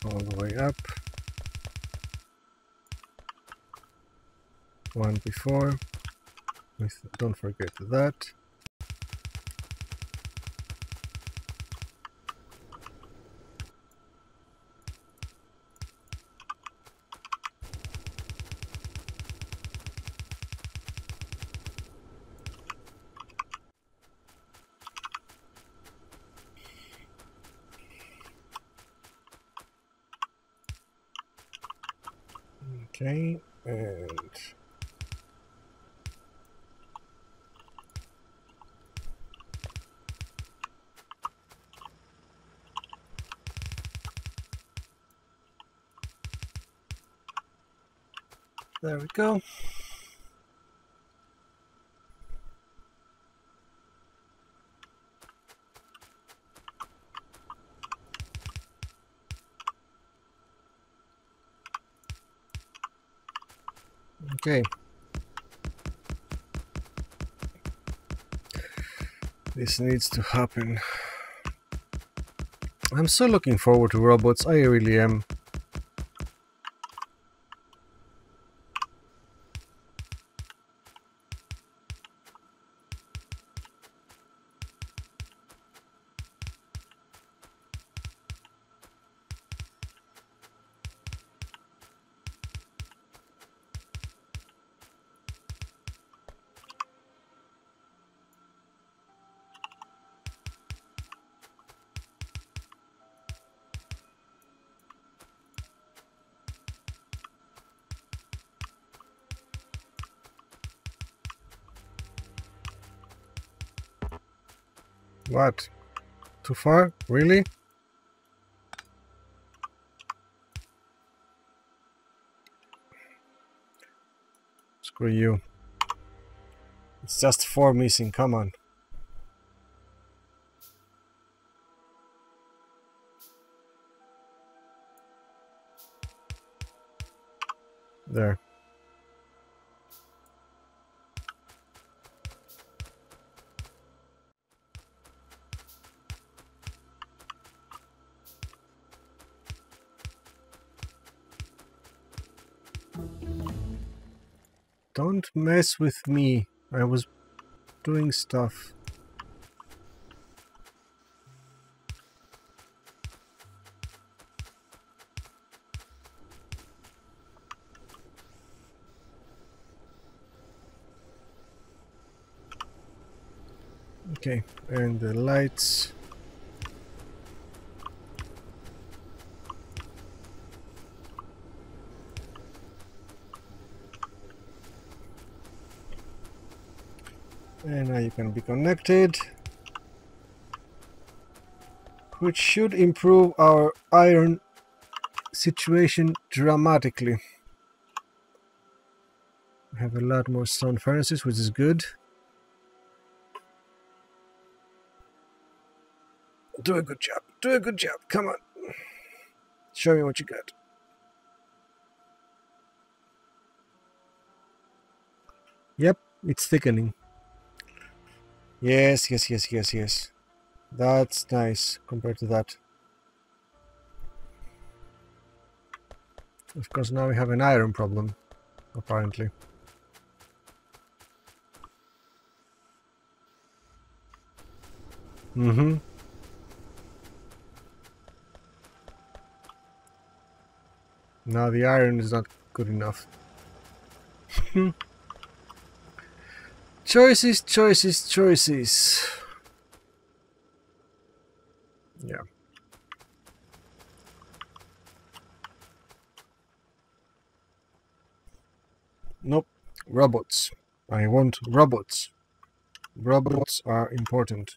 All the way up. One before. Don't forget that. Okay, and there we go. Okay. This needs to happen. I'm so looking forward to robots, I really am. What? Too far? Really? Screw you. It's just 4 missing, come on. There. Don't mess with me. I was doing stuff. Okay, and the lights. And now you can be connected. Which should improve our iron situation dramatically. We have a lot more stone furnaces, which is good. Do a good job. Do a good job. Come on. Show me what you got. Yep, it's thickening. Yes, yes, yes, yes, yes. That's nice compared to that. Of course, now we have an iron problem, apparently. Mm-hmm. Now the iron is not good enough. Choices, choices, choices. Yeah. Nope. Robots. I want robots. Robots are important.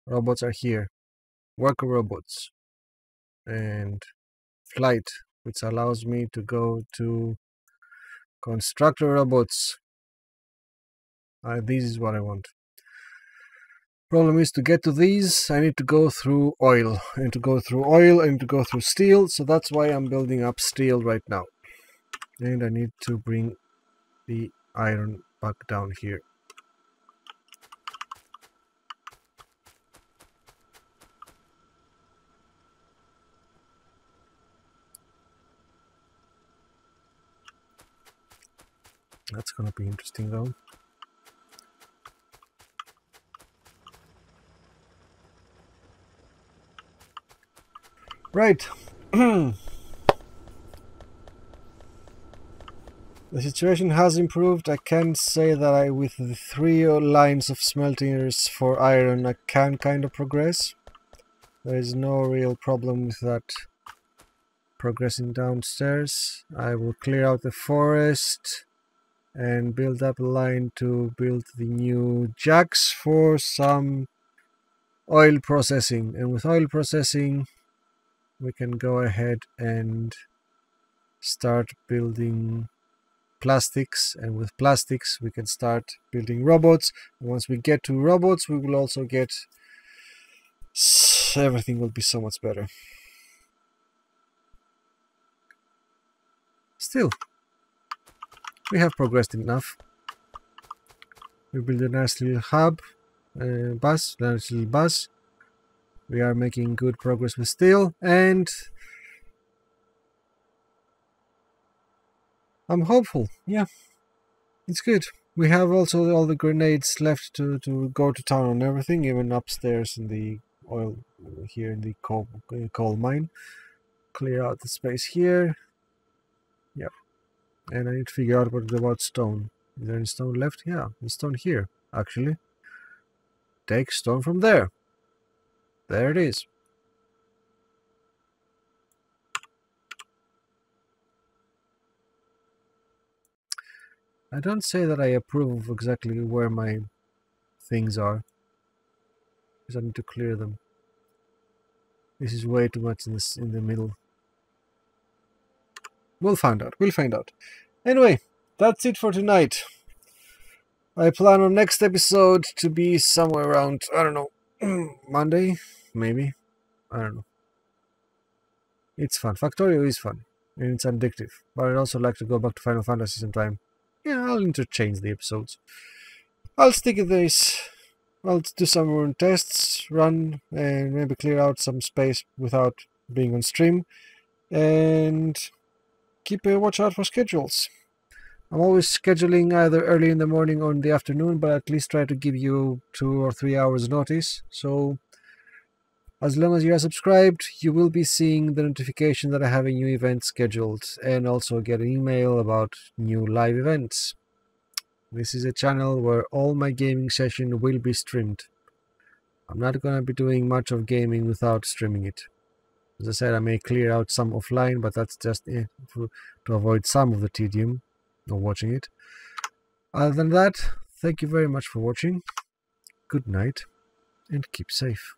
Robots are here. Worker robots. And flight, which allows me to go to constructor robots. This is what I want. Problem is, to get to these, I need to go through oil. And to go through oil, I need to go through steel. So that's why I'm building up steel right now. And I need to bring the iron back down here. That's gonna be interesting though. Right. The situation has improved. I can say that with the 3 lines of smelters for iron, I can kind of progress. There is no real problem with that progressing downstairs. I will clear out the forest and build up a line to build the new jacks for some oil processing. And with oil processing, we can go ahead and start building plastics, and with plastics we can start building robots. And once we get to robots, we will also get everything will be so much better. Still, we have progressed enough. We build a nice little hub, nice little bus. We are making good progress with steel, and I'm hopeful. Yeah, it's good. We have also all the grenades left to go to town on everything, even upstairs in the oil, here in the coal mine. Clear out the space here. Yep. And I need to figure out what about stone. Is there any stone left? Yeah, there's stone here, actually. Take stone from there. There it is. I don't say that I approve of exactly where my things are. because I need to clear them. This is way too much in the middle. We'll find out. We'll find out. Anyway, that's it for tonight. I plan on next episode to be somewhere around, I don't know, Monday, maybe. I don't know. It's fun. Factorio is fun, and it's addictive. But I'd also like to go back to Final Fantasy sometime. Yeah, I'll interchange the episodes. I'll stick with this. I'll do some rune tests, run, and maybe clear out some space without being on stream. And keep a watch out for schedules. I'm always scheduling either early in the morning or in the afternoon, but at least try to give you 2 or 3 hours notice. So as long as you are subscribed, you will be seeing the notification that I have a new event scheduled, and also get an email about new live events. This is a channel where all my gaming session will be streamed. I'm not going to be doing much of gaming without streaming it. As I said, I may clear out some offline, but that's just to avoid some of the tedium of watching it. Other than that, thank you very much for watching. Good night, and keep safe.